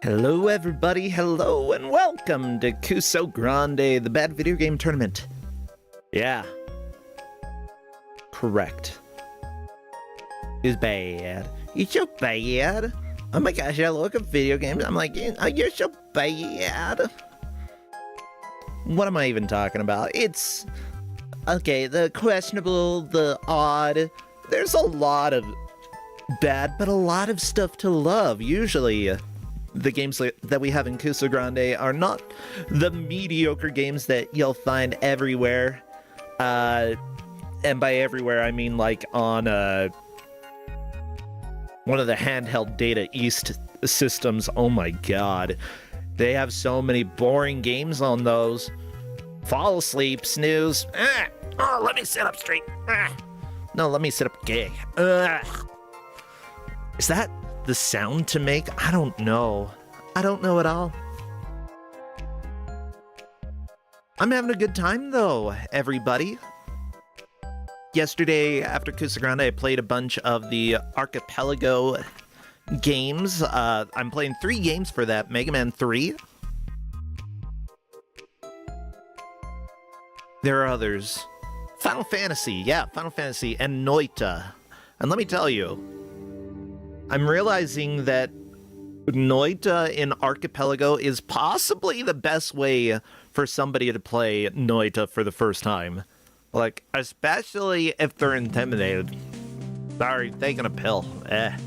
Hello everybody, hello and welcome to Kusogrande, the bad video game tournament. Yeah. Correct. It's bad. It's so bad. Oh my gosh, I look at video games, I'm like, oh, you're so bad. What am I even talking about? It's... okay, the questionable, the odd. There's a lot of bad, but a lot of stuff to love, usually. The games that we have in Kusogrande are not the mediocre games that you'll find everywhere. And by everywhere, I mean like on one of the handheld Data East systems. Oh my god. They have so many boring games on those. Fall asleep, snooze. Oh, let me sit up straight. No, let me sit up gay. Is that the sound to make? I don't know. I don't know at all. I'm having a good time though, everybody. Yesterday, after Kusogrande, I played a bunch of the Archipelago games. I'm playing 3 games for that. Mega Man 3. There are others. Final Fantasy, yeah, Final Fantasy, and Noita. And let me tell you, I'm realizing that Noita in Archipelago is possibly the best way for somebody to play Noita for the first time. Like, especially if they're intimidated. Sorry, taking a pill. Yeah.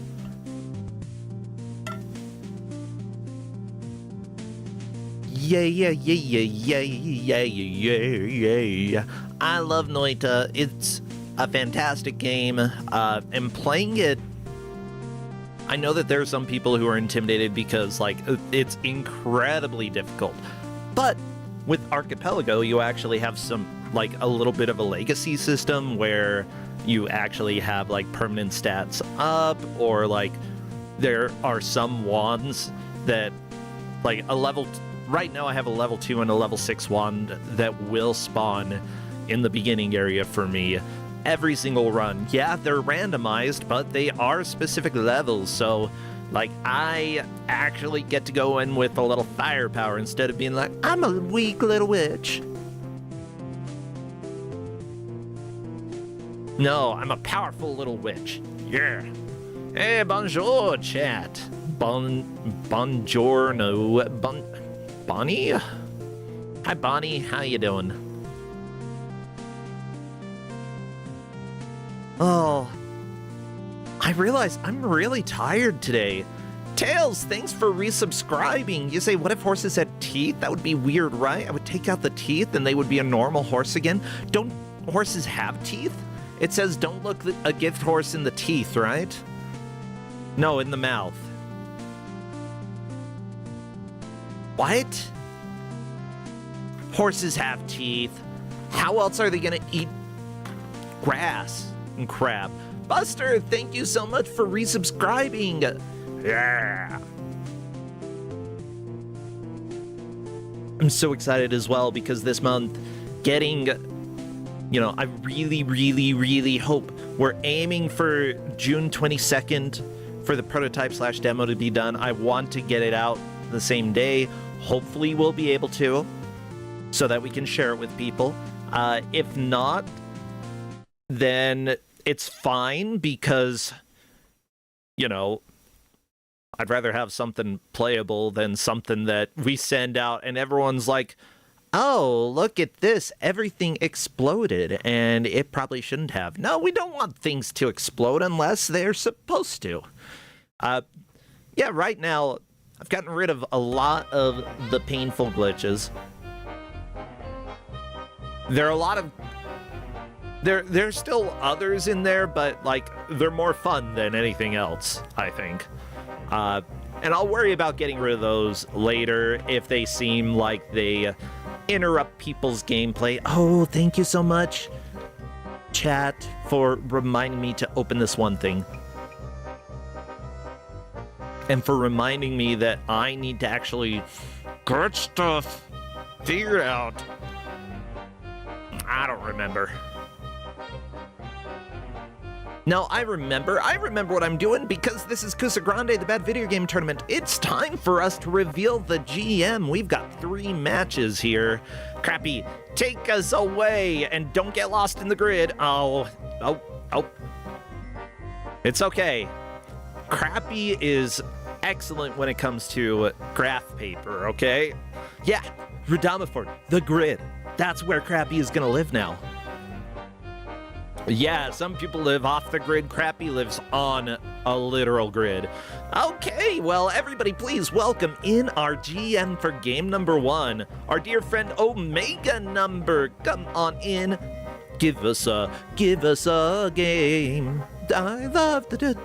I love Noita. It's a fantastic game. And playing it, I know that there are some people who are intimidated because, like, it's incredibly difficult. But with Archipelago, you actually have some, like, a little bit of a legacy system where you actually have, like, permanent stats up, or, like, there are some wands that, like, right now I have a level 2 and a level 6 wand that will spawn in the beginning area for me every single run. Yeah, they're randomized, but they are specific levels, so, like, I actually get to go in with a little firepower instead of being like, I'm a weak little witch. No, I'm a powerful little witch. Yeah. Hey, bonjour, chat. Bonjourno. Bonnie? Hi, Bonnie. How you doing? Oh, I realize I'm really tired today. Tails, thanks for resubscribing. You say, what if horses had teeth? That would be weird, right? I would take out the teeth and they would be a normal horse again. Don't horses have teeth? It says don't look a gift horse in the teeth, right? No, in the mouth. What? Horses have teeth. How else are they gonna eat grass and crab? Buster, thank you so much for resubscribing. Yeah. I'm so excited as well because this month getting, you know, I really hope we're aiming for June 22nd for the prototype/demo to be done. I want to get it out the same day. Hopefully we'll be able to, so that we can share it with people. If not, then it's fine because, you know, I'd rather have something playable than something that we send out and everyone's like, oh, look at this, everything exploded, and it probably shouldn't have. No, we don't want things to explode unless they're supposed to. Yeah, right now, I've gotten rid of a lot of the painful glitches. There are a lot of... There's still others in there, but, like, they're more fun than anything else, I think. And I'll worry about getting rid of those later if they seem like they interrupt people's gameplay. Oh, thank you so much, chat, for reminding me to open this one thing. And for reminding me that I need to actually get stuff figured out. I don't remember. No, I remember what I'm doing because this is Kusogrande, the Bad Video Game Tournament. It's time for us to reveal the GM. We've got 3 matches here. Crappy, take us away and don't get lost in the grid. Oh. It's okay. Crappy is excellent when it comes to graph paper, okay? Yeah, Radamaford, the grid. That's where Crappy is gonna live now. Yeah, some people live off the grid. Crappy lives on a literal grid. Okay, well, everybody please welcome in our GM for game number 1, our dear friend Omega Number. Come on in. Give us a game. I love the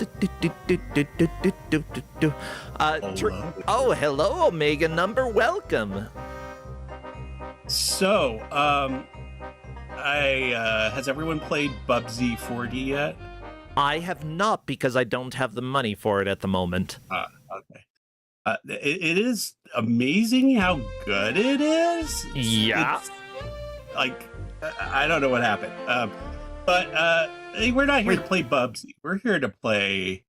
Oh, hello, Omega Number. Welcome. So, has everyone played Bubsy 4D yet? I have not because I don't have the money for it at the moment. Okay. It is amazing how good it is. Yeah. It's, like, I don't know what happened. But we're not here to play Bubsy. We're here to play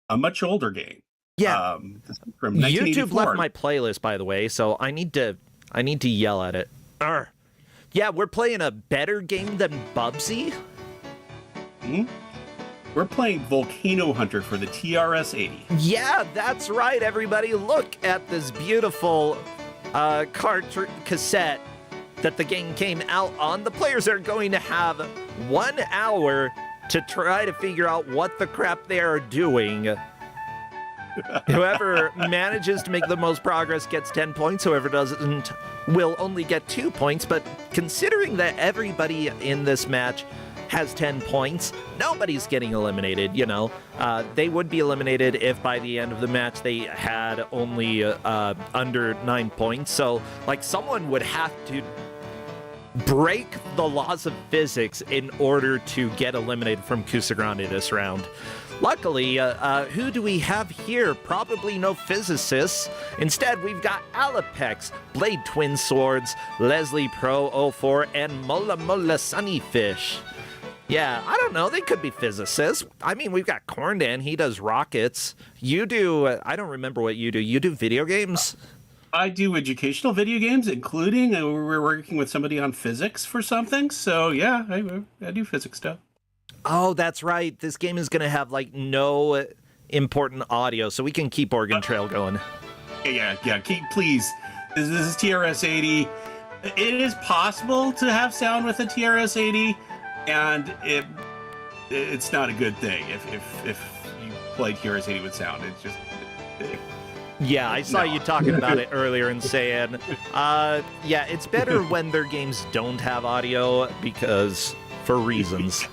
a much older game. Yeah. From 1984. YouTube left my playlist, by the way, so I need to yell at it. Arr. Yeah, we're playing a better game than Bubsy. Mm-hmm. We're playing Volcano Hunter for the TRS-80. Yeah, that's right, everybody. Look at this beautiful cassette that the game came out on. The players are going to have 1 hour to try to figure out what the crap they are doing. Whoever manages to make the most progress gets 10 points. Whoever doesn't will only get 2 points. But considering that everybody in this match has 10 points, nobody's getting eliminated, you know. They would be eliminated if by the end of the match they had only under 9 points. So, like, someone would have to break the laws of physics in order to get eliminated from Kusogrande this round. Luckily, who do we have here? Probably no physicists. Instead, we've got Alapex, Blade Twin Swords, Leslie Pro 04, and Mulla Mulla Sunnyfish. Yeah, I don't know. They could be physicists. I mean, we've got Corndan. He does rockets. You do, I don't remember what you do. You do video games? I do educational video games, including we're working with somebody on physics for something. So, yeah, I do physics stuff. Oh, that's right. This game is going to have, like, no important audio, so we can keep Oregon Trail going. Yeah. Please. This is TRS-80. It is possible to have sound with a TRS-80, and it's not a good thing if you play TRS-80 with sound. It's just... Yeah, I saw you talking about it earlier and saying, yeah, it's better when their games don't have audio because for reasons.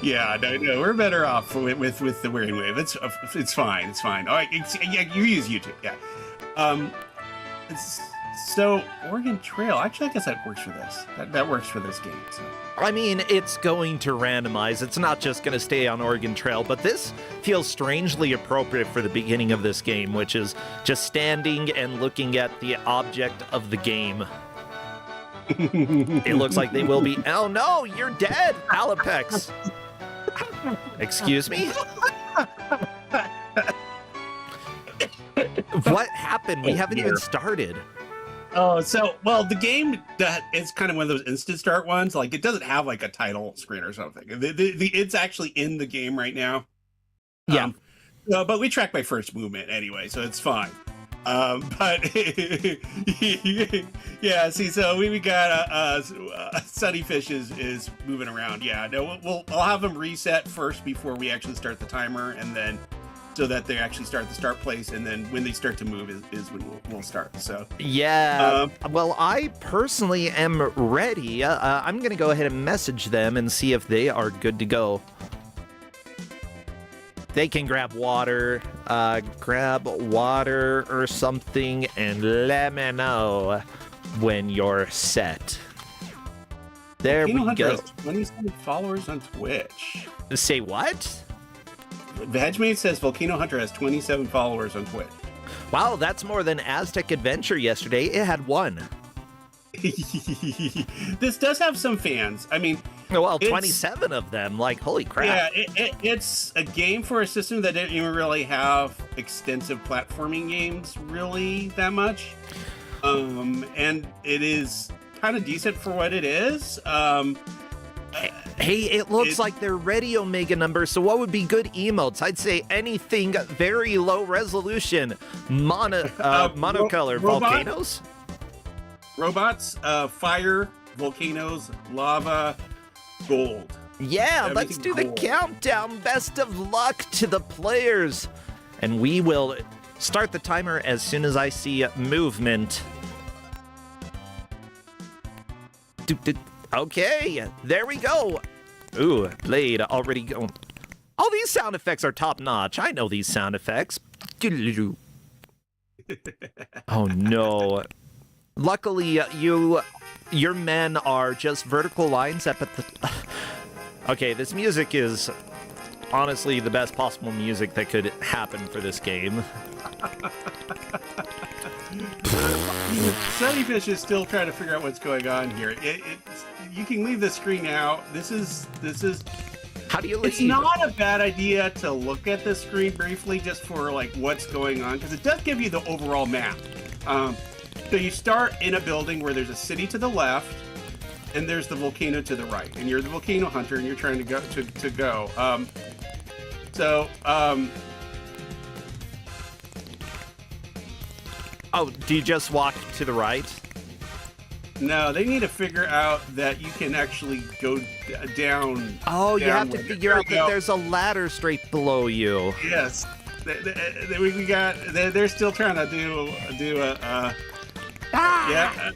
Yeah, no, we're better off with the wearing wave. It's fine. It's fine. All right, yeah, you use YouTube. Yeah. So Oregon Trail. Actually, I guess that works for this. That works for this game. So. I mean, it's going to randomize. It's not just going to stay on Oregon Trail, but this feels strangely appropriate for the beginning of this game, which is just standing and looking at the object of the game. It looks like they will be. Oh no, you're dead, Alapex. Excuse me? What happened? We haven't even started. Oh, well, the game it's kind of one of those instant start ones. Like, it doesn't have like a title screen or something. It's actually in the game right now. Yeah. But we track by first movement anyway, so it's fine. But yeah, see, so we got Sunnyfish is moving around. Yeah, no, I'll have them reset first before we actually start the timer, and then so that they actually start the start place, and then when they start to move is when we'll start. So yeah, well, I personally am ready. I'm gonna go ahead and message them and see if they are good to go. They can grab water or something, and let me know when you're set. There we go. Has 27 followers on Twitch. Say what? Vegemate says Volcano Hunter has 27 followers on Twitch. Wow, that's more than Aztec Adventure yesterday. It had 1. This does have some fans. I mean, Well, It's- 27 of them. Like, holy crap. Yeah, it's a game for a system that didn't even really have extensive platforming games really that much. And it is kind of decent for what it is. Hey, it looks like they're ready, Omega Number, so what would be good emotes? I'd say anything very low resolution. Monocolor volcanoes? Robots, fire, volcanoes, lava, gold. Yeah, let's do the gold. countdown. Best of luck to the players. And we will start the timer as soon as I see movement. Okay, there we go. Ooh, Blade already going. All these sound effects are top notch. I know these sound effects. Oh no. Luckily, your men are just vertical lines up at the... Okay, this music is honestly the best possible music that could happen for this game. Sunnyfish is still trying to figure out what's going on here. You can leave the screen now. This is. How do you leave? It's not a bad idea to look at the screen briefly just for like what's going on, because it does give you the overall map. So you start in a building where there's a city to the left, and there's the volcano to the right, and you're the volcano hunter, and you're trying to go. Oh, do you just walk to the right? No, they need to figure out that you can actually go down. Oh, you have to downward. figure There out we that go. there's a ladder straight below you. Yes, we got. They're still trying to do a. Yeah.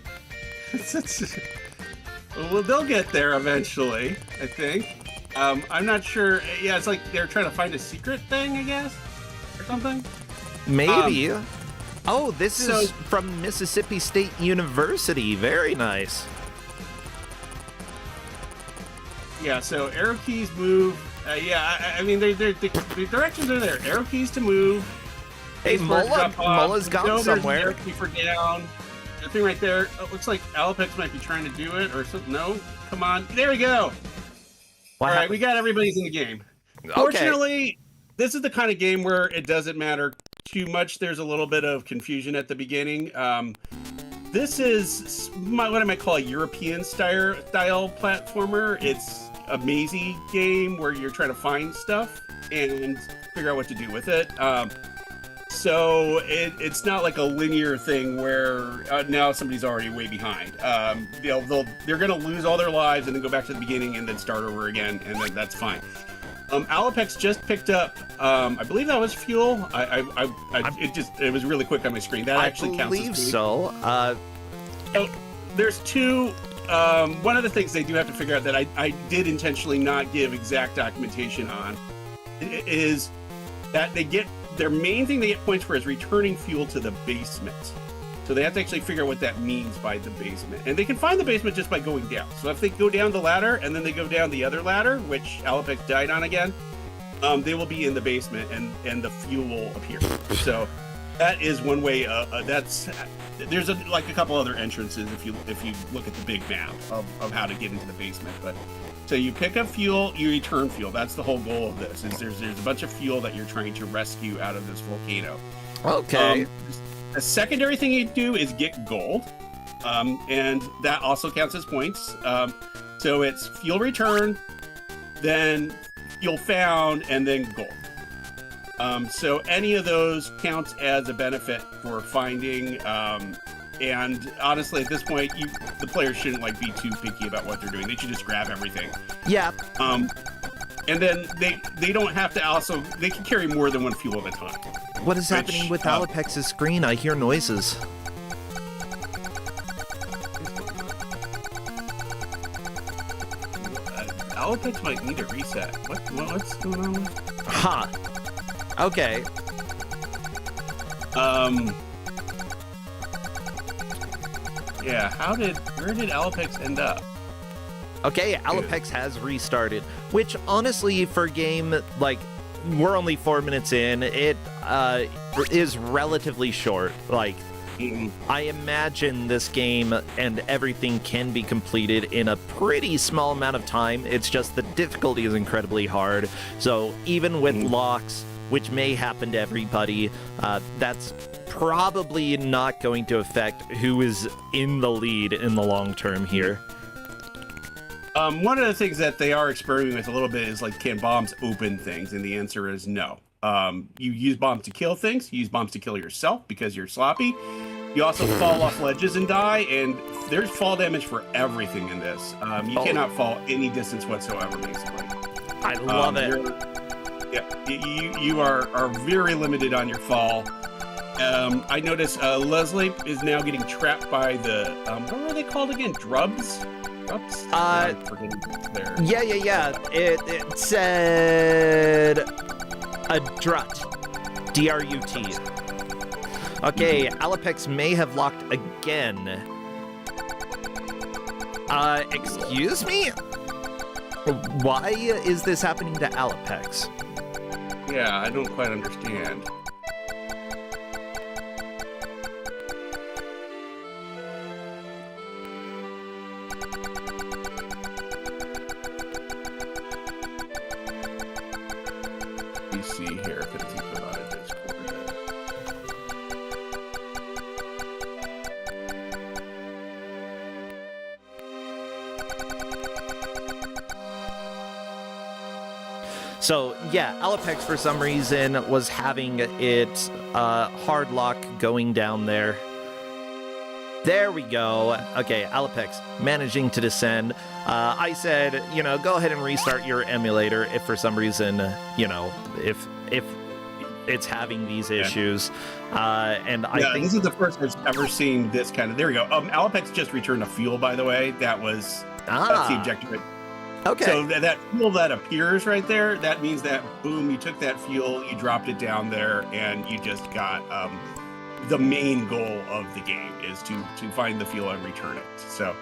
Well, they'll get there eventually, I think. I'm not sure. Yeah, it's like they're trying to find a secret thing, I guess, or something. Maybe. Oh, this is so- from Mississippi State University. Very nice. Yeah. So arrow keys move. I mean, the directions are there. Arrow keys to move. Hey, Spacebar to jump off. Mulla's gone No, there's an somewhere. arrow key for down. The thing right there. It looks like Alopex might be trying to do it, or something. No, come on. There we go. Wow. All right, we got everybody's in the game. Okay. Fortunately, this is the kind of game where it doesn't matter too much. There's a little bit of confusion at the beginning. This is what I might call a European style platformer. It's a mazy game where you're trying to find stuff and figure out what to do with it. So it's not like a linear thing where now somebody's already way behind. They're going to lose all their lives and then go back to the beginning and then start over again, and then that's fine. Alopex just picked up, I believe that was fuel. It was really quick on my screen. That actually counts as I believe food. so. So there's two. One of the things they do have to figure out that I did intentionally not give exact documentation on is that their main thing they get points for is returning fuel to the basement. So they have to actually figure out what that means by the basement. And they can find the basement just by going down. So if they go down the ladder and then they go down the other ladder, which Alopex died on again, they will be in the basement and the fuel will appear. So that is one way. There's a couple other entrances if you look at the big map of how to get into the basement. But so you pick up fuel, you return fuel. That's the whole goal of this. Is there's a bunch of fuel that you're trying to rescue out of this volcano. Okay. A secondary thing you do is get gold, and that also counts as points. So it's fuel return, then fuel found, and then gold. So any of those counts as a benefit for finding. And honestly, at this point, the players shouldn't be too picky about what they're doing. They should just grab everything. Yeah. And then they don't have to also. They can carry more than one fuel at a time. What is happening with Alopex's screen? I hear noises. Alopex might need a reset. What's going on? Huh. Okay. Yeah. Where did Alopex end up? Okay, Alopex has restarted, which honestly, for a game we're only 4 minutes in, it is relatively short. I imagine this game and everything can be completed in a pretty small amount of time. It's just the difficulty is incredibly hard. So even with locks, which may happen to everybody, that's probably not going to affect who is in the lead in the long term here. One of the things that they are experimenting with a little bit is like, can bombs open things? And the answer is no. You use bombs to kill things. You use bombs to kill yourself because you're sloppy. You also fall off ledges and die, and there's fall damage for everything in this. You cannot fall any distance whatsoever, basically. I love it. You are very limited on your fall. I notice Leslie is now getting trapped by the, what were they called again? Drubs? I'm forgetting there. Yeah. It said a drut. D-R-U-T. Okay, Alapex may have locked again. Excuse me? Why is this happening to Alapex? Yeah, I don't quite understand. Let me see here if it's even on a Discord. So, yeah, Alapex for some reason was having its hard lock going down there. There we go. Okay, Alapex managing to descend. I said, go ahead and restart your emulator if for some reason, if it's having these issues. And I think this is the first I've ever seen this kind of. There we go. Alapex just returned a fuel, by the way. That's the objective. Okay. So that fuel that appears right there, that means that, boom, you took that fuel, you dropped it down there, and you just got the main goal of the game is to find the fuel and return it. So,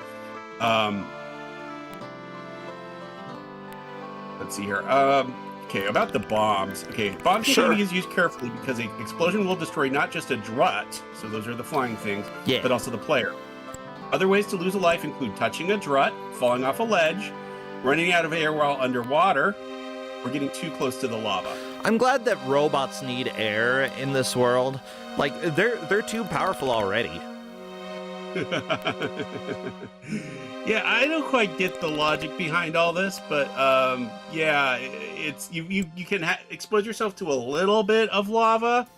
let's see here. Okay, about the bombs. Okay, bombs need to be used carefully because an explosion will destroy not just a drut, so those are the flying things, but also the player. Other ways to lose a life include touching a drut, falling off a ledge, running out of air while underwater, or getting too close to the lava. I'm glad that robots need air in this world. Like, they're too powerful already. Yeah, I don't quite get the logic behind all this, but yeah, it's you can expose yourself to a little bit of lava.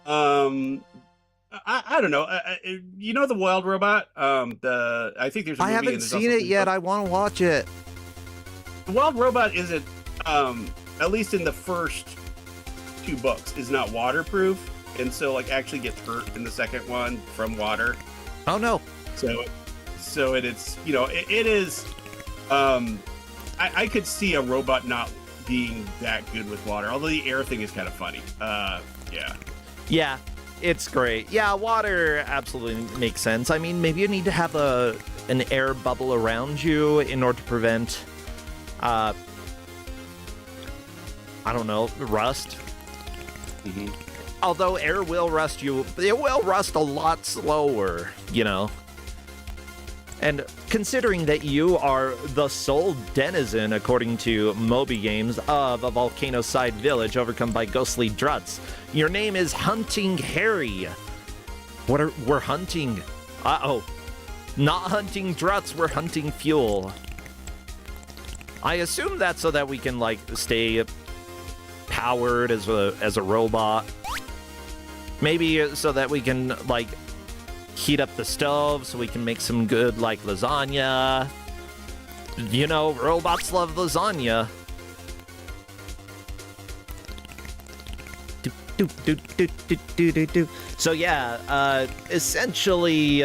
I don't know. The Wild Robot? I think there's a movie. I haven't seen it yet. I want to watch it. The Wild Robot isn't, at least in the first 2 books, is not waterproof, and so actually gets hurt in the second one from water. Oh no! So it's it is. I could see a robot not being that good with water, although the air thing is kind of funny. Yeah. Yeah. It's great. Yeah, water absolutely makes sense. I mean, maybe you need to have an air bubble around you in order to prevent, I don't know, rust. Mm-hmm. Although air will rust you, it will rust a lot slower, And considering that you are the sole denizen, according to Moby Games, of a volcano-side village overcome by ghostly druts, your name is Hunting Harry. We're hunting? Not hunting druts, we're hunting fuel. I assume that's so that we can, stay powered as a robot. Maybe so that we can, heat up the stove so we can make some good, lasagna. Robots love lasagna. So yeah, essentially,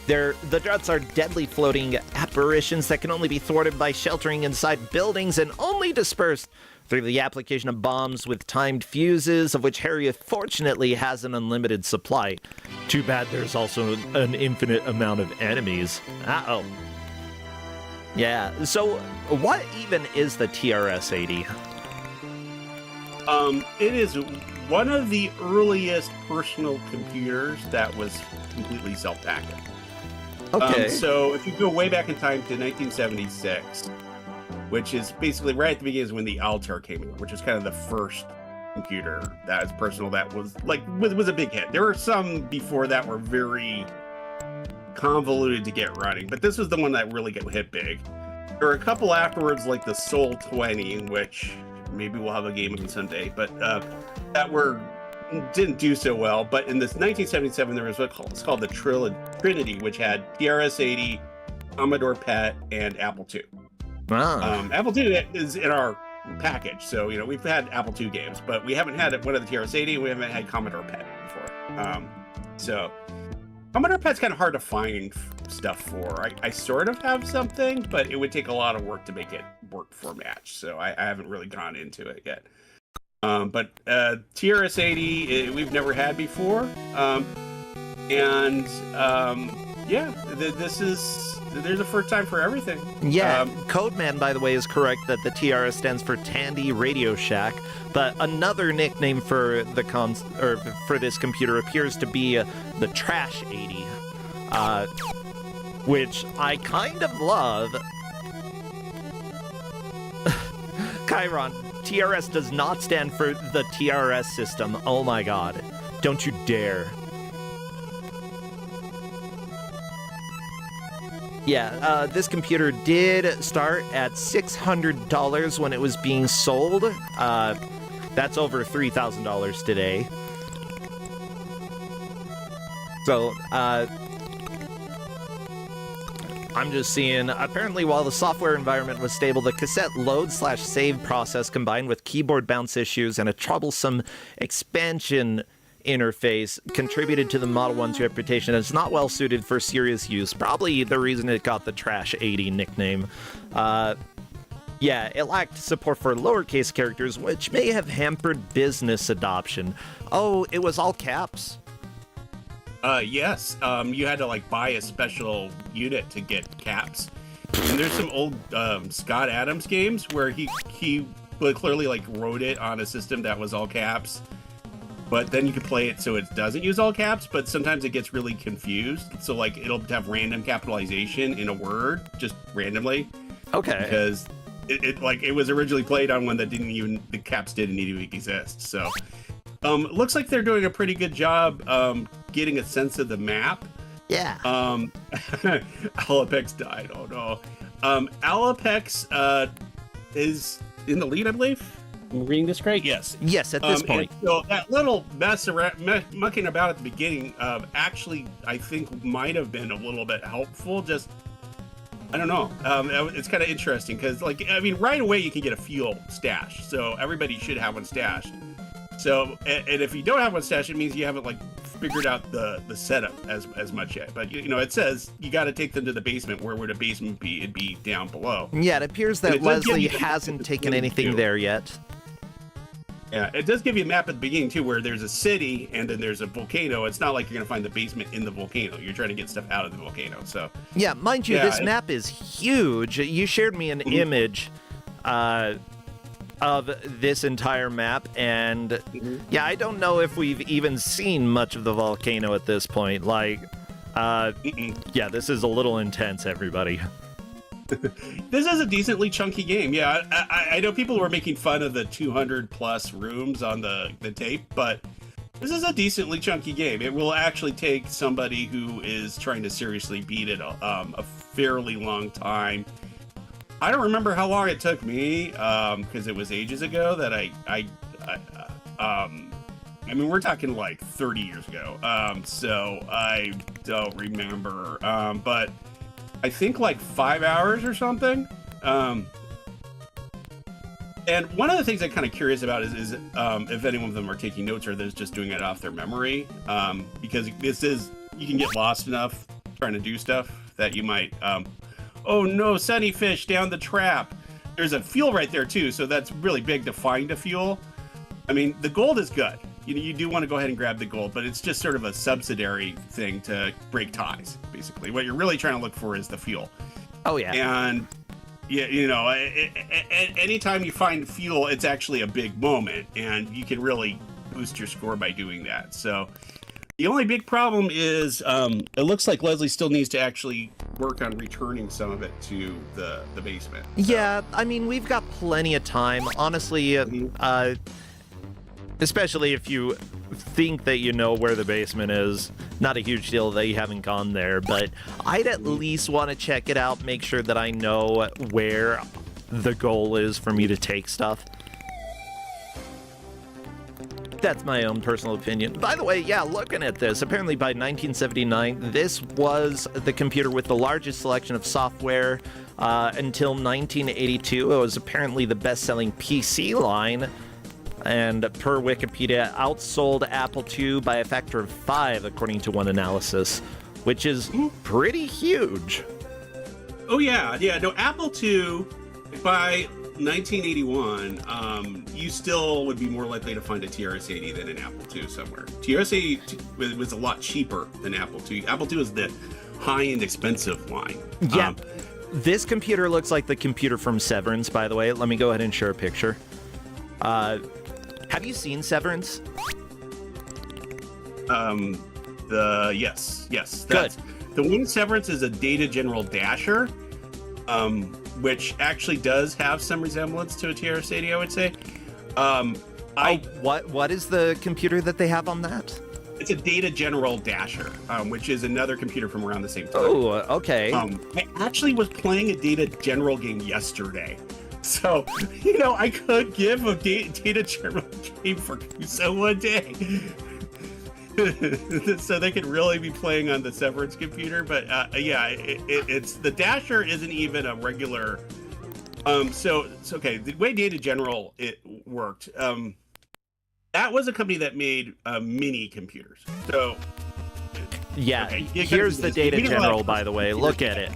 the druts are deadly floating apparitions that can only be thwarted by sheltering inside buildings and only dispersed through the application of bombs with timed fuses, of which Harry fortunately has an unlimited supply. Too bad there's also an infinite amount of enemies. Uh-oh. Yeah, so what even is the TRS-80? It is one of the earliest personal computers that was completely self-packing. Okay. So if you go way back in time to 1976, which is basically right at the beginning is when the Altair came in, which is kind of the first computer that is personal that was was a big hit. There were some before that were very convoluted to get running, but this was the one that really hit big. There were a couple afterwards, like the Sol 20, which maybe we'll have a game of them someday, but didn't do so well. But in this 1977, there was what's called the Trinity, which had TRS-80, Commodore PET, and Apple II. Ah. Apple II is in our package, so we've had Apple II games, but we haven't had one of the TRS-80. We haven't had Commodore PET before. So Commodore PET's kind of hard to find stuff for. I sort of have something, but it would take a lot of work to make it work for Match, so I haven't really gone into it yet. But TRS-80 we've never had before, there's a first time for everything. Yeah, Codeman, by the way, is correct that the TRS stands for Tandy Radio Shack, but another nickname for for this computer appears to be the Trash 80, which I kind of love. Chiron, TRS does not stand for the TRS system. Oh my god. Don't you dare. Yeah, this computer did start at $600 when it was being sold. That's over $3,000 today. So, I'm just seeing, apparently while the software environment was stable, the cassette load/save process combined with keyboard bounce issues and a troublesome expansion interface contributed to the Model 1's reputation as not well suited for serious use. Probably the reason it got the Trash 80 nickname. Yeah, it lacked support for lowercase characters, which may have hampered business adoption. Oh, it was all caps? Yes. You had to buy a special unit to get caps. And there's some old Scott Adams games where he clearly wrote it on a system that was all caps. But then you can play it so it doesn't use all caps, but sometimes it gets really confused. So it'll have random capitalization in a word, just randomly. Okay. Because it was originally played on one that the caps didn't even exist. So it looks like they're doing a pretty good job getting a sense of the map. Yeah. Alapex died. Oh no. Alapex is in the lead, I believe. I'm reading this right? Yes. Yes, at this point. So that little mess around, mucking about at the beginning, actually, I think might have been a little bit helpful. Just, I don't know. It's kind of interesting because, right away you can get a fuel stash. So everybody should have one stashed. So, and if you don't have one stashed, it means you haven't figured out the setup as much yet. But it says you got to take them to the basement. Where would a basement be? It'd be down below. Yeah, it appears that Leslie hasn't taken anything there yet. Yeah, it does give you a map at the beginning, too, where there's a city and then there's a volcano. It's not like you're going to find the basement in the volcano. You're trying to get stuff out of the volcano, so... Yeah, mind you, this map is huge. You shared me an image of this entire map, and yeah, I don't know if we've even seen much of the volcano at this point. Yeah, this is a little intense, everybody. This is a decently chunky game. Yeah, I know people were making fun of the 200 plus rooms on the tape, but this is a decently chunky game. It will actually take somebody who is trying to seriously beat it a fairly long time. I don't remember how long it took me because it was ages ago that I mean, we're talking 30 years ago. So I don't remember, but I think 5 hours or something. And one of the things I'm kind of curious about is if any one of them are taking notes or they're just doing it off their memory. Because you can get lost enough trying to do stuff that you might, oh no, sunny fish down the trap. There's a fuel right there too, so that's really big to find a fuel. I mean, the gold is good. You do want to go ahead and grab the gold, but it's just sort of a subsidiary thing to break ties, basically. What you're really trying to look for is the fuel. Oh, yeah. And Yeah, anytime you find fuel, it's actually a big moment, and you can really boost your score by doing that. So the only big problem is it looks like Leslie still needs to actually work on returning some of it to the basement. Yeah, I mean, we've got plenty of time. Honestly, especially if you think that you know where the basement is. Not a huge deal that you haven't gone there, but I'd at least want to check it out, make sure that I know where the goal is for me to take stuff. That's my own personal opinion. By the way, yeah, looking at this, apparently by 1979, this was the computer with the largest selection of software. Until 1982, it was apparently the best-selling PC line, and per Wikipedia, outsold Apple II by a factor of 5, according to one analysis, which is pretty huge. Oh, yeah. No, Apple II, by 1981, you still would be more likely to find a TRS-80 than an Apple II somewhere. TRS-80 was a lot cheaper than Apple II. Apple II is the high-end, expensive line. Yeah. This computer looks like the computer from Severance, by the way. Let me go ahead and share a picture. Have you seen Severance? Yes. Good. The one Severance is a Data General Dasher, which actually does have some resemblance to a TRS-80, I would say. What is the computer that they have on that? It's a Data General Dasher, which is another computer from around the same time. Oh, okay. I actually was playing a Data General game yesterday. So, I could give a Data General game for Kuso one day. So they could really be playing on the Severance computer. But it's the Dasher isn't even a regular. So it's okay. The way Data General it worked, that was a company that made mini computers. So yeah, okay, here's the Data General, by the way. Look at it.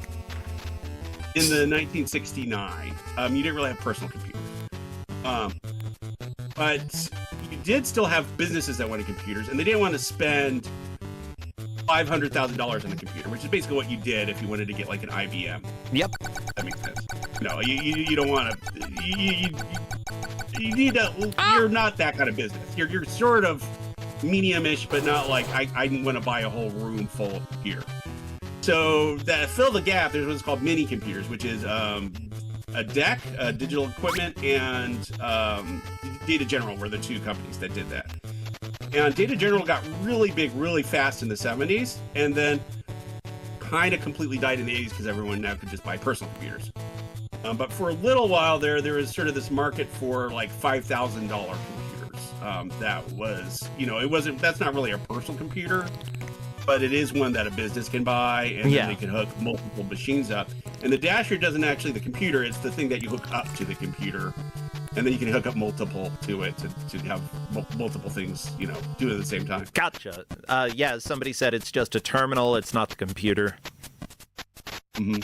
In the 1969, you didn't really have personal computers, but you did still have businesses that wanted computers, and they didn't want to spend $500,000 on a computer, which is basically what you did if you wanted to get like an IBM. Yep, that makes sense. No, you don't want to. You need to. You're not that kind of business. You're sort of medium-ish, but not like I want to buy a whole room full of gear. So that fill the gap, there's what's called mini computers, which is a DEC, digital equipment, and Data General were the two companies that did that. And Data General got really big, really fast in the 70s, and then kind of completely died in the 80s because everyone now could just buy personal computers. But for a little while there was sort of this market for like $5,000 computers. That was, that's not really a personal computer, but it is one that a business can buy, and then they can hook multiple machines up. And the Dasher doesn't actually the computer, it's the thing that you hook up to the computer, and then you can hook up multiple to it to have multiple things, do it at the same time. Gotcha. Yeah, somebody said it's just a terminal, it's not the computer. Mm-hmm.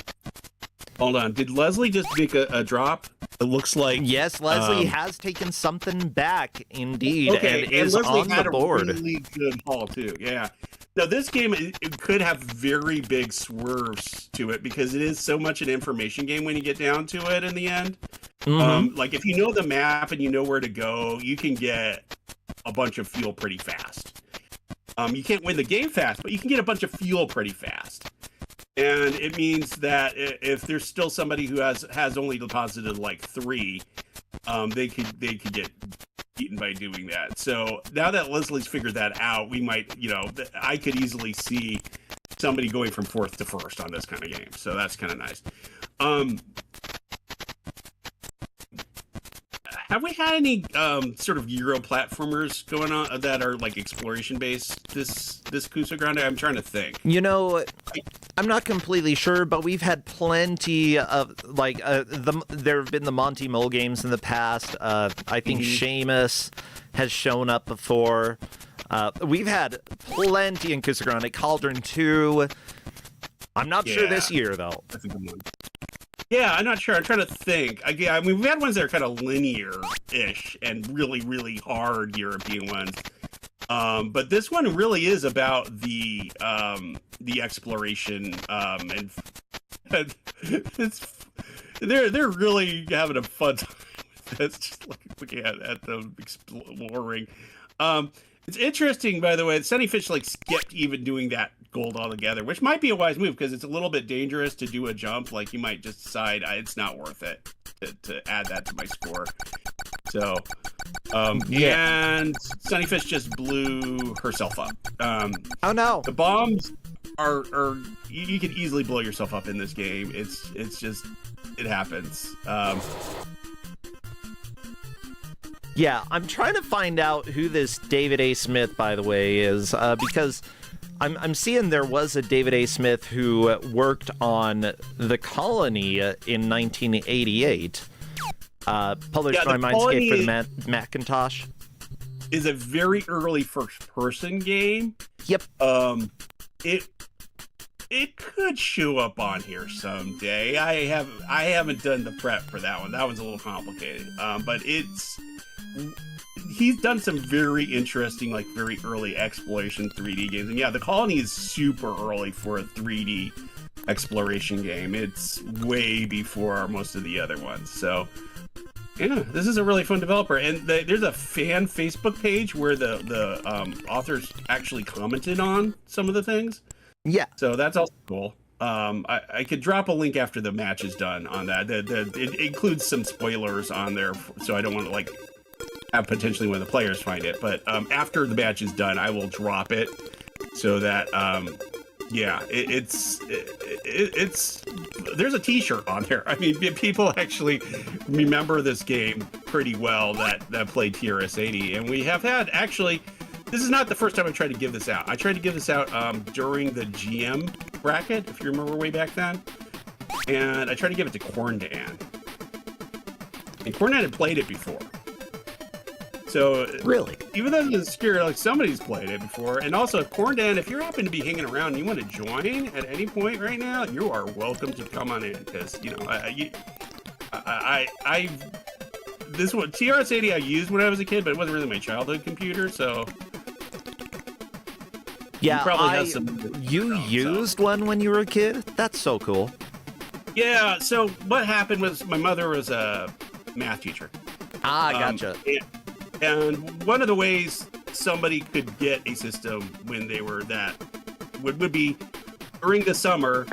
Hold on, did Leslie just make a drop? It looks like... Yes, Leslie has taken something back, indeed, okay, and is Leslie on had the board. A really good haul, too, yeah. Now, this game, it could have very big swerves to it because it is so much an information game when you get down to it in the end. Mm-hmm. Like, if you know the map and you know where to go, you can get a bunch of fuel pretty fast. You can't win the game fast, but you can get a bunch of fuel pretty fast. And it means that if there's still somebody who has only deposited like 3, they could get eaten by doing that. So now that Leslie's figured that out, we might, I could easily see somebody going from 4th to 1st on this kind of game. So that's kind of nice. Have we had any sort of Euro platformers going on that are like exploration based this Kusogrande? I'm trying to think. I'm not completely sure, but we've had plenty of there have been the Monty Mole games in the past. I think Seamus has shown up before. We've had plenty in Kusogrande. Cauldron 2. I'm not sure this year though. That's a good one. Yeah, I'm not sure. I'm trying to think. I mean, we've had ones that are kind of linear-ish and really, really hard European ones. But this one really is about the exploration, and it's they're really having a fun time with this, just looking at them exploring. It's interesting, by the way, Sunnyfish like skipped even doing that gold altogether, which might be a wise move because it's a little bit dangerous to do a jump. Like you might just decide it's not worth it to add that to my score. So, and Sunnyfish just blew herself up. Oh no! The bombs are you can easily blow yourself up in this game. It's just it happens. Yeah, I'm trying to find out who this David A. Smith, by the way, is, because I'm seeing there was a David A. Smith who worked on The Colony in 1988, published by Mindscape for the Macintosh. Is a very early first-person game. Yep. It could show up on here someday. I haven't done the prep for that one. That one's a little complicated. But he's done some very interesting, like very early exploration 3D games. And yeah, The Colony is super early for a 3D exploration game. It's way before most of the other ones. So yeah, this is a really fun developer. And there's a fan Facebook page where the authors actually commented on some of the things. Yeah. So that's also cool. I could drop a link after the match is done on that. It includes some spoilers on there, so I don't want to like have potentially when the players find it. But after the match is done, I will drop it so that it's there's a T-shirt on there. I mean, people actually remember this game pretty well that played TRS-80, and we have had actually. This is not the first time I've tried to give this out. I tried to give this out during the GM bracket, if you remember way back then. And I tried to give it to Kuso9rande. And Kuso9rande had played it before. So really, even though it's scary, like somebody's played it before. And also, Kuso9rande, if you happen to be hanging around and you want to join at any point right now, you are welcome to come on in. Because, you know, this one, TRS-80 I used when I was a kid, but it wasn't really my childhood computer, so... Yeah, you used one when you were a kid? That's so cool. Yeah, so what happened was my mother was a math teacher. Ah, gotcha. And one of the ways somebody could get a system when they were that would be during the summer,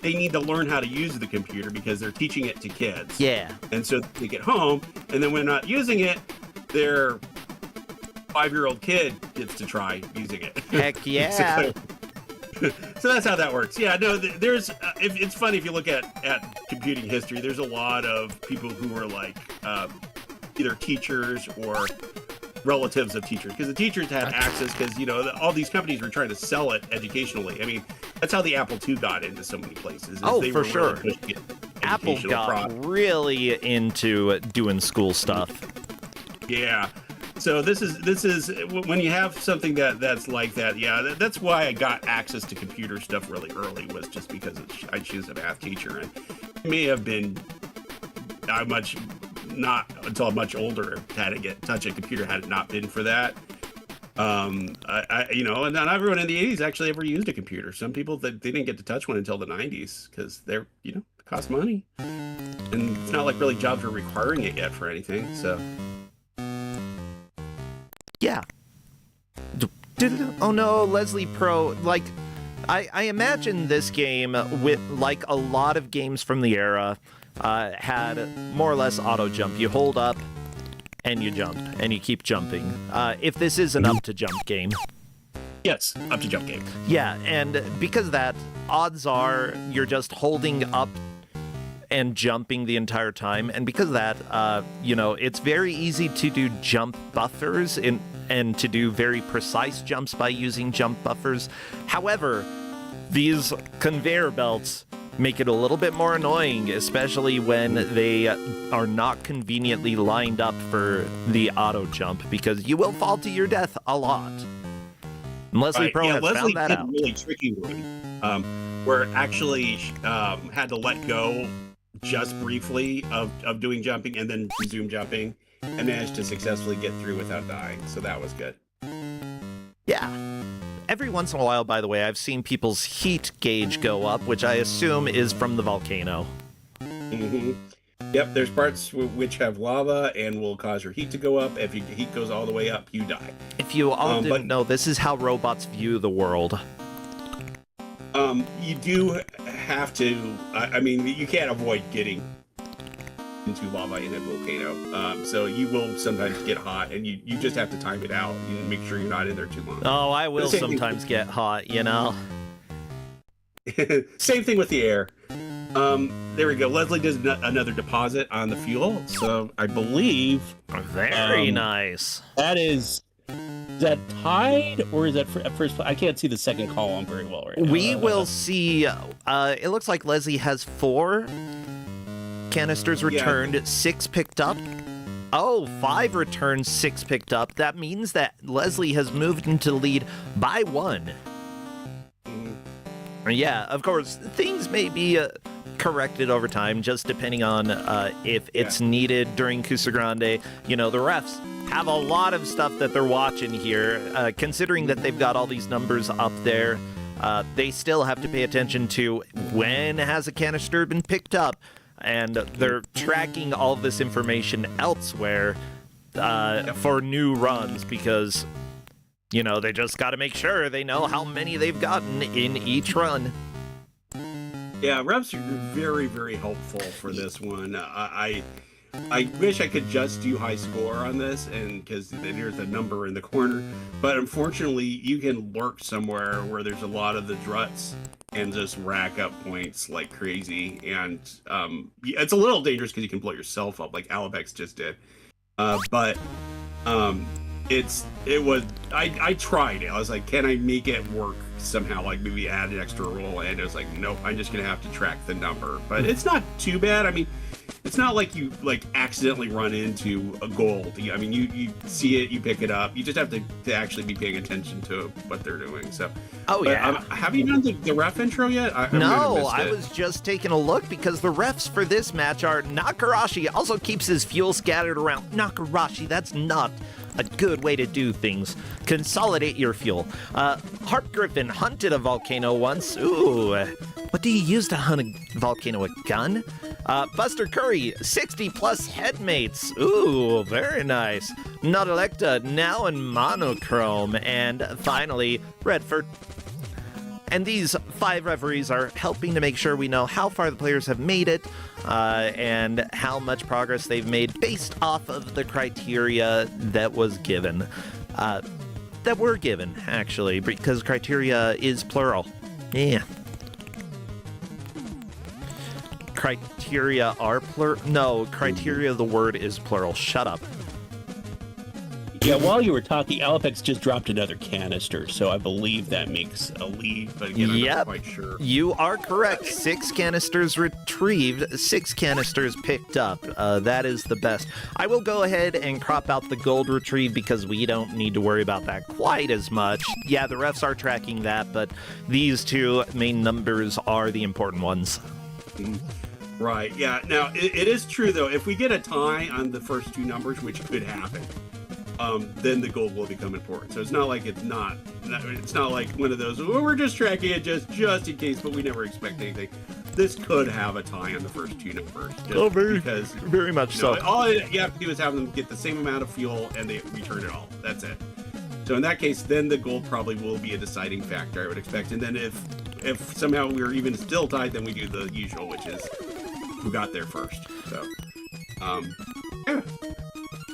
they need to learn how to use the computer because they're teaching it to kids. Yeah. And so they get home, and then when not using it, their 5-year-old kid gets to try using it. Heck yeah. So that's how that works. Yeah, no, there's, it's funny if you look at computing history, there's a lot of people who are like either teachers or relatives of teachers, because the teachers had access because, you know, all these companies were trying to sell it educationally. I mean, that's how the Apple II got into so many places. Oh, for sure. Apple got really into doing school stuff. Yeah. So this is when you have something that's like that. Yeah, that's why I got access to computer stuff really early, was just because I choose a math teacher, and it may have been not until much older had to get touch a computer had it not been for that. You know, and not everyone in the 80s actually ever used a computer. Some people they didn't get to touch one until the 90s because they're, you know, it cost money, and it's not like really jobs are requiring it yet for anything. So. Yeah. Oh no, Leslie Pro. Like, I imagine this game, with like a lot of games from the era, had more or less auto jump. You hold up and you jump and you keep jumping. If this is an up to jump game. Yes, up to jump game. Yeah, and because of that, odds are you're just holding up and jumping the entire time, and because of that, you know, it's very easy to do jump buffers and to do very precise jumps by using jump buffers. However, these conveyor belts make it a little bit more annoying, especially when they are not conveniently lined up for the auto jump, because you will fall to your death a lot. And Leslie Pro has Leslie found that out. Really tricky one, where it actually had to let go just briefly of doing jumping and then resume jumping, and managed to successfully get through without dying. So that was good. Yeah. Every once in a while, by the way, I've seen people's heat gauge go up, which I assume is from the volcano. Mm-hmm. Yep, there's parts which have lava and will cause your heat to go up. If your heat goes all the way up, you die. If you all didn't know, this is how robots view the world. You do have to. I mean, you can't avoid getting into lava in a volcano. So you will sometimes get hot, and you just have to time it out. You make sure you're not in there too long. Oh, I will sometimes get hot, you know. Same thing with the air. There we go. Leslie does another deposit on the fuel, so I believe very nice. Is that tied or is that at first? I can't see the second column very well right now. We will see. It looks like Leslie has 4 canisters returned, 6 picked up. Oh, 5 returned, 6 picked up. That means that Leslie has moved into the lead by 1. Yeah, of course, things may be corrected over time, just depending on if it's needed during Kusogrande. You know, the refs have a lot of stuff that they're watching here. Considering that they've got all these numbers up there, they still have to pay attention to when has a canister been picked up, and they're tracking all of this information elsewhere for new runs because, you know, they just got to make sure they know how many they've gotten in each run. Yeah, refs are very, very helpful for this one. I wish I could just do high score on this, and because there's a number in the corner, but unfortunately, you can lurk somewhere where there's a lot of the druts and just rack up points like crazy. And it's a little dangerous because you can blow yourself up, like Alepex just did. But I tried it. I was like, can I make it work somehow, like maybe add an extra roll? And it was like, nope, I'm just gonna have to track the number. But it's not too bad. I mean, it's not like you accidentally run into a gold. I mean, you see it, you pick it up. You just have to actually be paying attention to what they're doing. So, have you done the ref intro yet? No, I was just taking a look because the refs for this match are Nakarashi also keeps his fuel scattered around. Nakarashi, that's not a good way to do things. Consolidate your fuel. Harp Griffin hunted a volcano once. Ooh, what do you use to hunt a volcano? A gun? Buster Curry, 60 plus headmates. Ooh, very nice. Nautelecta, now in monochrome. And finally, Redford. And these 5 referees are helping to make sure we know how far the players have made it and how much progress they've made based off of the criteria that was given. That were given, actually, because criteria is plural. Yeah. Criteria are plural? No, criteria, the word is plural. Shut up. Yeah, while you were talking, Alepex just dropped another canister, so I believe that makes a lead, but again, I'm not quite sure. You are correct. 6 canisters retrieved, 6 canisters picked up. That is the best. I will go ahead and crop out the gold retrieve because we don't need to worry about that quite as much. Yeah, the refs are tracking that, but these 2 main numbers are the important ones. Right, yeah. Now, it is true, though, if we get a tie on the first 2 numbers, which could happen, then the gold will become important. So it's not like it's not like one of those, oh, we're just tracking it just in case, but we never expect anything. This could have a tie on the first 2 numbers. Very much so. All you have to do is have them get the same amount of fuel and they return it all. That's it. So in that case, then the gold probably will be a deciding factor, I would expect. And then if somehow we're even still tied, then we do the usual, which is who got there first. So, yeah.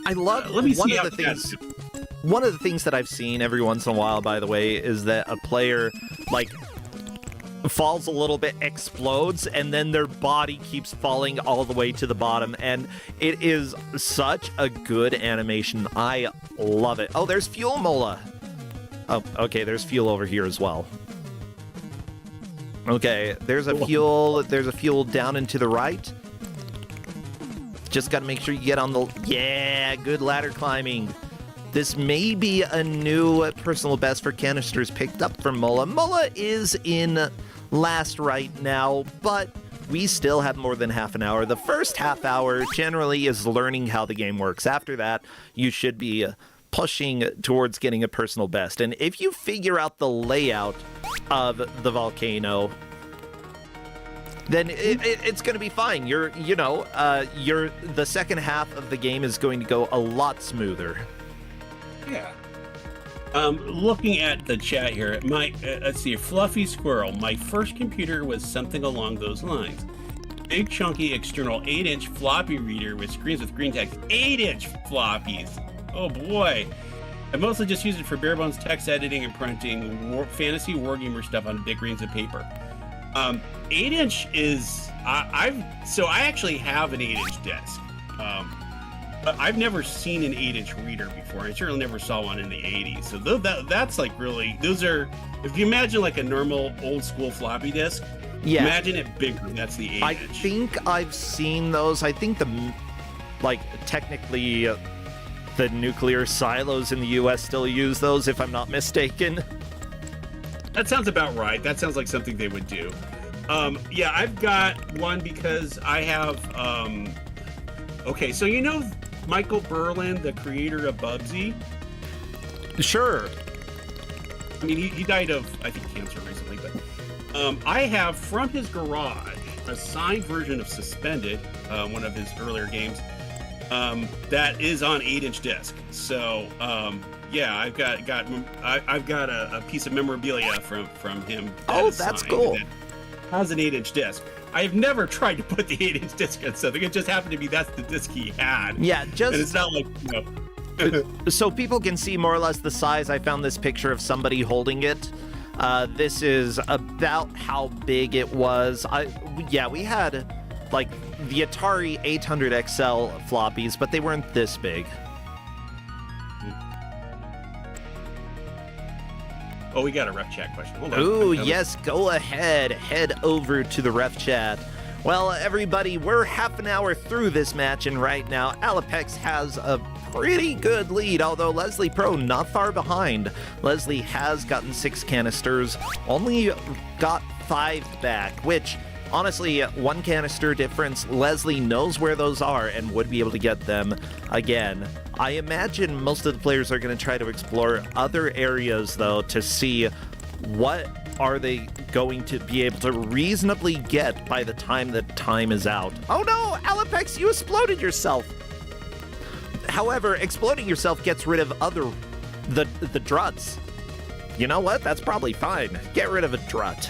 I love one of the things that I've seen every once in a while, by the way, is that a player falls a little bit, explodes, and then their body keeps falling all the way to the bottom, and it is such a good animation. I love it. Oh, there's fuel, Mola. Oh, okay, there's fuel over here as well. Okay, there's a fuel down and to the right. Just got to make sure you get on the... Yeah, good ladder climbing. This may be a new personal best for canisters picked up from Mola. Mola is in last right now, but we still have more than half an hour. The first half hour generally is learning how the game works. After that, you should be pushing towards getting a personal best. And if you figure out the layout of the volcano, then it's going to be fine. The second half of the game is going to go a lot smoother. Yeah. Looking at the chat here, let's see, Fluffy Squirrel. My first computer was something along those lines. Big chunky external 8-inch floppy reader with screens with green text. 8-inch floppies. Oh boy. I mostly just use it for bare bones text editing and printing fantasy wargamer stuff on big reams of paper. 8-inch is I actually have an 8-inch desk. But I've never seen an 8-inch reader before. I certainly never saw one in the 80s. So that's like really, those are, if you imagine like a normal old school floppy disk, yeah, imagine it bigger. That's the 8-inch. I think I've seen those. I think technically the nuclear silos in the US still use those, if I'm not mistaken. That sounds about right. That sounds like something they would do. Yeah, I've got one because I have, okay, so you know Michael Berlin, the creator of Bubsy? Sure. I mean, he died of, I think, cancer recently, but I have from his garage a signed version of Suspended, one of his earlier games, that is on 8-inch disc. So, yeah, I've got a piece of memorabilia from him. That's cool. That has an 8-inch disc. I have never tried to put the 8-inch disc on something. It just happened to be that's the disc he had. Yeah, and it's not like, so people can see more or less the size. I found this picture of somebody holding it. This is about how big it was. We had like the Atari 800 XL floppies, but they weren't this big. Oh, we got a ref chat question. Hold on. Ooh, yes, go ahead. Head over to the ref chat. Well, everybody, we're half an hour through this match, and right now, Alapex has a pretty good lead, although Leslie Pro not far behind. Leslie has gotten 6 canisters, only got 5 back, which, honestly, 1 canister difference. Leslie knows where those are and would be able to get them again. I imagine most of the players are going to try to explore other areas, though, to see what are they going to be able to reasonably get by the time that time is out. Oh no, Alapex, you exploded yourself! However, exploding yourself gets rid of the druts. You know what? That's probably fine. Get rid of a drut.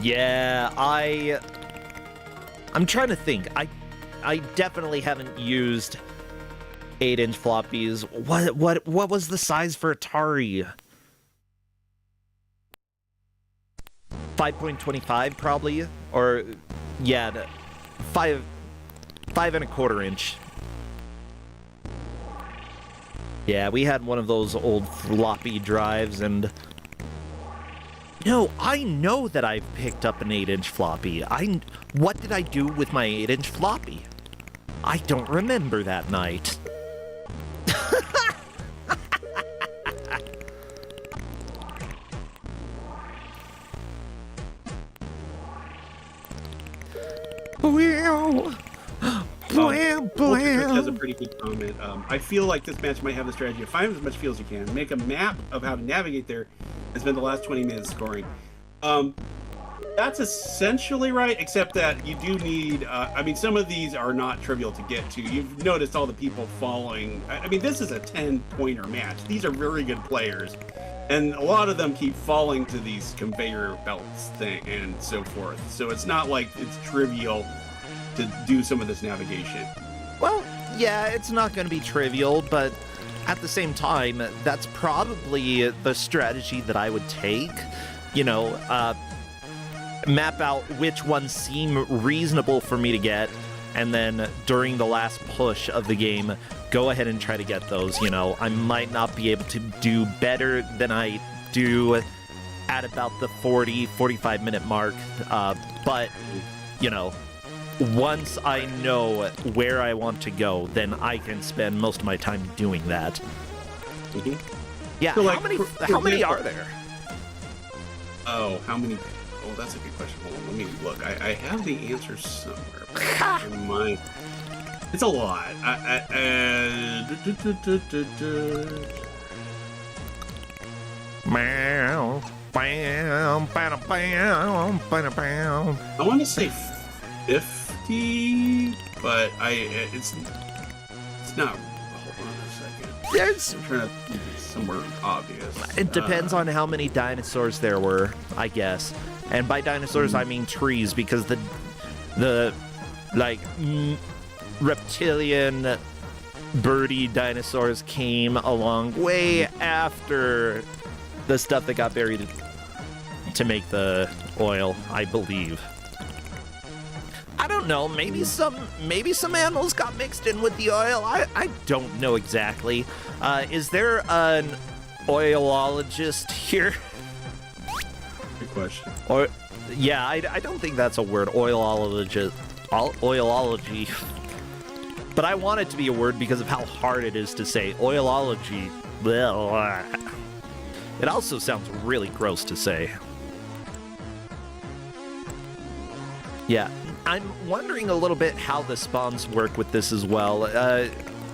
Yeah, I'm trying to think. I definitely haven't used 8-inch floppies. What was the size for Atari? 5.25 probably, or yeah, 5 1/4 inch. Yeah, we had one of those old floppy drives, and no, I know that I've picked up an 8-inch floppy. What did I do with my 8-inch floppy? I don't remember that night. Has a pretty good comment. I feel like this match might have the strategy of find as much fuel as you can, make a map of how to navigate there, and spend the last 20 minutes scoring. That's essentially right, except that you do need, I mean, some of these are not trivial to get to. You've noticed all the people following. I mean, this is a 10-pointer match. These are very good players. And a lot of them keep falling to these conveyor belts thing and so forth. So it's not like it's trivial to do some of this navigation. Well, yeah, it's not going to be trivial, but at the same time, that's probably the strategy that I would take. You know, map out which ones seem reasonable for me to get, and then during the last push of the game, go ahead and try to get those. You know, I might not be able to do better than I do at about the 45 minute mark, but, you know, once I know where I want to go, then I can spend most of my time doing that. Mm-hmm. Yeah, so, how many are there? Oh, how many? Oh, that's a good question. Hold on, let me look. I have the answer somewhere. In my, it's a lot. Meow. Bam, bam, bam, bam, bam. I want to say 50, but it's not. Hold on a second. There's. I'm trying to think it's somewhere obvious. It depends on how many dinosaurs there were, I guess. And by dinosaurs, I mean trees, because the reptilian birdie dinosaurs came along way after the stuff that got buried to make the oil, I believe. I don't know, maybe some animals got mixed in with the oil. I don't know exactly. Is there an oilologist here? Good question. Or yeah, I don't think that's a word, oilologist. Oilology. But I want it to be a word because of how hard it is to say. Oilology. Blah. It also sounds really gross to say. Yeah, I'm wondering a little bit how the spawns work with this as well.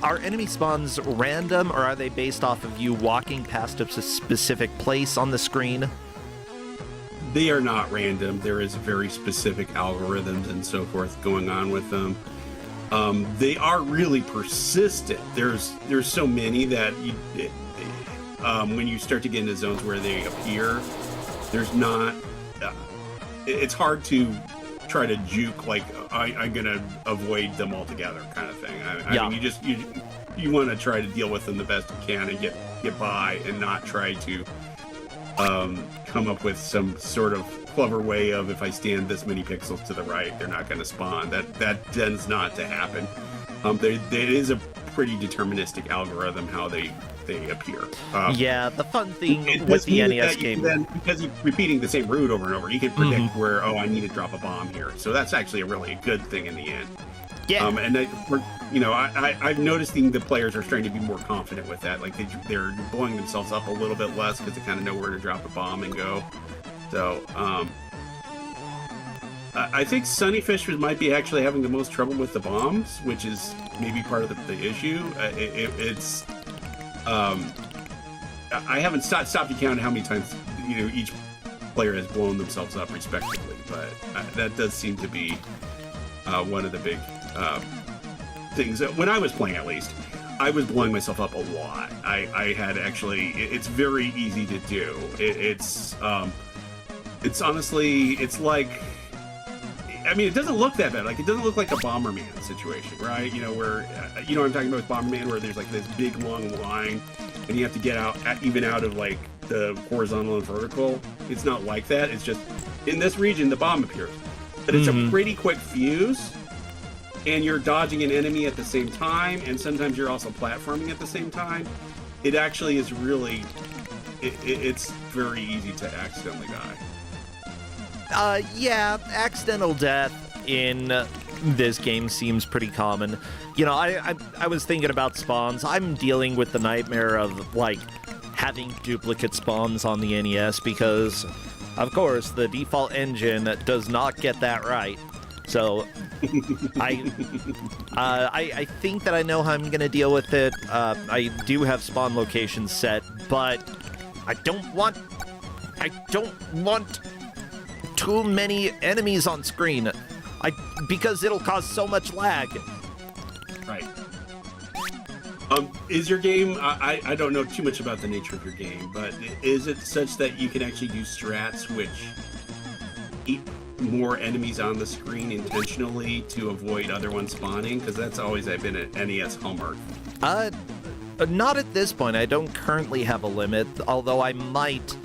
Are enemy spawns random, or are they based off of you walking past a specific place on the screen? They are not random. There is very specific algorithms and so forth going on with them. They are really persistent. There's so many that when you start to get into zones where they appear, there's not. It's hard to try to juke like I'm gonna avoid them altogether, kind of thing. I mean, you want to try to deal with them the best you can and get by, and not try to come up with some sort of clever way of, if I stand this many pixels to the right, they're not going to spawn. That tends not to happen. It is a pretty deterministic algorithm how they appear. Yeah, the fun thing with the NES game, because you're repeating the same route over and over, you can predict where, I need to drop a bomb here. So that's actually a really good thing in the end. Yeah. And I've noticed the players are starting to be more confident with that. Like they're blowing themselves up a little bit less because they kind of know where to drop a bomb and go. So I think Sunnyfish might be actually having the most trouble with the bombs, which is maybe part of the issue. I haven't stopped to count how many times each player has blown themselves up respectively, but that does seem to be one of the big things. When I was playing, at least, I was blowing myself up a lot. I had actually. It's very easy to do. It's honestly, it's like. I mean, it doesn't look that bad. Like, it doesn't look like a Bomberman situation, right? Where what I'm talking about with Bomberman, where there's like this big long line, and you have to get out of like the horizontal and vertical. It's not like that. It's just in this region the bomb appears, but it's a pretty quick fuse. And you're dodging an enemy at the same time, and sometimes you're also platforming at the same time. It actually is really, it's very easy to accidentally die. Yeah, accidental death in this game seems pretty common. I was thinking about spawns. I'm dealing with the nightmare of, like, having duplicate spawns on the NES because, of course, the default engine does not get that right. So, I think that I know how I'm gonna deal with it. I do have spawn locations set, but I don't want too many enemies on screen. Because it'll cause so much lag. Right. Is your game? I don't know too much about the nature of your game, but is it such that you can actually do strats which keep more enemies on the screen intentionally to avoid other ones spawning? Because that's always been an NES hallmark. Not at this point. I don't currently have a limit, although I might.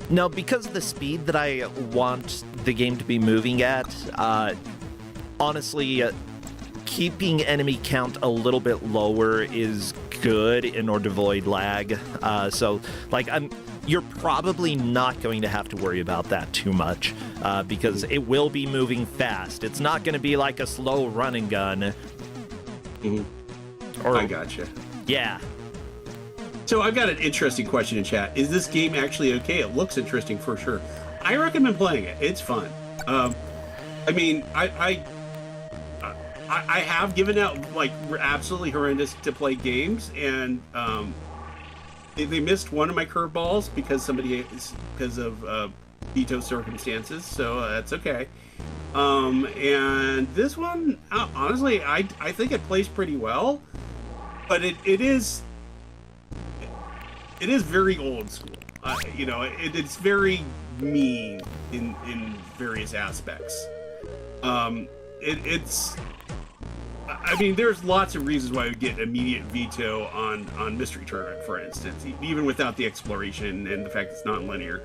No, because of the speed that I want the game to be moving at, honestly, keeping enemy count a little bit lower is good in order to avoid lag. You're probably not going to have to worry about that too much, because it will be moving fast. It's not going to be like a slow run and gun. I gotcha. Yeah. So I've got an interesting question in chat. Is this game actually okay? It looks interesting for sure. I recommend playing it. It's fun. I have given out like absolutely horrendous to play games, and they missed one of my curveballs because of veto circumstances, so that's okay. And this one, honestly, I think it plays pretty well, but it is very old school. You know, it's very mean in various aspects. It's I mean, there's lots of reasons why I would get immediate veto on Mystery Tournament, for instance, even without the exploration and the fact it's non-linear.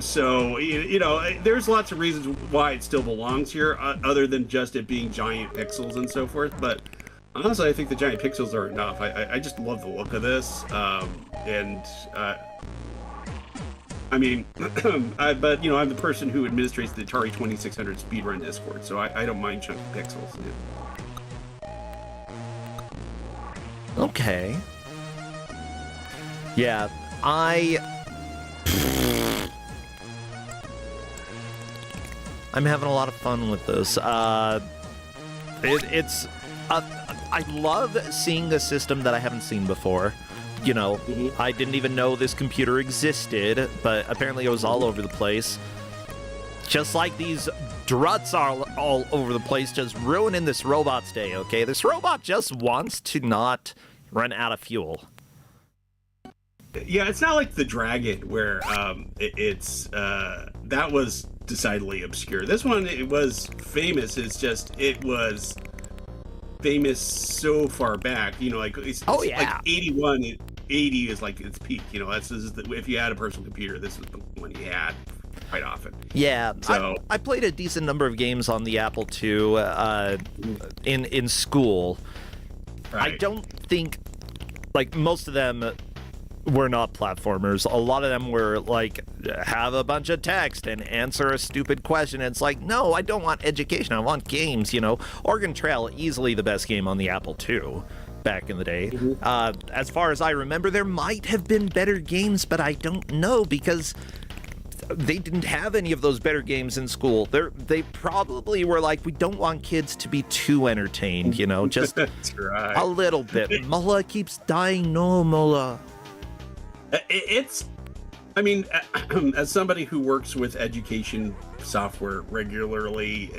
So, you know, there's lots of reasons why it still belongs here, other than just it being giant pixels and so forth. But honestly, I think the giant pixels are enough. I just love the look of this. I mean, but, you know, I'm the person who administrates the Atari 2600 speedrun Discord, so I don't mind chunky pixels. Okay. Yeah, I'm having a lot of fun with this. I love seeing a system that I haven't seen before. You know, I didn't even know this computer existed, but apparently it was all over the place. Just like these druts are all over the place, just ruining this robot's day, okay? This robot just wants to not run out of fuel. Yeah, it's not like the Dragon, where that was decidedly obscure. This one, it was famous. It's just, it was famous so far back, you know, like it's like 81, 80 is like its peak, you know. If you had a personal computer, this is the one you had quite often. Yeah, so I played a decent number of games on the Apple II in school. right. I don't think, like, most of them were not platformers. A lot of them were like, have a bunch of text and answer a stupid question. And it's like, no, I don't want education. I want games, you know. Oregon Trail, easily the best game on the Apple II back in the day. As far as I remember, there might have been better games, but I don't know, because they didn't have any of those better games in school. They probably were like, we don't want kids to be too entertained, you know, just That's right. a little bit. Mullah keeps dying. No, Mullah. I mean, as somebody who works with education software regularly,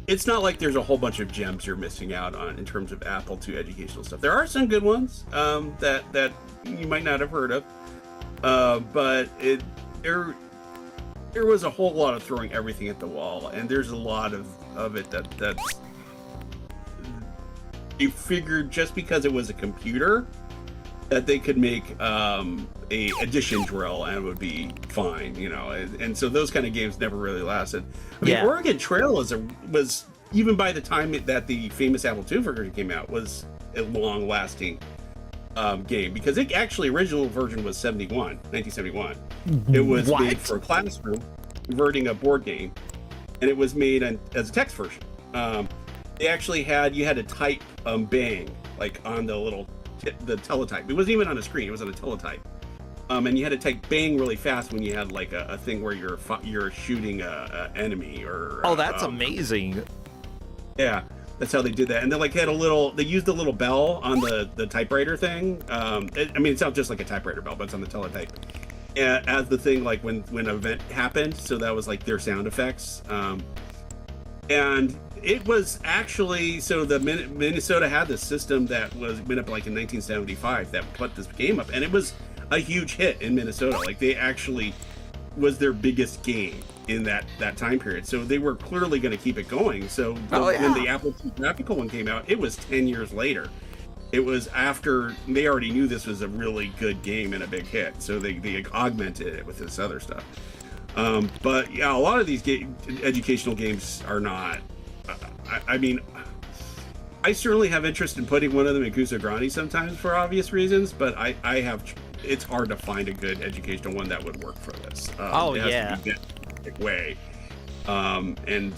it's not like there's a whole bunch of gems you're missing out on in terms of Apple II educational stuff. There are some good ones that you might not have heard of, but there was a whole lot of throwing everything at the wall, and there's a lot of it that's you figured just because it was a computer that they could make a addition drill and it would be fine, you know. And so those kind of games never really lasted. I mean, Oregon Trail was even by the time that the famous Apple II version came out, was a long-lasting game, because it actually, original version was 1971. It was made for a classroom, converting a board game, and it was made as a text version. They actually you had to type bang, like on the teletype. It wasn't even on a screen, it was on a teletype. And you had to type bang really fast when you had like a thing where you're shooting a enemy or That's amazing. Yeah, that's how they did that. And they they used a little bell on the typewriter thing. It sounds just like a typewriter bell, but it's on the teletype. As the thing, like when an event happened, so that was like their sound effects. And it was actually, so the Minnesota had this system that was been up like in 1975 that put this game up, and it was a huge hit in Minnesota. Like, they actually was their biggest game in that time period. So they were clearly going to keep it going. So when the Apple II graphical one came out, it was 10 years later. It was after they already knew this was a really good game and a big hit. So they augmented it with this other stuff. But yeah, a lot of these educational games are not. I mean, I certainly have interest in putting one of them in Kusogrande sometimes for obvious reasons, but I have. It's hard to find a good educational one that would work for this. It has to be that way. And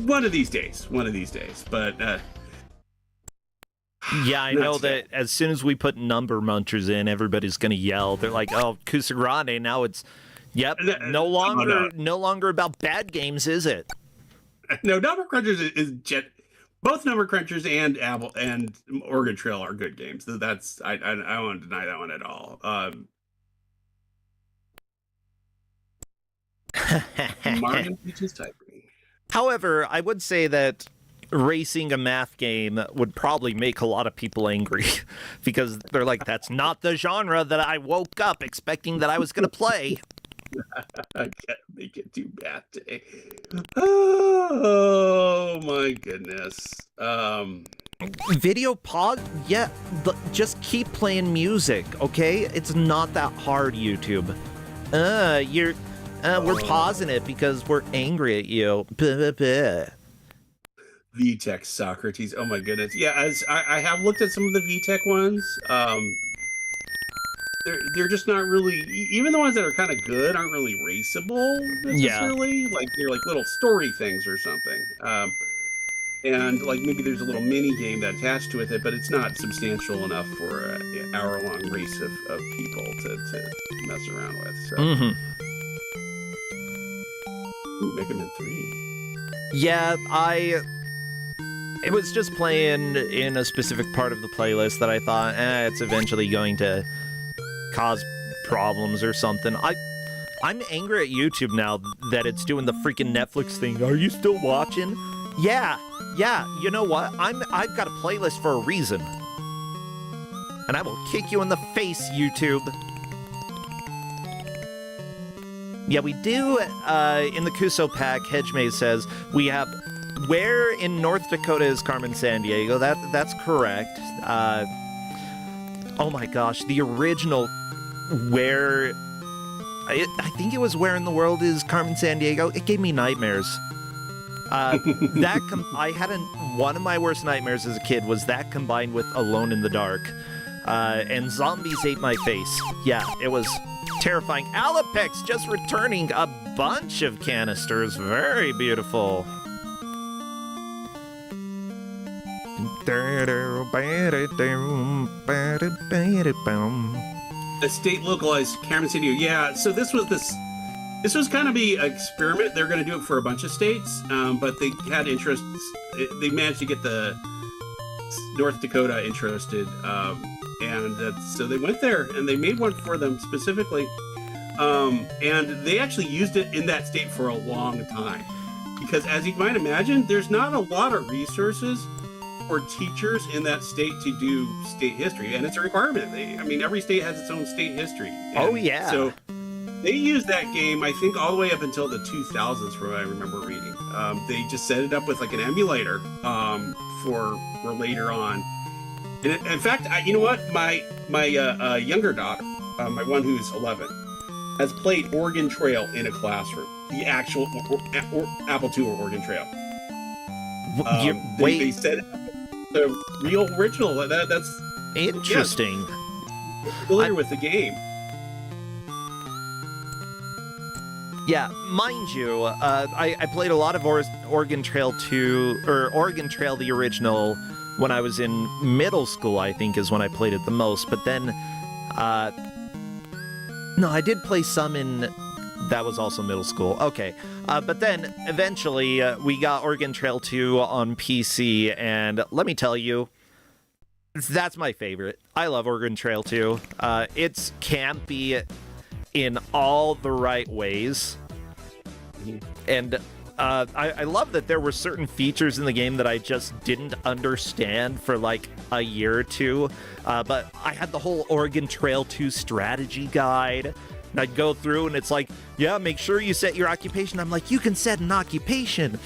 one of these days. But yeah, I know that as soon as we put number munchers in, everybody's going to yell. They're like, "Oh, Kusogrande, now it's no longer about bad games, is it?" No, number crunchers is Both Number Crunchers and Apple and Oregon Trail are good games. That's I won't deny that one at all. Martin teaches typing. However, I would say that racing a math game would probably make a lot of people angry because they're like, that's not the genre that I woke up expecting that I was going to play. I can't make it do math today. Oh my goodness. Video pause? Yeah, just keep playing music, okay? It's not that hard, YouTube. We're pausing it because we're angry at you. VTech Socrates. Oh my goodness. Yeah, as I have looked at some of the VTech ones. They're just not really, even the ones that are kind of good aren't really raceable necessarily. Yeah. Like they're like little story things or something. And like maybe there's a little mini game that attached to it, but it's not substantial enough for an hour-long race of people to mess around with. So. Ooh, Mega Man 3. Yeah, it was just playing in a specific part of the playlist that I thought, it's eventually going to cause problems or something. I'm angry at YouTube now that it's doing the freaking Netflix thing. Are you still watching? Yeah, you know what? I've got a playlist for a reason. And I will kick you in the face, YouTube. Yeah, we do, in the Kuso pack, Hedgemay says, we have, where in North Dakota is Carmen Sandiego? That's correct. Oh my gosh, the original where, I think it was Where in the World is Carmen Sandiego? It gave me nightmares. I had one of my worst nightmares as a kid was that combined with Alone in the Dark. And zombies ate my face. Yeah, it was terrifying. Alapex just returning a bunch of canisters. Very beautiful. A state localized Carmen Sandiego. Yeah, so this was kind of the experiment. They're going to do it for a bunch of states, but they had interest. They managed to get the North Dakota interested, so they went there and they made one for them specifically, and they actually used it in that state for a long time because, as you might imagine, there's not a lot of resources for teachers in that state to do state history, and it's a requirement. Every state has its own state history. Oh yeah. So they used that game, I think, all the way up until the 2000s, from what I remember reading. They just set it up with like an emulator for later on. And in fact, you know what? My younger daughter, my one who's 11, has played Oregon Trail in a classroom. The actual Apple II or Oregon Trail. They set it up the real original. That's interesting. Familiar with the game. Yeah, mind you, I played a lot of Oregon Trail 2, or Oregon Trail the original, when I was in middle school, I think, is when I played it the most. But then, no, I did play some in, that was also middle school. Okay, but then eventually we got Oregon Trail 2 on PC, and let me tell you, that's my favorite. I love Oregon Trail 2. It's campy in all the right ways. And I love that there were certain features in the game that I just didn't understand for like a year or two. But I had the whole Oregon Trail 2 strategy guide. And I'd go through and it's like, yeah, make sure you set your occupation. I'm like, you can set an occupation.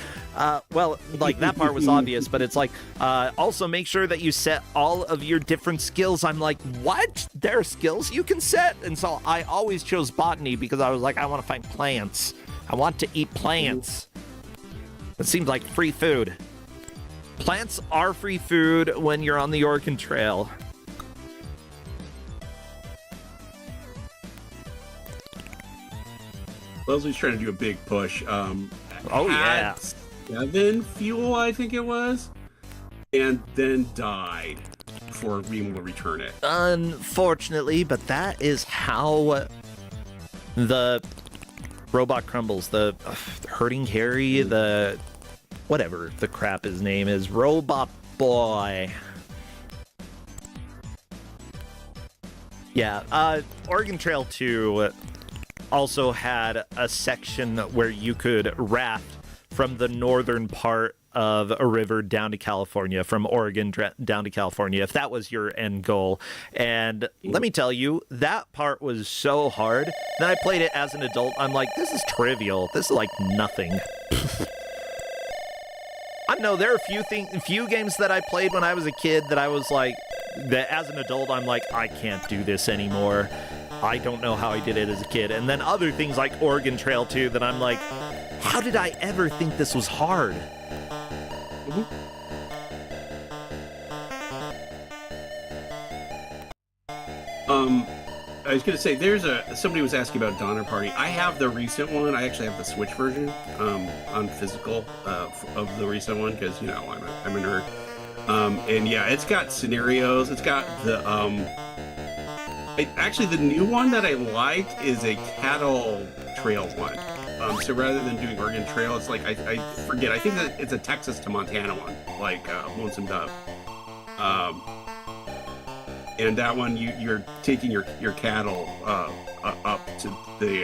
Well, like that part was obvious, but it's like, also make sure that you set all of your different skills. I'm like, what? There are skills you can set? And so I always chose botany because I was like, I want to find plants. I want to eat plants. It seems like free food. Plants are free food when you're on the Oregon Trail. Leslie's trying to do a big push. Oh, yeah. 7 fuel, I think it was, and then died before being able to return it. Unfortunately, but that is how the robot crumbles. The hurting Harry, the whatever the crap his name is, Robot Boy. Yeah, Oregon Trail 2 also had a section where you could raft from the northern part of a river down to California, from Oregon down to California, if that was your end goal. And let me tell you, that part was so hard. Then I played it as an adult. I'm like, this is trivial. This is like nothing. I know there are few games that I played when I was a kid that I was like, that as an adult, I'm like, I can't do this anymore. I don't know how I did it as a kid. And then other things like Oregon Trail 2 that I'm like, how did I ever think this was hard? I was gonna say, somebody was asking about Donner Party. I have the recent one. I actually have the Switch version on physical of the recent one because I'm a nerd. And yeah, it's got scenarios. It's got the actually the new one that I like is a cattle trail one. So rather than doing Oregon Trail, it's like I forget. I think that it's a Texas to Montana one, like Lonesome Dove. And that one, you're taking your cattle up to the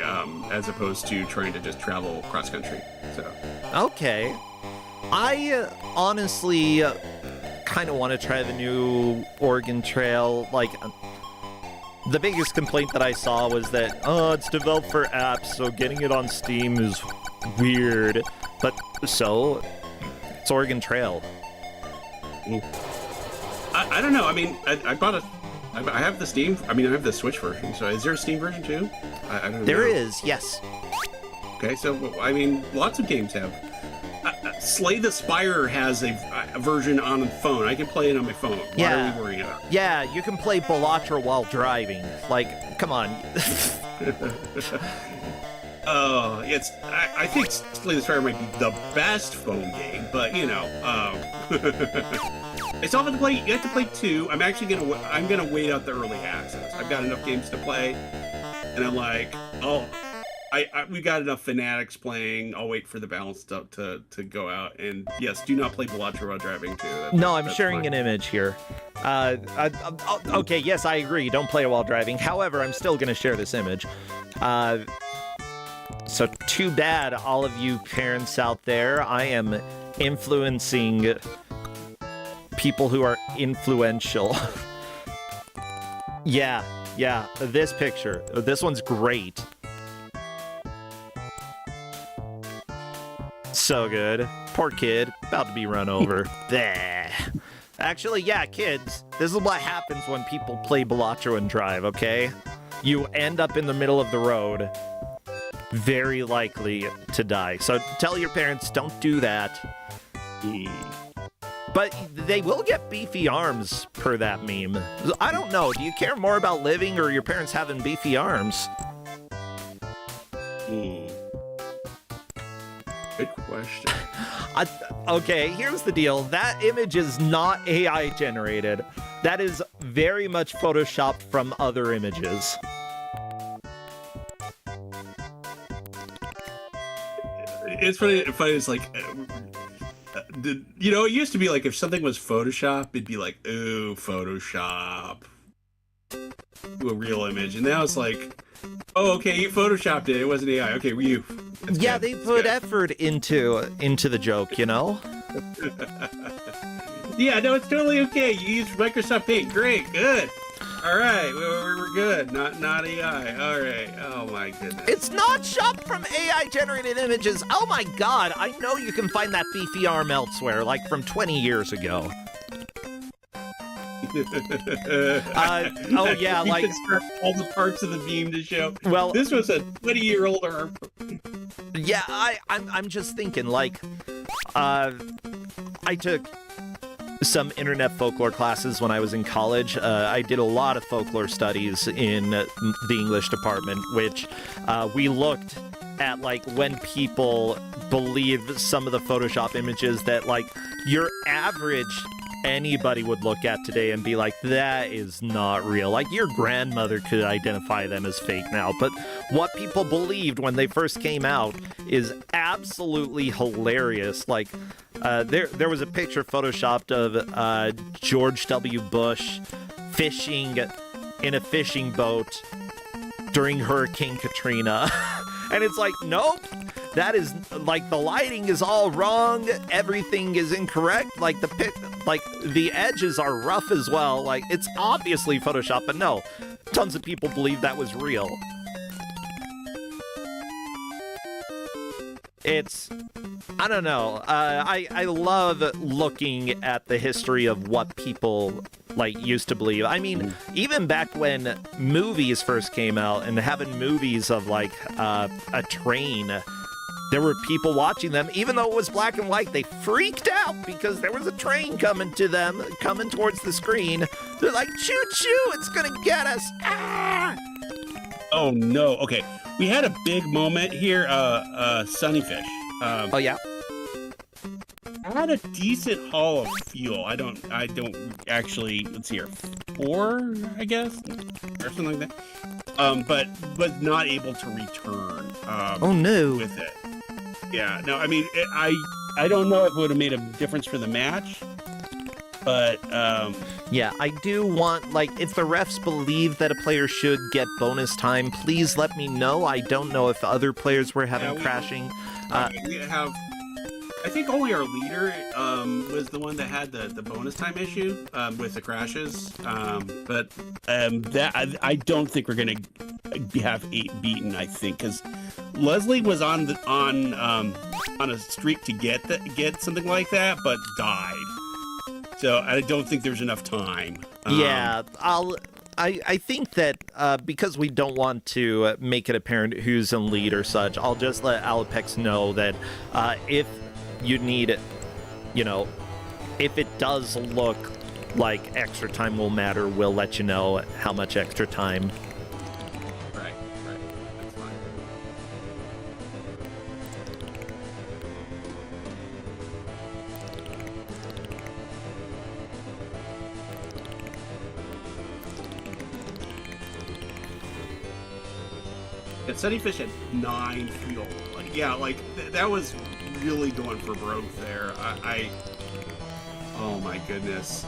as opposed to trying to just travel cross country. So okay, I honestly kind of want to try the new Oregon Trail. Like, the biggest complaint that I saw was that it's developed for apps, so getting it on Steam is weird. But so it's Oregon Trail. I don't know. I mean, I have the Steam. I mean, I have the Switch version. So is there a Steam version too? I don't know. There is, yes. Okay, so I mean, lots of games have. Slay the Spire has a version on the phone. I can play it on my phone. What are we worrying about? Yeah, you can play Bellatra while driving. Like, come on. Oh, I think Slay the Spire might be the best phone game, but I still have to play. You have to play 2. I'm actually gonna wait out the early access. I've got enough games to play, and I'm like, we got enough fanatics playing. I'll wait for the balance stuff to go out. And yes, do not play Bellatra while driving too. I'm sharing an image here. Okay, yes, I agree. Don't play it while driving. However, I'm still going to share this image. So too bad, all of you parents out there. I am influencing people who are influential. Yeah, this picture. This one's great. So good. Poor kid, about to be run over. Bleh. Actually, yeah, kids, this is what happens when people play Bellatra and drive, okay? You end up in the middle of the road, very likely to die. So tell your parents, don't do that. But they will get beefy arms per that meme. I don't know, do you care more about living or your parents having beefy arms? Good question. Okay, here's the deal. That image is not AI generated. That is very much photoshopped from other images. It's funny. It's like, it used to be like if something was Photoshop, it'd be like, ooh, Photoshop. Do a real image. And now it's like, oh, okay, you photoshopped it. It wasn't AI. Okay, you. Yeah, they put effort into the joke, you know? Yeah, no, it's totally okay. You use Microsoft Paint. Great, good. All right, we're good. Not AI. All right. Oh my goodness. It's not shopped from AI generated images. Oh my god, I know you can find that beefy arm elsewhere, like from 20 years ago. Oh yeah, like all the parts of the beam to show. Well, this was a 20-year-old arm. Yeah, I'm just thinking, like, I took some internet folklore classes when I was in college. I did a lot of folklore studies in the English department, which we looked at, like, when people believe some of the Photoshop images that, like, your average anybody would look at today and be like, that is not real. Like, your grandmother could identify them as fake now. But what people believed when they first came out is absolutely hilarious. Like, there was a picture photoshopped of George W. Bush fishing in a fishing boat during Hurricane Katrina. And it's like, nope, that is, like, the lighting is all wrong, everything is incorrect, like, the edges are rough as well, like, it's obviously Photoshop, but no, tons of people believe that was real. It's, I don't know, I love looking at the history of what people, like, used to believe. I mean, even back when movies first came out and having movies of, like, a train, there were people watching them, even though it was black and white, they freaked out because there was a train coming towards the screen. They're like, choo-choo, it's gonna get us, ah! Oh, no, okay. We had a big moment here, Sunnyfish. Oh, yeah? Had a decent haul of fuel. I don't actually, let's see here, 4, I guess, or something like that. But was not able to return. Oh no! With it. Yeah. No. I mean, I don't know if it would have made a difference for the match, but yeah, I do want, like, if the refs believe that a player should get bonus time, please let me know. I don't know if other players were having crashing. We have. I think only our leader was the one that had the bonus time issue with the crashes. But that I don't think we're gonna have 8 beaten. I think because Leslie was on a streak to get something like that, but died. So I don't think there's enough time. Yeah, I think that because we don't want to make it apparent who's in lead or such, I'll just let Alapex know that if you need it, you know, if it does look like extra time will matter, we'll let you know how much extra time. Right, that's fine. Yeah, Sunnyfish had 9 fuel. Like, yeah, like that was really going for broke there. Oh my goodness.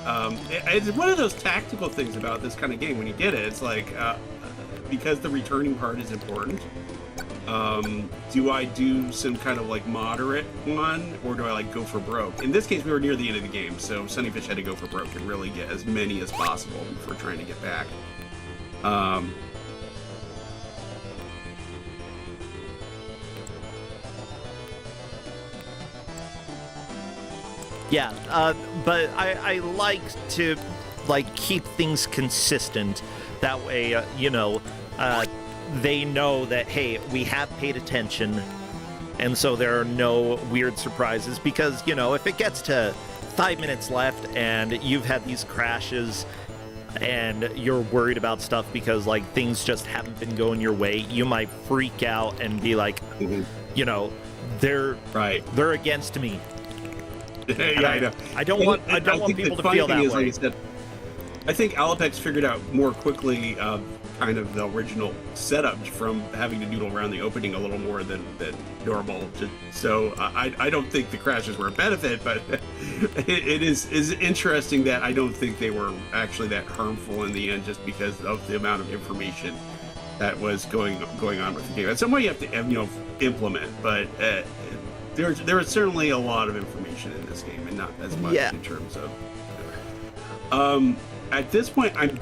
It's one of those tactical things about this kind of game. When you get it, it's like because the returning part is important. Do I do some kind of like moderate one, or do I like go for broke? In this case, we were near the end of the game, so Sunnyfish had to go for broke and really get as many as possible before trying to get back. Yeah, but I like to, like, keep things consistent. That way, you know, they know that, hey, we have paid attention, and so there are no weird surprises. Because, you know, if it gets to 5 minutes left and you've had these crashes and you're worried about stuff because, like, things just haven't been going your way, you might freak out and be like, you know, they're against me. Yeah, I know. I don't want people to feel that way. Like I said, I think Alapex figured out more quickly kind of the original setup from having to noodle around the opening a little more than normal. So I don't think the crashes were a benefit, but it is interesting that I don't think they were actually that harmful in the end, just because of the amount of information that was going on with the game. At some point you have to, you know, implement, but there was certainly a lot of information in this game, and not as much in terms of. At this point, I'm.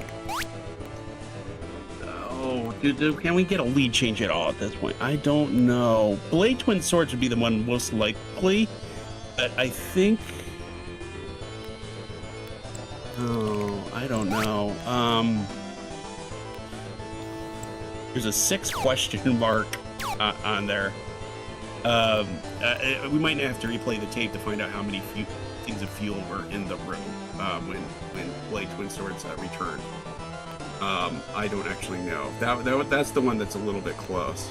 Oh, can we get a lead change at all at this point? I don't know. Blade Twin Swords would be the one most likely, but I think. Oh, I don't know. There's a 6 question mark on there. We might have to replay the tape to find out how many things of fuel were in the room when Blade Twin Swords returned. I don't actually know. That's the one that's a little bit close.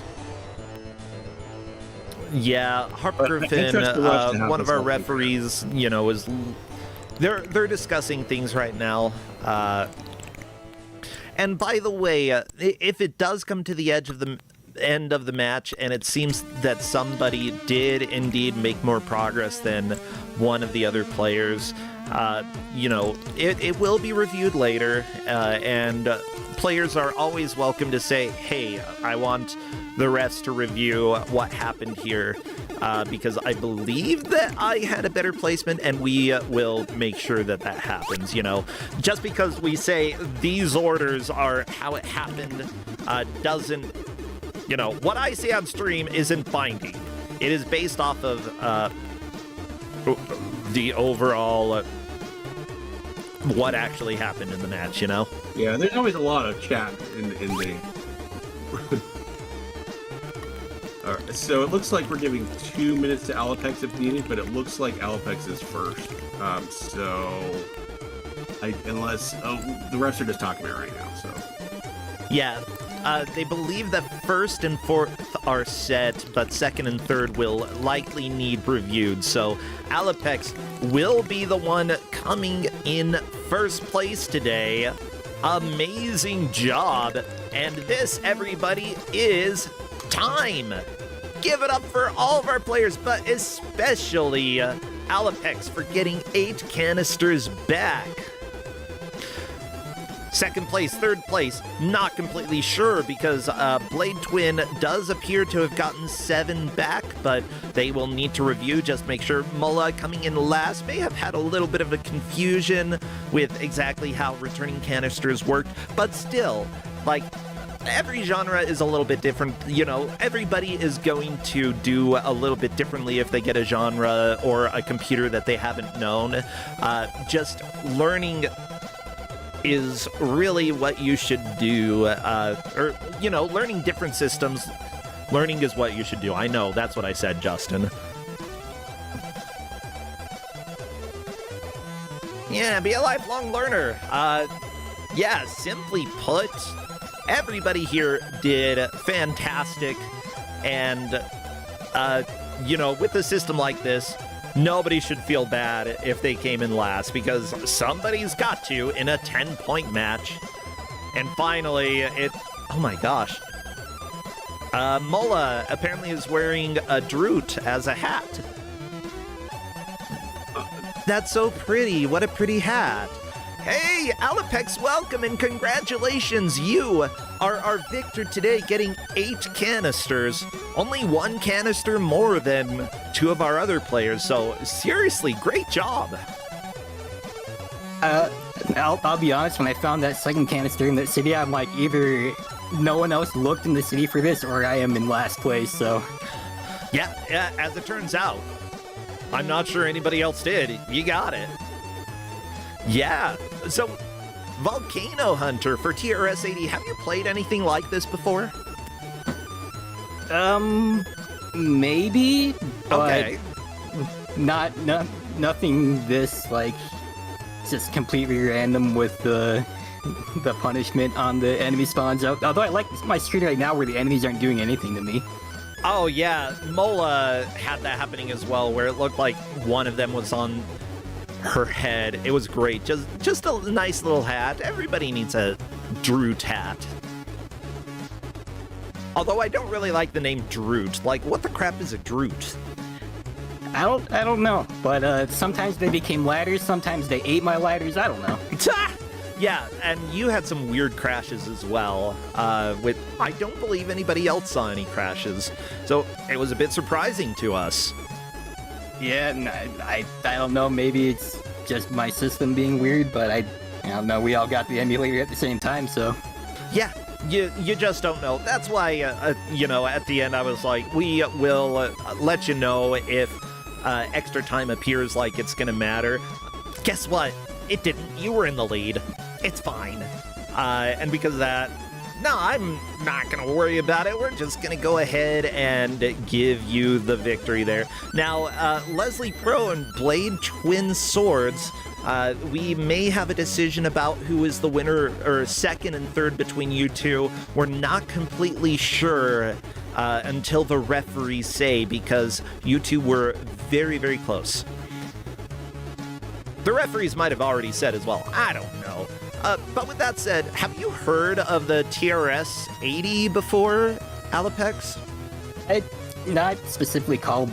Yeah, Harp Griffin, one of our referees, you know, was They're discussing things right now. And by the way, if it does come to the end of the match and it seems that somebody did indeed make more progress than one of the other players, it will be reviewed later, and players are always welcome to say, hey, I want the refs to review what happened here, because I believe that I had a better placement, and we will make sure that happens. Just because we say these orders are how it happened doesn't, what I say on stream isn't binding. It is based off of the overall what actually happened in the match, Yeah, there's always a lot of chat in the... Alright, so it looks like we're giving 2 minutes to Alapex if needed, but it looks like Alapex is first. Unless... the refs are just talking about it right now, so... Yeah, they believe that first and fourth are set, but second and third will likely need reviewed. So Alapex will be the one coming in first place today. Amazing job. And this, everybody, is time. Give it up for all of our players, but especially Alapex for getting 8 canisters back. Second place, third place, not completely sure, because Blade Twin does appear to have gotten 7 back, but they will need to review, just make sure. Mullah coming in last may have had a little bit of a confusion with exactly how returning canisters worked, but still, every genre is a little bit different. Everybody is going to do a little bit differently if they get a genre or a computer that they haven't known. Just learning is really what you should do, learning different systems. Learning is what you should do. I know, that's what I said, Justin. Yeah, be a lifelong learner. Simply put, everybody here did fantastic, and, with a system like this, nobody should feel bad if they came in last, because somebody's got to in a 10-point match. And finally, oh my gosh. Mola apparently is wearing a Droot as a hat. That's so pretty. What a pretty hat. Hey, Alapex, welcome and congratulations. You are our victor today, getting 8 canisters. Only 1 canister more than 2 of our other players, so seriously, great job. I'll be honest, when I found that second canister in that city, I'm like, either no one else looked in the city for this, or I am in last place, so... Yeah, as it turns out. I'm not sure anybody else did. You got it. Yeah, so Volcano Hunter for TRS-80, have you played anything like this before? Maybe, but okay. Nothing this, just completely random with the punishment on the enemy spawns out. Although I like my streak right now where the enemies aren't doing anything to me. Oh yeah, Mola had that happening as well, where it looked like one of them was on her head. It was great. Just a nice little hat. Everybody needs a Droot hat. Although I don't really like the name Droot. What the crap is a Droot? I don't know. But sometimes they became ladders, sometimes they ate my ladders, I don't know. Yeah, and you had some weird crashes as well. I don't believe anybody else saw any crashes. So it was a bit surprising to us. Yeah, I don't know, maybe it's just my system being weird, but I don't know, we all got the emulator at the same time, so... Yeah, you just don't know. That's why, at the end I was like, we will let you know if extra time appears like it's gonna matter. Guess what? It didn't. You were in the lead. It's fine. And because of that, no, I'm not going to worry about it. We're just going to go ahead and give you the victory there. Now, Leslie Pro and Blade Twin Swords, we may have a decision about who is the winner, or second and third between you two. We're not completely sure until the referees say, because you two were very, very close. the referees might have already said as well. I don't know. But with that said, have you heard of the TRS-80 before, Alapex? Not specifically called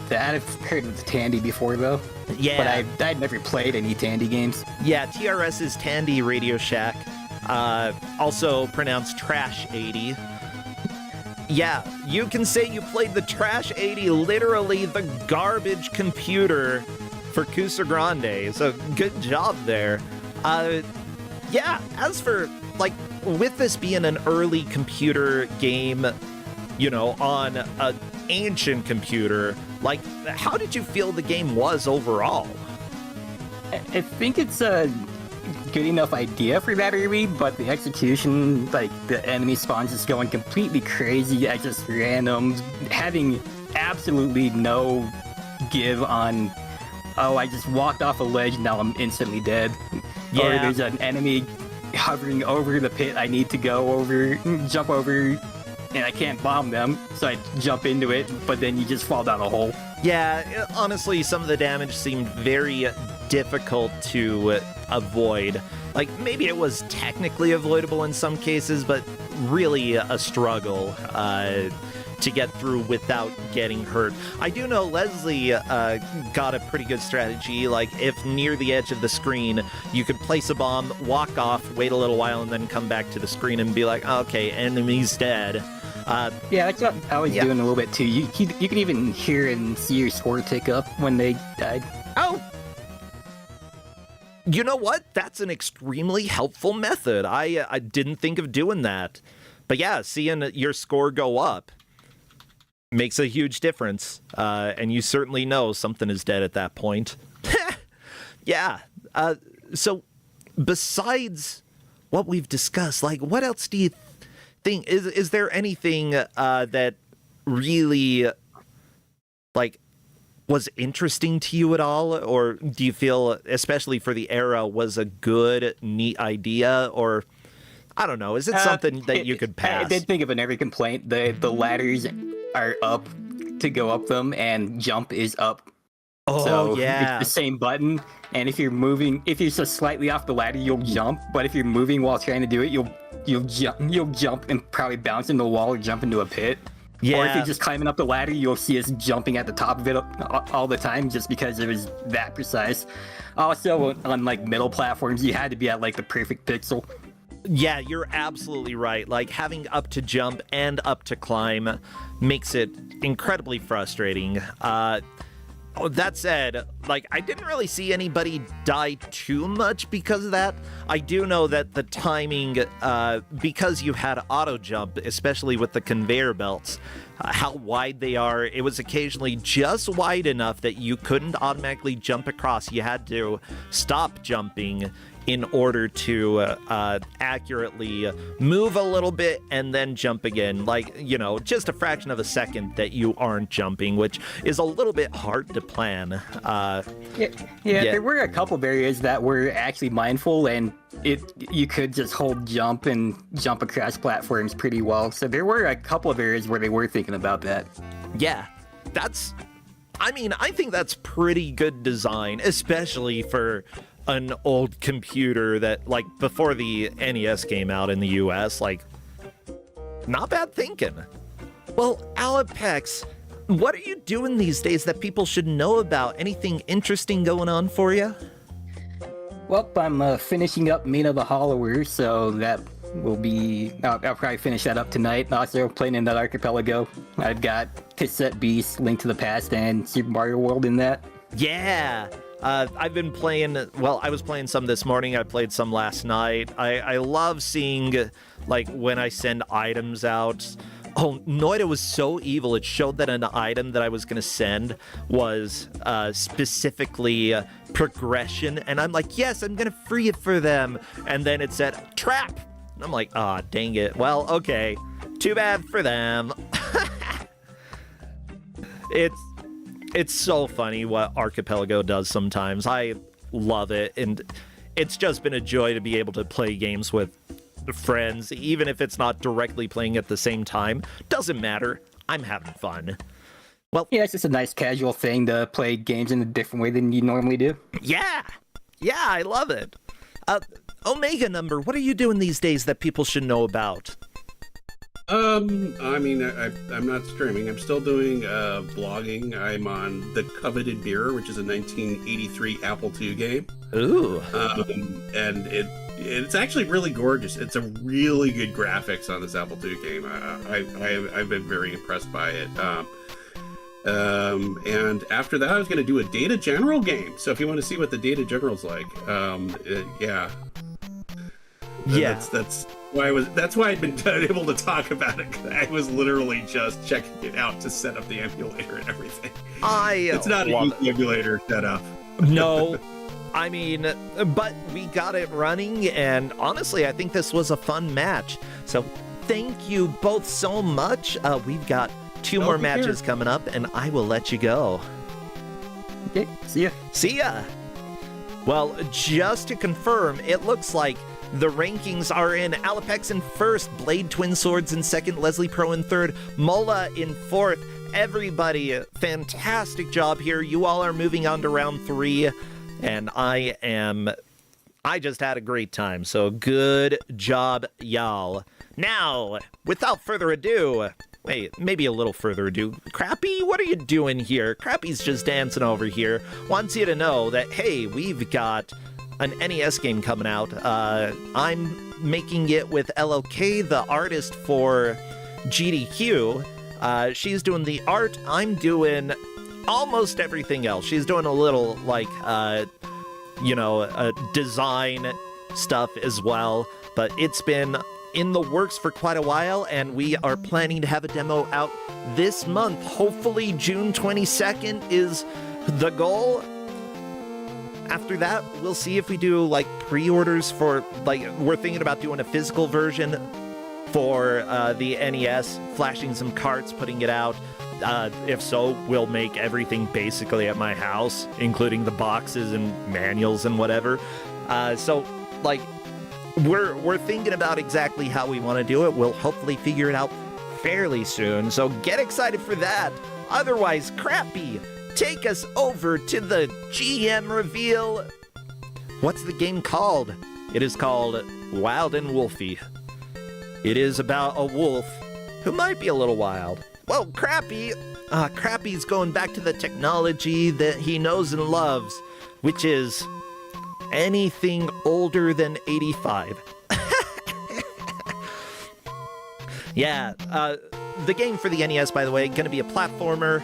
that. I've heard of the Tandy before, though. Yeah. But I'd never played any Tandy games. Yeah, TRS is Tandy Radio Shack, also pronounced Trash 80. Yeah, you can say you played the Trash 80, literally the garbage computer for Kusogrande, so good job there. Yeah, as for, like, with this being an early computer game, you know, on an ancient computer, like, how did you feel the game was overall? I think it's a good enough idea for that early, but the execution, like, the enemy spawns just going completely crazy at just random, having absolutely no give on, oh, I just walked off a ledge, now I'm instantly dead. Yeah. Or there's an enemy hovering over the pit I need to jump over, and I can't bomb them, so I jump into it, but then you just fall down a hole. Yeah, honestly, some of the damage seemed very difficult to avoid. Like, maybe it was technically avoidable in some cases, but really a struggle to get through without getting hurt. I do know Leslie got a pretty good strategy. Like, if near the edge of the screen, you could place a bomb, walk off, wait a little while, and then come back to the screen and be like, okay, enemy's dead. Yeah, that's what I was doing a little bit too. You can even hear and see your score tick up when they died. Oh! You know what? That's an extremely helpful method. I didn't think of doing that. But yeah, seeing your score go up makes a huge difference. And you certainly know something is dead at that point. Yeah. So besides what we've discussed, like, what else do you think? Is there anything that really, like, was interesting to you at all? Or do you feel, especially for the era, was a good, neat idea? Or, I don't know, is it something that you could pass? I did think of in every complaint, the ladders are up to go up them, and jump is up. Oh, so yeah. It's the same button, and if you're just slightly off the ladder, you'll jump, but if you're moving while trying to do it, you'll jump and probably bounce into a wall or jump into a pit. Yeah. Or if you're just climbing up the ladder, you'll see us jumping at the top of it all the time, just because it was that precise. Also, on like middle platforms, you had to be at like the perfect pixel. Yeah, you're absolutely right. Like, having up to jump and up to climb makes it incredibly frustrating. That said, like, I didn't really see anybody die too much because of that. I do know that the timing, because you had auto jump, especially with the conveyor belts, how wide they are, it was occasionally just wide enough that you couldn't automatically jump across. You had to stop jumping in order to accurately move a little bit and then jump again. Like, you know, just a fraction of a second that you aren't jumping, which is a little bit hard to plan. Yeah, there were a couple of areas that were actually mindful, and you could just hold jump and jump across platforms pretty well. So there were a couple of areas where they were thinking about that. Yeah, I think that's pretty good design, especially for an old computer that, like, before the NES came out in the US, like, not bad thinking. Well, Alapex, what are you doing these days that people should know about? Anything interesting going on for you? Well, I'm finishing up Mina the Hollower, so that will be... I'll probably finish that up tonight. Also, playing in that Archipelago. I've got Cassette Beast, Link to the Past, and Super Mario World in that. Yeah! I've been playing, well, I was playing some this morning, I played some last night. I love seeing, like, when I send items out. Oh, Noida was so evil, it showed that an item that I was going to send was specifically progression, and I'm like, yes, I'm going to free it for them. And then it said, trap! And I'm like, ah, dang it. Well, okay, too bad for them. It's so funny what Archipelago does sometimes. I love it, and it's just been a joy to be able to play games with friends, even if it's not directly playing at the same time. Doesn't matter. I'm having fun. Well, yeah, it's just a nice casual thing to play games in a different way than you normally do. Yeah! Yeah, I love it. Omega Number, what are you doing these days that people should know about? I mean, I'm not streaming. I'm still doing blogging. I'm on The Coveted Mirror, which is a 1983 Apple II game. Ooh. And it's actually really gorgeous. It's a really good graphics on this Apple II game. I've been very impressed by it. And after that, I was going to do a Data General game. So if you want to see what the Data General's like, yeah. Yeah. That's why I've been able to talk about it. I was literally just checking it out to set up the emulator and everything. It's not an easy emulator setup. No. I mean, but we got it running, and honestly, I think this was a fun match. So thank you both so much. We've got 2 more matches coming up, and I will let you go. Okay, see ya. See ya. Well, just to confirm, it looks like the rankings are in Alapex in first, Blade Twin Swords in second, Leslie Pro in third, Mola in fourth. Everybody, fantastic job here. You all are moving on to round 3, and I just had a great time, so good job, y'all. Now, without further ado, wait, maybe a little further ado. Crappy, what are you doing here? Crappy's just dancing over here. Wants you to know that, hey, we've got an NES game coming out. I'm making it with LOK, the artist for GDQ. She's doing the art. I'm doing almost everything else. She's doing a little, like, design stuff as well. But it's been in the works for quite a while, and we are planning to have a demo out this month. Hopefully June 22nd is the goal. After that, we'll see if we do, like, pre-orders for, like, we're thinking about doing a physical version for the NES, flashing some carts, putting it out. If so, we'll make everything basically at my house, including the boxes and manuals and whatever. So, like, we're thinking about exactly how we want to do it. We'll hopefully figure it out fairly soon, so get excited for that. Otherwise, Crappy, take us over to the GM reveal. What's the game called? It is called Wild and Wolfy. It is about a wolf who might be a little wild. Well, Crappy's going back to the technology that he knows and loves, which is anything older than 85. Yeah, the game for the NES, by the way, going to be a platformer.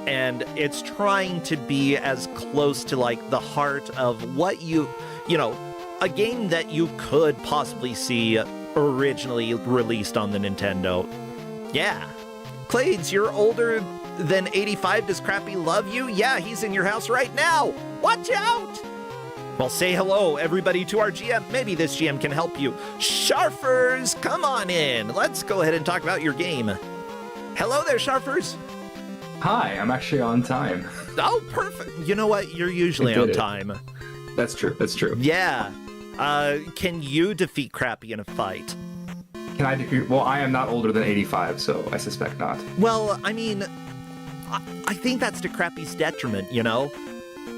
And it's trying to be as close to, like, the heart of what a game that you could possibly see originally released on the Nintendo. Yeah. Clades, you're older than 85. Does Crappy love you? Yeah, he's in your house right now. Watch out! Well, say hello, everybody, to our GM. Maybe this GM can help you. Sharfers, come on in. Let's go ahead and talk about your game. Hello there, Sharfers. Hi, I'm actually on time. Oh, perfect. You know what? You're usually on time. That's true. That's true. Yeah. Can you defeat Crappy in a fight? Can I defeat? Well, I am not older than 85, so I suspect not. Well, I mean, I think that's to Crappy's detriment, you know?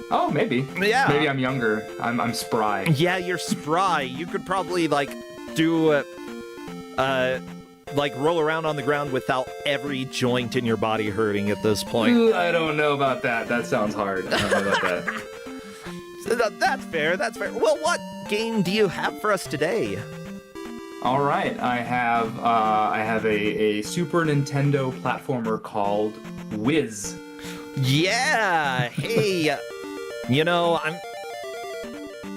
Oh, maybe. Yeah. Maybe I'm younger. I'm spry. Yeah, you're spry. You could probably, like, do, like, roll around on the ground without every joint in your body hurting at this point. Ooh, I don't know about that. That sounds hard. I don't know about that. That's fair. That's fair. Well, what game do you have for us today? All right, I have a Super Nintendo platformer called Whiz. Yeah. Hey. You know,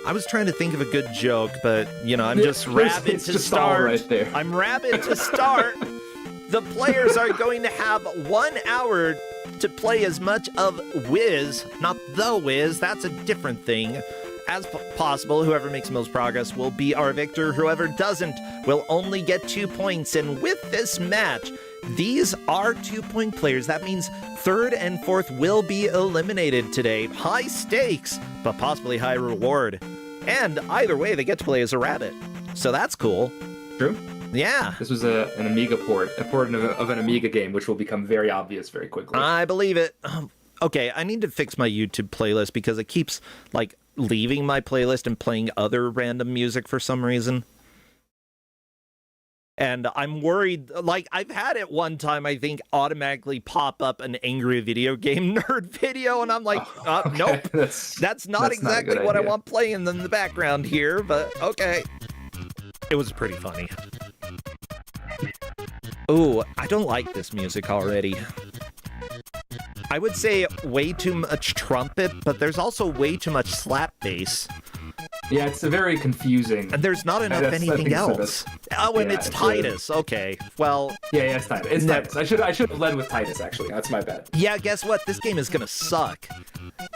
I was trying to think of a good joke, but, you know, I'm just rabid to start. Right there. I'm rabid to start. The players are going to have 1 hour to play as much of Whiz, not the Whiz, that's a different thing, as possible. Whoever makes most progress will be our victor. Whoever doesn't will only get 2 points. And with this match, these are 2-point players. That means third and fourth will be eliminated today. High stakes, but possibly high reward. And either way, they get to play as a rabbit. So that's cool. True. Yeah. This was an Amiga port, a port of an Amiga game, which will become very obvious very quickly. I believe it. Okay, I need to fix my YouTube playlist because it keeps, like, leaving my playlist and playing other random music for some reason. And I'm worried, like, I've had it one time, I think, automatically pop up an angry video game nerd video, and I'm like, Okay. nope, that's not exactly what I idea. want playing in the background here, but okay. It was pretty funny. Ooh, I don't like this music already. I would say way too much trumpet, but there's also way too much slap bass. Yeah, it's a very confusing. And there's not enough That's- I anything think so, else. Oh, and yeah, it's it's Titus. Okay, well, Yeah, it's Titus. It's No. Titus. I should have led with Titus, actually. That's my bad. yeah, guess what? This game is gonna suck.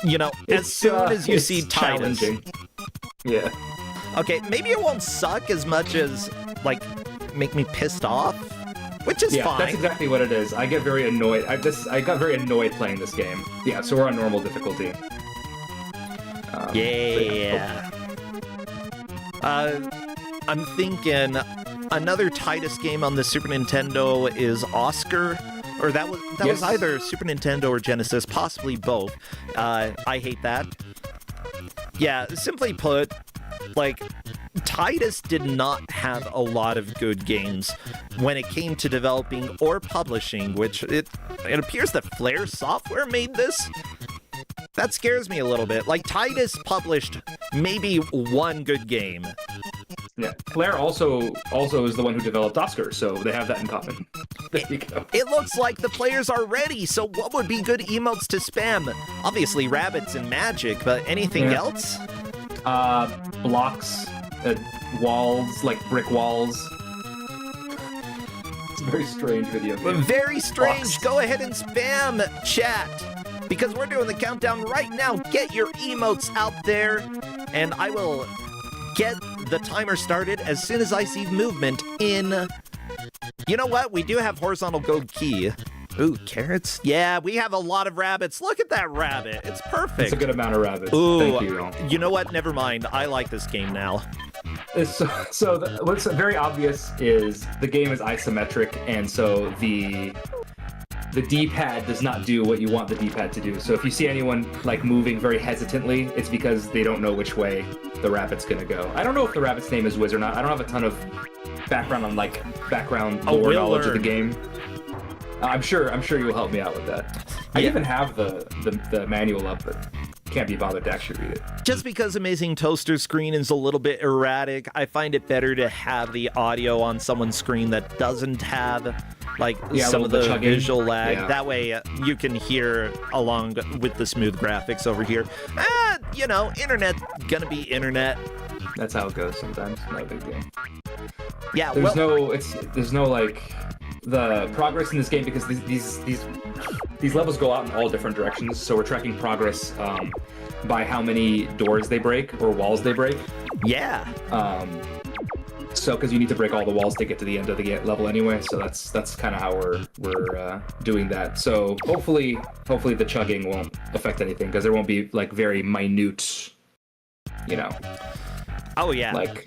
You know, as It's, soon as you it's see Titus. challenging. Yeah. Okay, maybe it won't suck as much as, like, make me pissed off, which is Yeah, fine. that's exactly what it is. I get very annoyed. I got very annoyed playing this game. Yeah, so we're on normal difficulty. So Yeah. I'm thinking another Titus game on the Super Nintendo is Oscar, or that was Yes. either Super Nintendo or Genesis, possibly both. I hate that. Yeah, simply put, like, Titus did not have a lot of good games when it came to developing or publishing, which it appears that Flare Software made this. That scares me a little bit. Like, Titus published maybe one good game. Yeah. Claire also is the one who developed Oscar, so they have that in common. There you go. It looks like the players are ready, so what would be good emotes to spam? Obviously, rabbits and magic, but anything Yeah. else? Blocks, walls, like brick walls. It's a very strange video game. Very strange. Blocks. Go ahead and spam chat, because we're doing the countdown right now. Get your emotes out there, and I will get the timer started as soon as I see movement in... You know what? We do have horizontal gold key. Ooh, carrots? Yeah, we have a lot of rabbits. Look at that rabbit. It's perfect. It's a good amount of rabbits. Ooh, Thank you. you know what? Never mind. I like this game now. What's very obvious is the game is isometric, and so the D-pad does not do what you want the D-pad to do. So if you see anyone like moving very hesitantly, it's because they don't know which way the rabbit's gonna go. I don't know if the rabbit's name is Wiz or not. I don't have a ton of background lore we'll knowledge of the learn. game. I'm sure you'll help me out with that. I Yeah. even have the manual up, but can't be bothered to actually read it. Just because Amazing Toaster's screen is a little bit erratic, I find it better to have the audio on someone's screen that doesn't have like some of the chugging. visual lag. Yeah. That way you can hear along with the smooth graphics over here. You know, internet gonna be internet. That's how it goes sometimes. Not a big deal. Yeah, There's well, there's no like the progress in this game, because these levels go out in all different directions. So we're tracking progress by how many doors they break or walls they break. yeah. So because you need to break all the walls to get to the end of the level anyway. So that's kind of how we're doing that. So hopefully the chugging won't affect anything, because there won't be like very minute, you know, Oh yeah. like.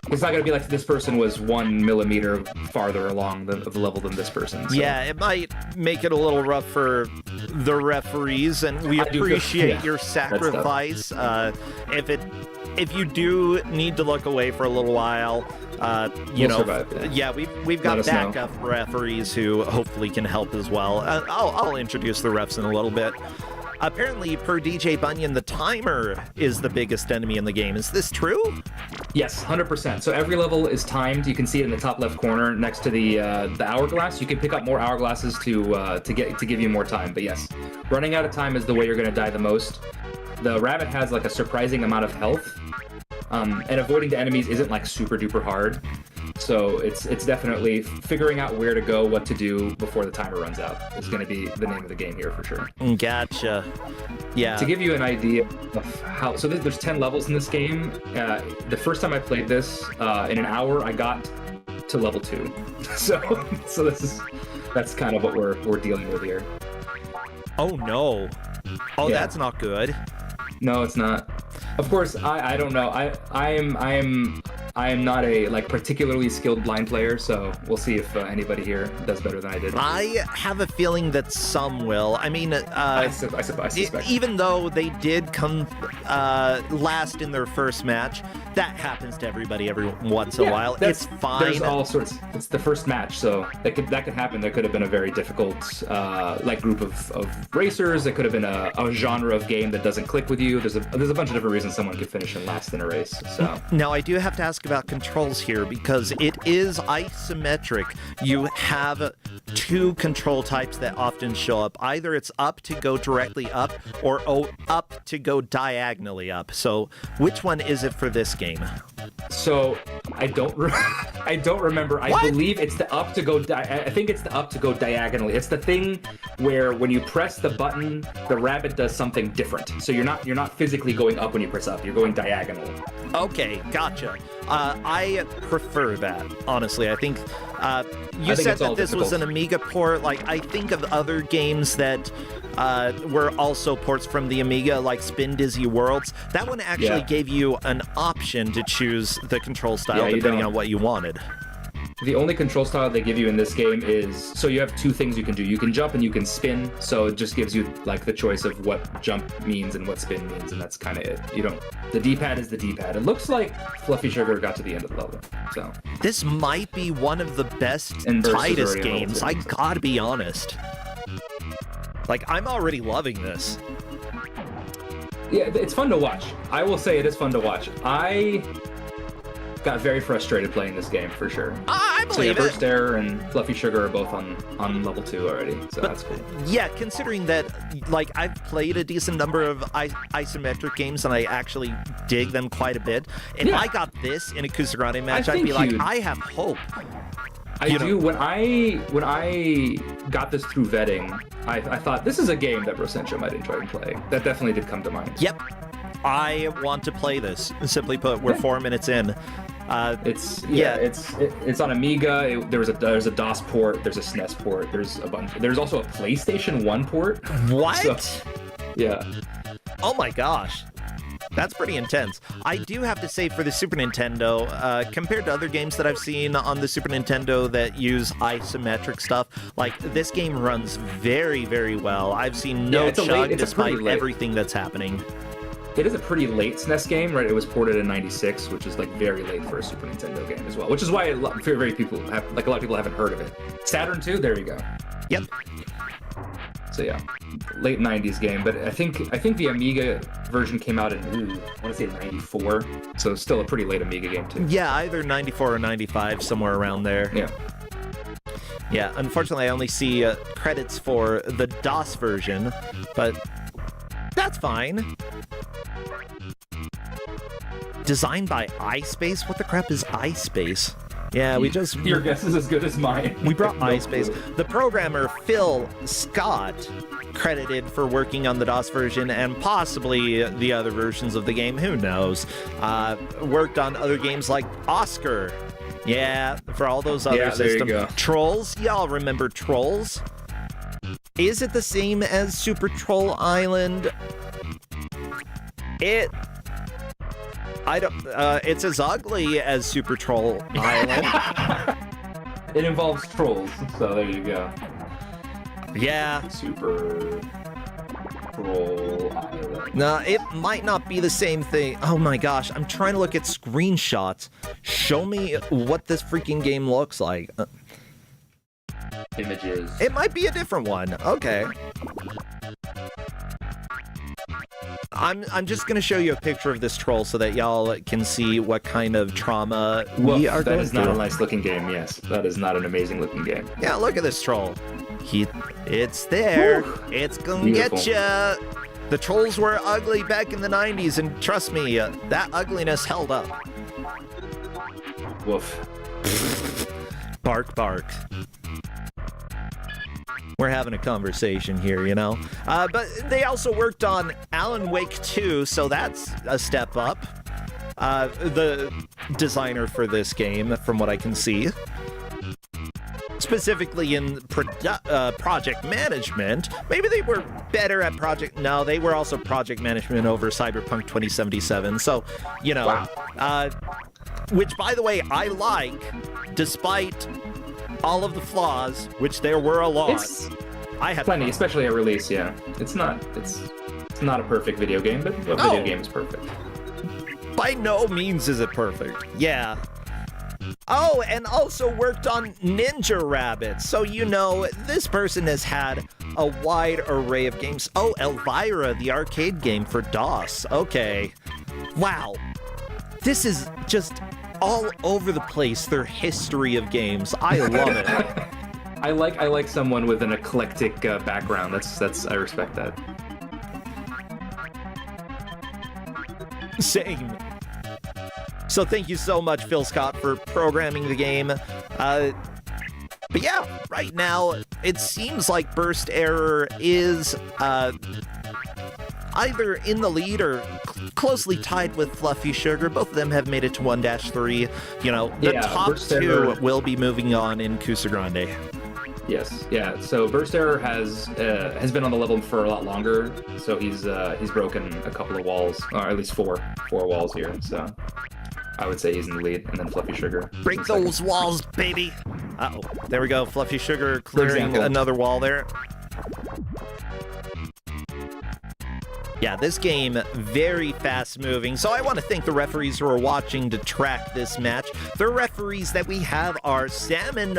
It's not going to be like this person was 1 millimeter farther along the level than this person. So. Yeah, it might make it a little rough for the referees, and we I do feel- appreciate yeah, your tough. sacrifice. If you do need to look away for a little while, you We'll know, survive, yeah. we've got Let us know. backup referees who hopefully can help as well. I'll introduce the refs in a little bit. Apparently, per DJ Bunyan, the timer is the biggest enemy in the game. Is this true? Yes, 100%. So every level is timed. You can see it in the top left corner next to the hourglass. You can pick up more hourglasses to give you more time. But yes, running out of time is the way you're going to die the most. The rabbit has like a surprising amount of health, and avoiding the enemies isn't like super duper hard. So it's definitely figuring out where to go, what to do before the timer runs out is going to be the name of the game here for sure. Gotcha. Yeah. To give you an idea of how, so there's 10 levels in this game. The first time I played this, in an hour, I got to level 2. So that's kind of what we're dealing with here. Oh no. Oh, Yeah. that's not good. No, it's not. Of course, I don't know. I am not a particularly skilled blind player, so we'll see if anybody here does better than I did. I have a feeling that some will. I mean, I suspect. even though they did come last in their first match, that happens to everybody every once in a while. It's fine. There's all sorts. It's the first match, so that could happen. There could have been a very difficult group of racers. It could have been a genre of game that doesn't click with you. There's a bunch of different reasons someone could finish in last in a race. So now I do have to ask about controls here because it is isometric. You have two control types that often show up. Either it's up to go directly up or up to go diagonally up. So which one is it for this game? So I don't remember. What? I believe it's the up to go. I think it's the up to go diagonally. It's the thing where when you press the button, the rabbit does something different. So you're not physically going up when you press up. You're going diagonal. Okay, gotcha. I prefer that, honestly. I think you said that this was an Amiga port. Like, I think of other games that were also ports from the Amiga, like Spin Dizzy Worlds. That one actually gave you an option to choose the control style depending on what you wanted. The only control style they give you in this game is, so you have two things you can do. You can jump and you can spin, so it just gives you the choice of what jump means and what spin means, and that's kind of it. The D-pad is the D-pad. It looks like Fluffy Sugar got to the end of the level, so. This might be one of the best, tightest games, I gotta be honest. I'm already loving this. Yeah, it's fun to watch. I will say it is fun to watch. I got very frustrated playing this game for sure. I believe it. Burst Error and Fluffy Sugar are both on level 2 already, so that's cool. Yeah, considering that, I've played a decent number of isometric games and I actually dig them quite a bit. If I got this in a Kusogrande match, I'd be like, I have hope. I do. When I got this through vetting, I thought this is a game that Rosentia might enjoy playing. That definitely did come to mind. Yep. I want to play this. Simply put, we're 4 minutes in. It's on Amiga. There's a DOS port. There's a SNES port. There's a bunch. There's also a PlayStation 1 port. What? So, yeah. Oh my gosh. That's pretty intense. I do have to say, for the Super Nintendo, compared to other games that I've seen on the Super Nintendo that use isometric stuff, this game runs very, very well. I've seen no chug despite everything that's happening. It is a pretty late SNES game, right? It was ported in '96, which is very late for a Super Nintendo game as well. Which is why a lot of people haven't heard of it. Saturn 2, there you go. Yep. So yeah, late '90s game, but I think the Amiga version came out in I want to say '94, so still a pretty late Amiga game too. Yeah, either '94 or '95, somewhere around there. Yeah. Yeah, unfortunately, I only see credits for the DOS version, but that's fine. Designed by iSpace? What the crap is iSpace? Yeah, Your guess is as good as mine. We brought iSpace. The programmer, Phil Scott, credited for working on the DOS version and possibly the other versions of the game. Who knows? Worked on other games like Oscar. Yeah, for all those other systems. You go. Trolls? Y'all remember Trolls? Is it the same as Super Troll Island? It's as ugly as Super Troll Island. It involves trolls, so there you go. Yeah. Super Troll Island. No, it might not be the same thing. Oh my gosh, I'm trying to look at screenshots. Show me what this freaking game looks like. Images. It might be a different one. Okay. I'm just gonna show you a picture of this troll so that y'all can see what kind of trauma we are going through. That is not a nice looking game, yes. That is not an amazing looking game. Yeah, look at this troll. It's there. Woo. It's gonna get ya. The trolls were ugly back in the 90s, and trust me, that ugliness held up. Woof. Bark, bark. We're having a conversation here, But they also worked on Alan Wake 2, so that's a step up. The designer for this game, from what I can see. Specifically in project management. Maybe they were better at project... No, they were also project management over Cyberpunk 2077. So, Wow. which, by the way, I like, despite all of the flaws, which there were a lot. It's I had plenty, fun. especially at release. Yeah, it's not a perfect video game, but a video game is perfect. By no means is it perfect. Yeah. Oh, and also worked on Ninja Rabbit. So, this person has had a wide array of games. Oh, Elvira, the arcade game for DOS. Okay. Wow. This is just all over the place, their history of games. I love it. I like someone with an eclectic background. That's I respect that. Same. So thank you so much, Phil Scott, for programming the game. But yeah, right now, it seems like Burst Error is either in the lead or closely tied with Fluffy Sugar. Both of them have made it to 1-3. The top Burst two Error will be moving on in Kusogrande. Yes, yeah. So Burst Error has been on the level for a lot longer. So he's broken a couple of walls, or at least four walls here. So I would say he's in the lead, and then Fluffy Sugar. Break those walls, baby! Uh-oh. There we go. Fluffy Sugar clearing another wall there. Yeah, this game, very fast-moving. So I want to thank the referees who are watching to track this match. The referees that we have are Salmon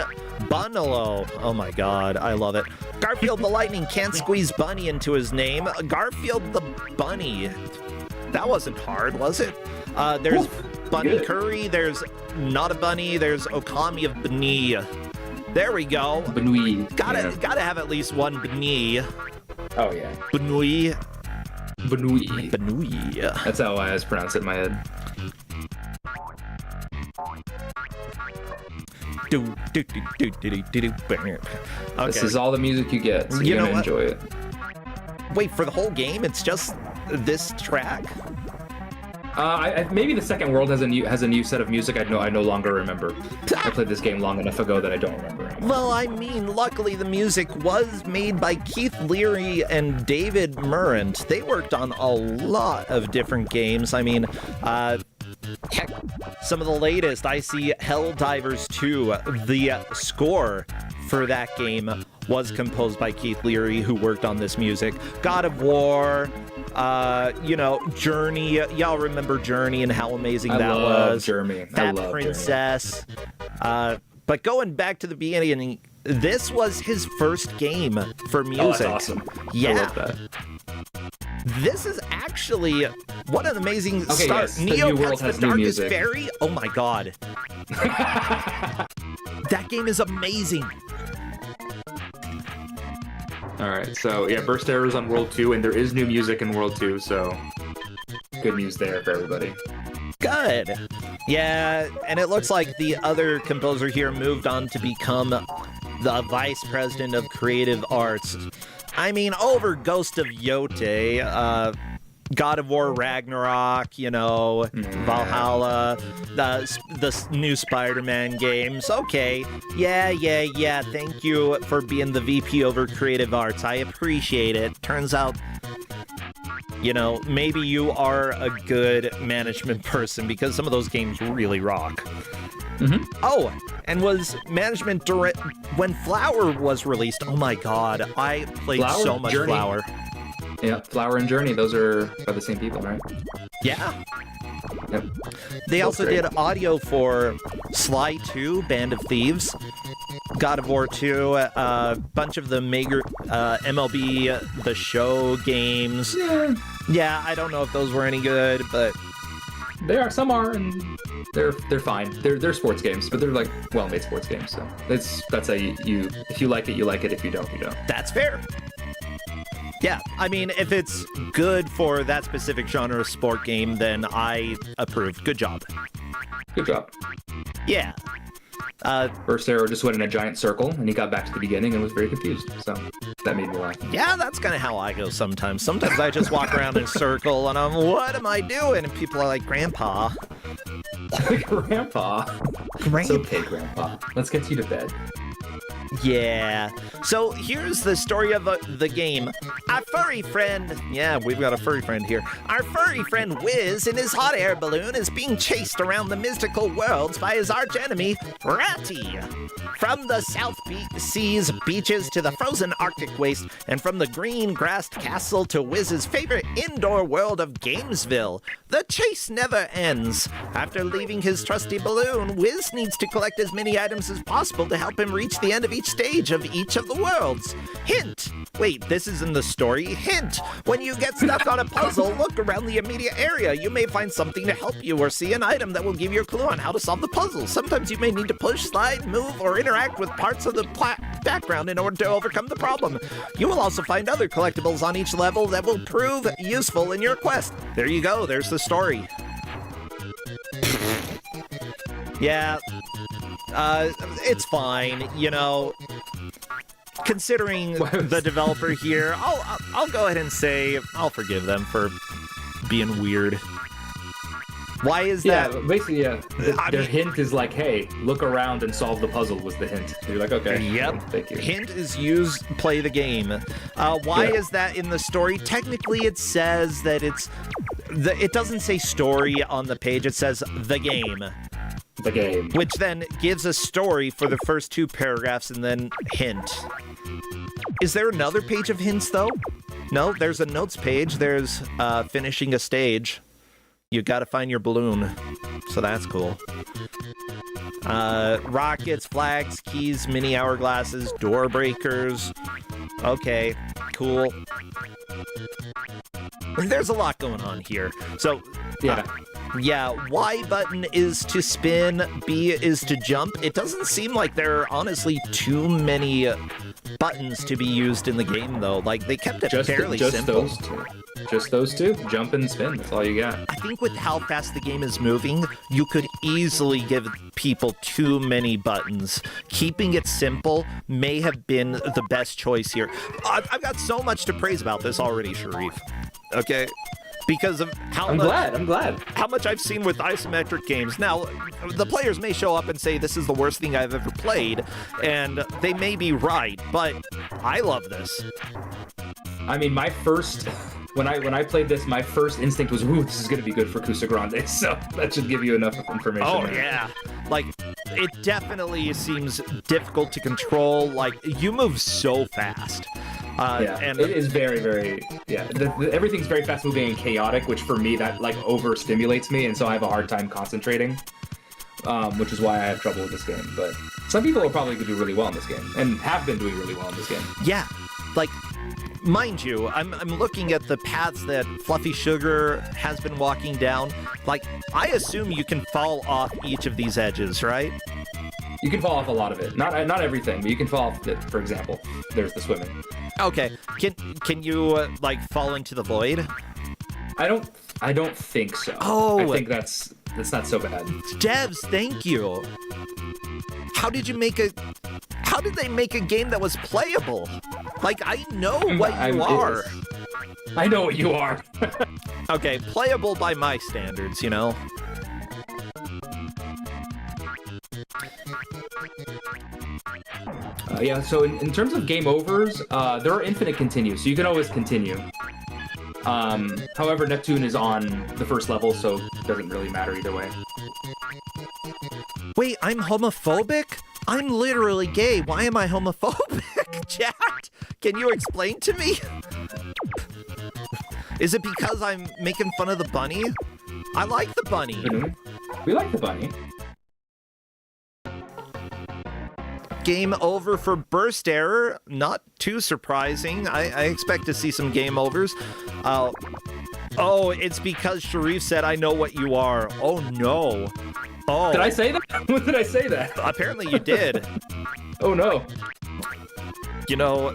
Bunalo. Oh my god, I love it. Garfield the Lightning can't squeeze Bunny into his name. Garfield the Bunny. That wasn't hard, was it? There's Bunny good. Curry, there's Not a Bunny, there's Okami of Bunny. There we go. Benui. Gotta have at least one Bunny. Oh yeah. Bunui. Benui. Bunui. That's how I always pronounce it in my head. Okay. This is all the music you get, so You you're know gonna what? enjoy it. Wait, for the whole game, it's just this track? Maybe the second world has a new set of music. I no longer remember. I played this game long enough ago that I don't remember anymore. Well, I mean, luckily the music was made by Keith Leary and David Murrant. They worked on a lot of different games. I mean, heck, some of the latest, I see Helldivers 2. The score for that game was composed by Keith Leary, who worked on this music. God of War, Journey. Y'all remember Journey and how amazing that was. Journey. Fat Princess. But going back to the beginning, this was his first game for music. Oh, that's awesome. Yeah. I love that. This is actually what an amazing Okay, start. yes, the Neo new world Cuts the has new Darkest music. Fairy. Oh my god. That game is amazing. All right, so yeah, Burst Error is on World 2, and there is new music in World 2, so good news there for everybody. Good. Yeah, and it looks like the other composer here moved on to become the vice president of creative arts. I mean, over Ghost of Yote, God of War Ragnarok, Valhalla, the new Spider-Man games. Okay, yeah. Thank you for being the VP over creative arts. I appreciate it. Turns out, maybe you are a good management person because some of those games really rock. Mm-hmm. Oh, and was management direct when Flower was released. Oh my god, I played Flower? so much Journey. Flower. Yeah, Flower and Journey, those are by the same people, right? Yeah. Yep. They also great. did audio for Sly 2, Band of Thieves, God of War 2, a bunch of the major MLB The Show games. Yeah, I don't know if those were any good, but Some are, and they're fine. They're sports games, but they're like well-made sports games. So that's how you if you like it, you like it. If you don't, you don't. that's fair. Yeah, I mean, if it's good for that specific genre of sport game, then I approve. Good job. Good job. Yeah. Burst Arrow just went in a giant circle, and he got back to the beginning and was very confused. So that made me laugh. Yeah, that's kind of how I go sometimes. Sometimes I just walk around in a circle and what am I doing? And people are like, Grandpa. Grandpa. It's okay, Grandpa. Let's get you to bed. Yeah. So here's the story of the game. Our furry friend, yeah, we've got a furry friend here. Our furry friend Wiz in his hot air balloon is being chased around the mystical worlds by his arch enemy, Ratty. From the South Seas beaches to the frozen Arctic waste, and from the green grassed castle to Wiz's favorite indoor world of Gamesville, the chase never ends. After leaving his trusty balloon, Wiz needs to collect as many items as possible to help him reach the end of each stage of each of the worlds. Hint! Wait, this is in the story. Hint! When you get stuck on a puzzle, look around the immediate area. You may find something to help you or see an item that will give you a clue on how to solve the puzzle. Sometimes you may need to push, slide, move, or interact with parts of the background in order to overcome the problem. You will also find other collectibles on each level that will prove useful in your quest. There you go, there's the story. Yeah, it's fine, you know. Considering the developer here, I'll go ahead and say I'll forgive them for being weird. Why is that? Yeah, basically, yeah. Their hint is like, hey, look around and solve the puzzle was the hint. You're like, okay. Yep. Thank you. Hint is use, play the game. Why is that in the story? Technically, it says that it doesn't say story on the page. It says the game. The game. Which then gives a story for the first 2 paragraphs and then hint. Is there another page of hints, though? No, there's a notes page. There's finishing a stage. You gotta find your balloon. So that's cool. Rockets, flags, keys, mini hourglasses, door breakers. Okay, cool. There's a lot going on here. So, Yeah. Yeah, Y button is to spin, B is to jump. It doesn't seem like there are honestly too many buttons to be used in the game, though. Like, they kept it fairly simple. Those two. Just those two. Jump and spin. That's all you got. I think with how fast the game is moving, you could easily give people too many buttons. Keeping it simple may have been the best choice here. I've got so much to praise about this already, Sharif. Okay? Because of how I'm glad. How much I've seen with isometric games. Now, the players may show up and say this is the worst thing I've ever played, and they may be right, but I love this. I mean, when I played this, my first instinct was, ooh, this is going to be good for Kusogrande, so that should give you enough information. Oh, there. yeah. Like, it definitely seems difficult to control. Like, you move so fast. And it is very, very, everything's very fast moving and chaotic, which for me, that like overstimulates me, and so I have a hard time concentrating, which is why I have trouble with this game. But some people are probably going to do really well in this game, and have been doing really well in this game. Yeah, like, mind you, I'm looking at the paths that Fluffy Sugar has been walking down. Like, I assume you can fall off each of these edges, right? You can fall off a lot of it. Not everything, but you can fall off it. For example, there's the swimming. Okay. Can you like fall into the void? I don't think so. Oh, I think that's not so bad. Devs, thank you. How did they make a game that was playable? Like, I know what you are. I know what you are. Okay, playable by my standards, you know. Yeah, so in terms of game overs, there are infinite continues, so you can always continue. However, Neptune is on the first level, so it doesn't really matter either way. Wait, I'm homophobic? I'm literally gay. Why am I homophobic? Chat, can you explain to me? Is it because I'm making fun of the bunny? I like the bunny. Mm-hmm. We like the bunny. Game over for burst error. Not too surprising. I expect to see some game overs. Oh, it's because Sharif said I know what you are. Oh no. Oh. Did I say that? When did I say that? Apparently you did. Oh no. You know,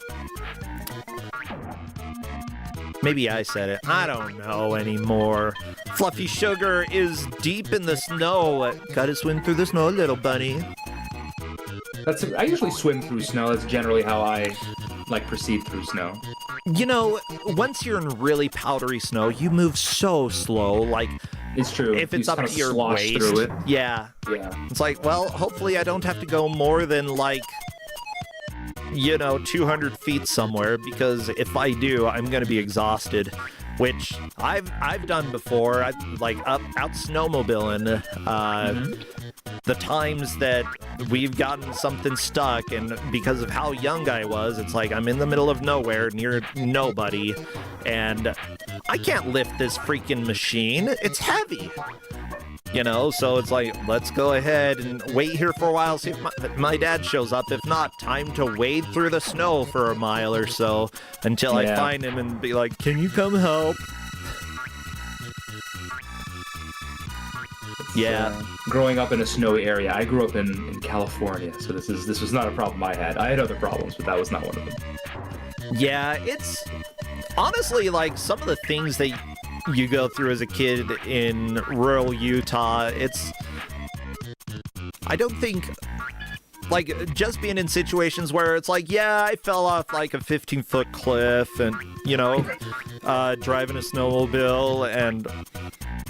maybe I said it. I don't know anymore. Fluffy Sugar is deep in the snow. Gotta swim through the snow, little bunny. I usually swim through snow. That's generally how I proceed through snow. You know, once you're in really powdery snow, you move so slow. Like, it's true. If it's you up to your waist, through it. Yeah. Yeah. It's like, well, hopefully I don't have to go more than like 200 feet somewhere, because if I do, I'm going to be exhausted, which I've done before. Out snowmobiling. The times that we've gotten something stuck, and because of how young I was, it's like I'm in the middle of nowhere near nobody, and I can't lift this freaking machine. It's heavy. So it's like, let's go ahead and wait here for a while, see if my dad shows up. If not, time to wade through the snow for a mile or so until I find him and be like, can you come help? Growing up in a snowy area, I grew up in California, so this was not a problem I had. I had other problems, but that was not one of them. Yeah, it's honestly like some of the things that you go through as a kid in rural Utah. I don't think, like, just being in situations where it's like, yeah, I fell off like a 15-foot cliff and, driving a snowmobile, and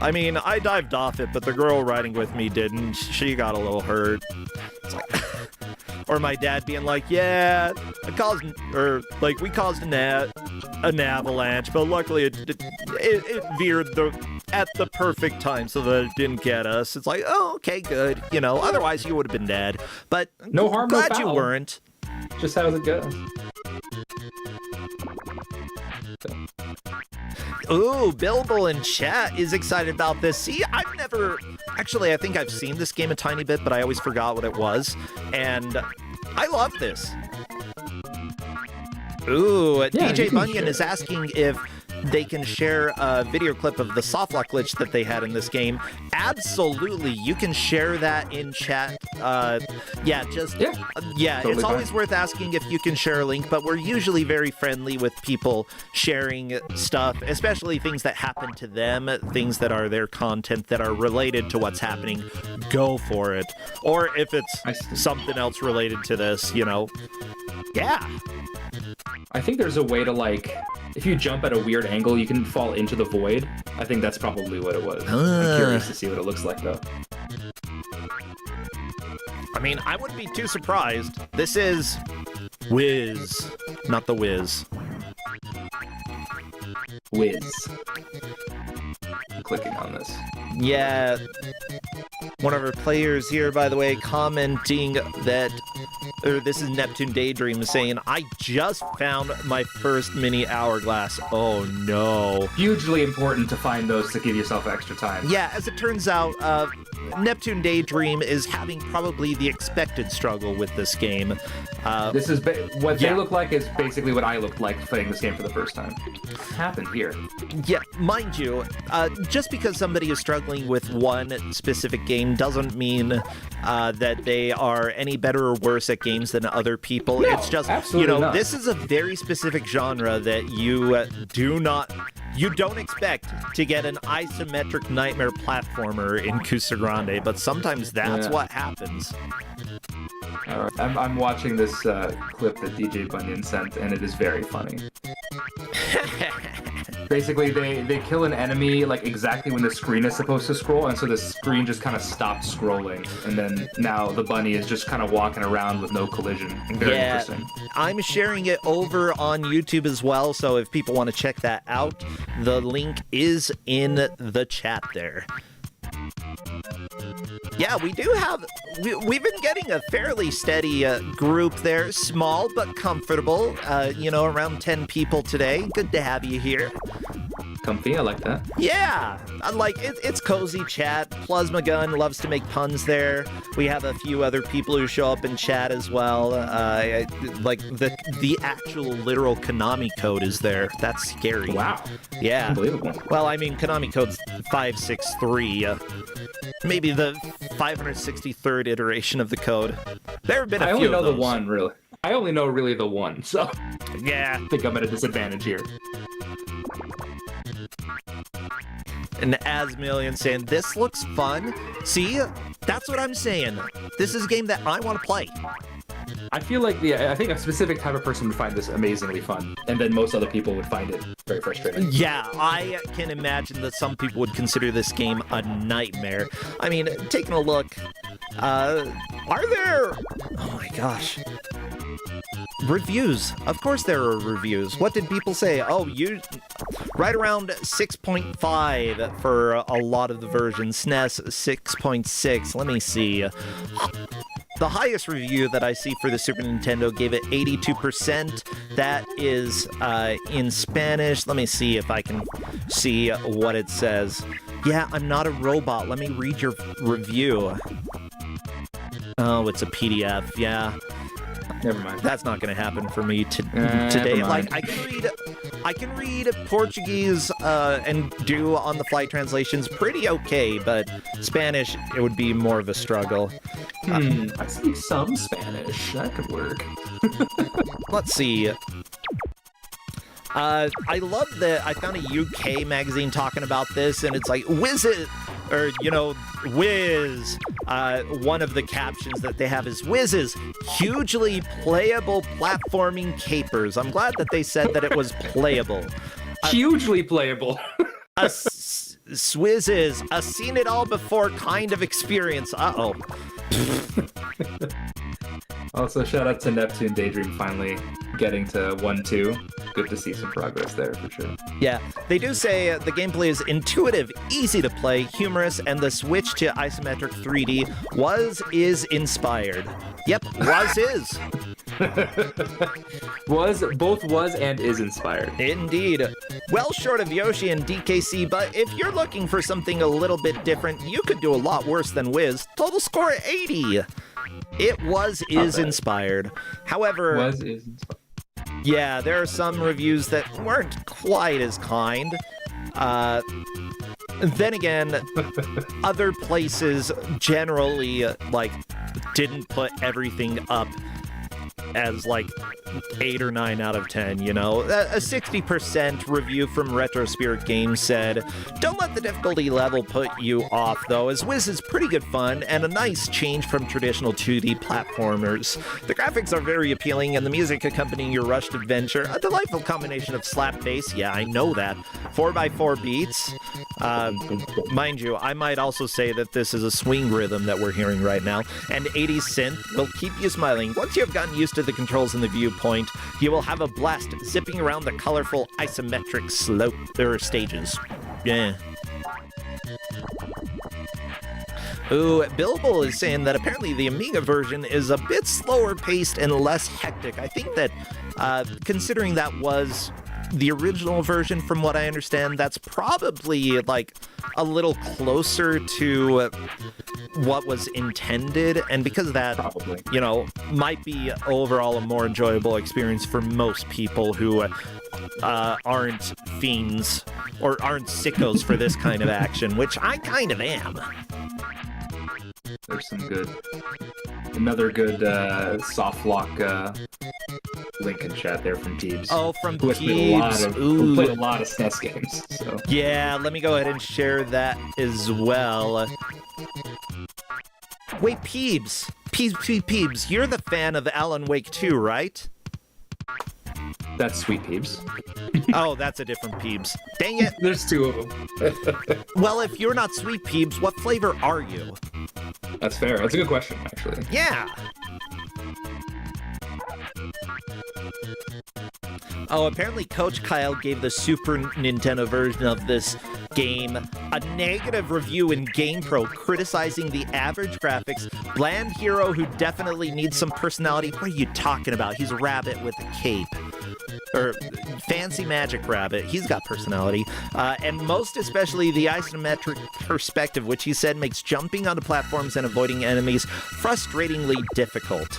I mean, I dived off it, but the girl riding with me didn't. She got a little hurt. It's like, or my dad being like, yeah, we caused an avalanche, but luckily it veered at the perfect time so that it didn't get us. It's like, oh, okay, good. Otherwise you would have been dead. But no harm, no foul. Glad you weren't. Just how it goes. Ooh, Bilbo in chat is excited about this. See, I think I've seen this game a tiny bit, but I always forgot what it was. And I love this. Ooh, DJ Bunyan is asking if they can share a video clip of the softlock glitch that they had in this game. Absolutely, you can share that in chat. It's always worth asking if you can share a link, but we're usually very friendly with people sharing stuff, especially things that happen to them, things that are their content that are related to what's happening. Go for it. Or if it's something else related to this, yeah. I think there's a way to, like, if you jump at a weird angle, you can fall into the void. I think that's probably what it was. I'm curious to see what it looks like, though. I mean, I wouldn't be too surprised. This is Wiz, not the Wiz. Wiz. I'm clicking on this. Yeah. One of our players here, by the way, commenting that, or this is Neptune Daydream saying, I just found my first mini hourglass. Oh no. Hugely important to find those to give yourself extra time. Yeah, as it turns out, Neptune Daydream is having probably the expected struggle with this game. This is what they look like is basically what I looked like playing this game for the first time. What happened here? Yeah, mind you, just because somebody is struggling with one specific game doesn't mean that they are any better or worse at games than other people. No, it's just, not. This is a very specific genre that you don't expect to get an isometric nightmare platformer in Kusogrande, but sometimes that's what happens. All right. I'm watching this clip that DJ Bunyan sent, and it is very funny. Basically, they kill an enemy like exactly when the screen is supposed to scroll, and so the screen just kind of stops scrolling, and then now the bunny is just kind of walking around with no collision. Very interesting. I'm sharing it over on YouTube as well, so if people want to check that out, the link is in the chat there. Yeah, we do have, we've been getting a fairly steady group there, small but comfortable, around 10 people today. Good to have you here. Comfy, I like that. Yeah, it's cozy chat. Plasma Gun loves to make puns there. We have a few other people who show up in chat as well. The actual literal Konami code is there. That's scary. Wow. Yeah. Unbelievable. Well, I mean, Konami code's 563. Maybe the 563rd iteration of the code. There have been a few of those. I only know the one, really. I only know really the one, so yeah. I think I'm at a disadvantage here. And Asmillion saying, this looks fun. See, that's what I'm saying. This is a game that I want to play. I feel like I think a specific type of person would find this amazingly fun, and then most other people would find it very frustrating. Yeah, I can imagine that some people would consider this game a nightmare. I mean, taking a look, are there... Oh my gosh. Reviews. Of course there are reviews. What did people say? Oh, right around 6.5 for a lot of the versions. SNES 6.6. Let me see. The highest review that I see for the Super Nintendo gave it 82%. That is in Spanish. Let me see if I can see what it says. Yeah, I'm not a robot. Let me read your review. Oh, it's a PDF. Yeah. Never mind. That's not going to happen for me today. Like, I can read Portuguese and do on-the-fly translations pretty okay, but Spanish, it would be more of a struggle. I speak some Spanish. That could work. Let's see. I love that I found a UK magazine talking about this, and it's like, Whiz. One of the captions that they have is, Whizz's hugely playable platforming capers. I'm glad that they said that it was playable. Hugely playable. Swizzes, a seen it all before kind of experience. Uh-oh. Also, shout out to Neptune Daydream finally getting to 1-2. Good to see some progress there, for sure. Yeah, they do say the gameplay is intuitive, easy to play, humorous, and the switch to isometric 3D is inspired. Yep, is. Both was and is inspired. Indeed. Well short of Yoshi and DKC, but if you're looking for something a little bit different, you could do a lot worse than Wiz. Total score 80. It is inspired. However, is inspired. Yeah, there are some reviews that weren't quite as kind. Then again, other places generally, didn't put everything up as, 8 or 9 out of 10, you know? A 60% review from Retro Spirit Games said, don't let the difficulty level put you off, though, as Wiz is pretty good fun and a nice change from traditional 2D platformers. The graphics are very appealing and the music accompanying your rushed adventure, a delightful combination of slap bass, yeah, I know that, 4x4 beats. Mind you, I might also say that this is a swing rhythm that we're hearing right now, and 80s synth will keep you smiling. Once you have gotten used to the controls and the viewpoint, you will have a blast zipping around the colorful isometric stages. Yeah. Ooh, Billable is saying that apparently the Amiga version is a bit slower paced and less hectic. I think that, considering that was the original version, from what I understand, that's probably a little closer to what was intended, and because of that, Probably. Might be overall a more enjoyable experience for most people who aren't fiends or aren't sickos for this kind of action, which I kind of am. There's another good soft lock link in chat there from Teebs. Oh, from who has played Teebs. who played a lot of SNES games. So. Yeah, let me go ahead and share that as well. Wait, Peebs, you're the fan of Alan Wake 2, right? That's Sweet Peebs. Oh, that's a different Peebs. Dang it. There's two of them. Well, if you're not Sweet Peebs, what flavor are you? That's fair. That's a good question, actually. Yeah. Oh, apparently Coach Kyle gave the Super Nintendo version of this game a negative review in GamePro, criticizing the average graphics, bland hero who definitely needs some personality. What are you talking about? He's a rabbit with a cape. Or fancy magic rabbit. He's got personality. And most especially the isometric perspective, which he said makes jumping onto platforms and avoiding enemies frustratingly difficult.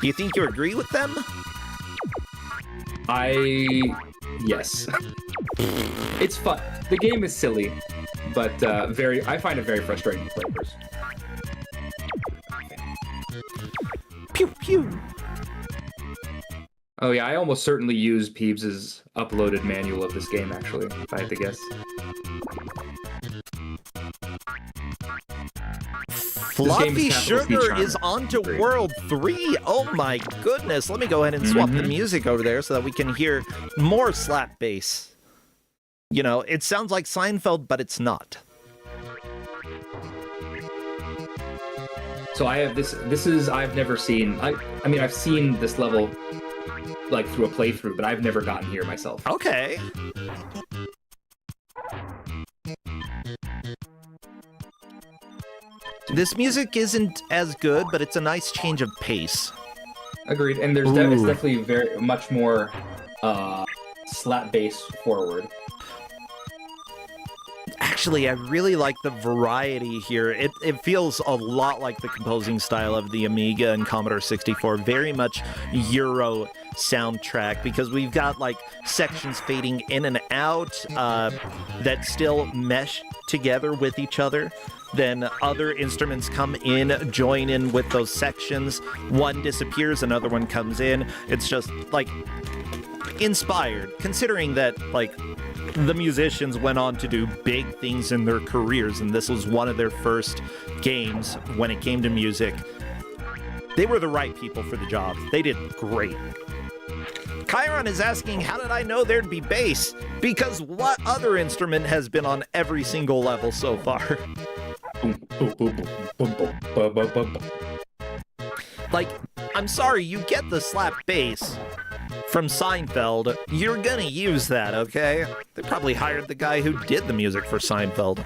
Do you think you agree with them? Yes. It's fun. The game is silly, but I find it very frustrating to play first. Pew pew. Oh yeah, I almost certainly use Peebs' uploaded manual of this game, actually, if I had to guess. Fluffy Sugar is on to World 3. Oh my goodness. Let me go ahead and swap the music over there so that we can hear more slap bass. It sounds like Seinfeld, but it's not. So I have this is I've never seen. I mean I've seen this level like through a playthrough, but I've never gotten here myself. Okay. This music isn't as good, but it's a nice change of pace. Agreed. And there's it's definitely very much more slap bass forward. Actually, I really like the variety here. It feels a lot like the composing style of the Amiga and Commodore 64. Very much Euro soundtrack, because we've got like sections fading in and out that still mesh together with each other. Then other instruments come in, join in with those sections. One disappears, another one comes in. It's just like inspired, considering that like the musicians went on to do big things in their careers, and this was one of their first games when it came to music. They were the right people for the job. They did great. Chiron is asking, how did I know there'd be bass? Because what other instrument has been on every single level so far? Like, I'm sorry, you get the slap bass from Seinfeld. You're gonna use that, okay? They probably hired the guy who did the music for Seinfeld.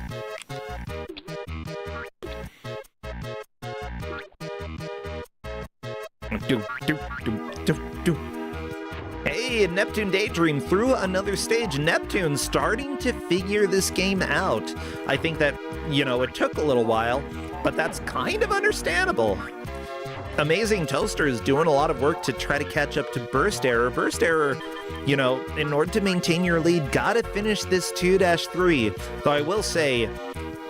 Hey, Neptune Daydream through another stage. Neptune's starting to figure this game out. I think that, you know, it took a little while, but that's kind of understandable. Amazing Toaster is doing a lot of work to try to catch up to Burst Error. Burst Error, you know, in order to maintain your lead, gotta finish this 2-3. Though I will say,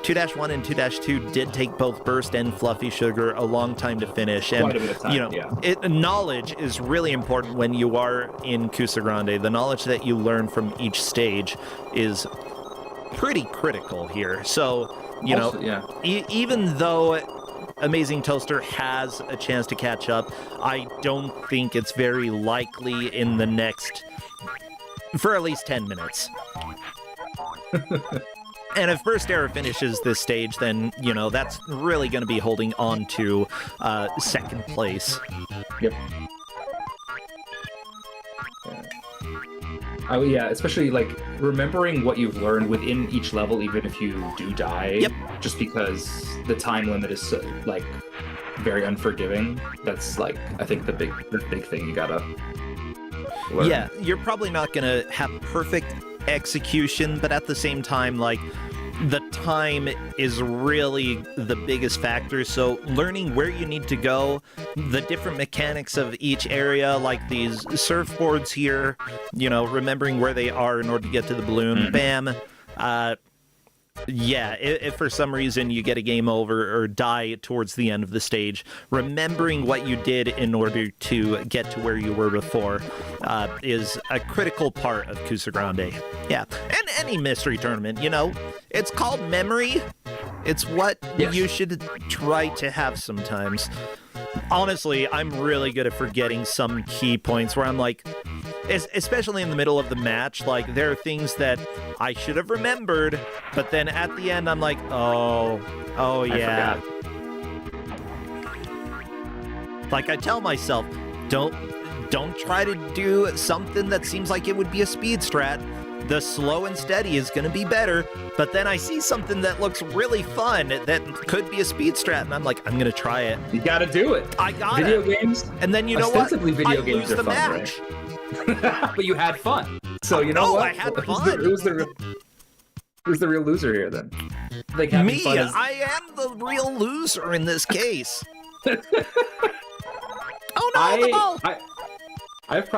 2-1 and 2-2 did take both Burst and Fluffy Sugar a long time to finish. And, Quite a bit of time, you know, knowledge is really important when you are in Kusogrande. The knowledge that you learn from each stage is pretty critical here. So, you Also, know, even though Amazing Toaster has a chance to catch up, I don't think it's very likely in the next, for at least 10 minutes. And if Burst Error finishes this stage, then, you know, that's really going to be holding on to second place. Yep. Yeah, especially like remembering what you've learned within each level, even if you do die. Yep. Just because the time limit is like very unforgiving. That's like I think the big thing you gotta learn. Yeah, you're probably not gonna have perfect execution, but at the same time, like, the time is really the biggest factor. So learning where you need to go, the different mechanics of each area, like these surfboards here, you know, remembering where they are in order to get to the balloon, bam. Yeah, if for some reason you get a game over or die towards the end of the stage, remembering what you did in order to get to where you were before is a critical part of Kusogrande. Yeah, and any mystery tournament, you know, it's called memory. It's what you should try to have sometimes. Honestly, I'm really good at forgetting some key points where I'm like, especially in the middle of the match, like there are things that I should have remembered, but then at the end I'm like, oh yeah. Like I tell myself, don't try to do something that seems like it would be a speed strat. The slow and steady is going to be better, but then I see something that looks really fun that could be a speed strat, and I'm like, I'm going to try it. You got to do it. I got Video it. games. And then you know what? Video I games lose are the fun, match. Right? But you had fun. So you know what? I had fun. Who's the real loser here then? Like having Me. fun is... I am the real loser in this case. Oh no, the ball. I've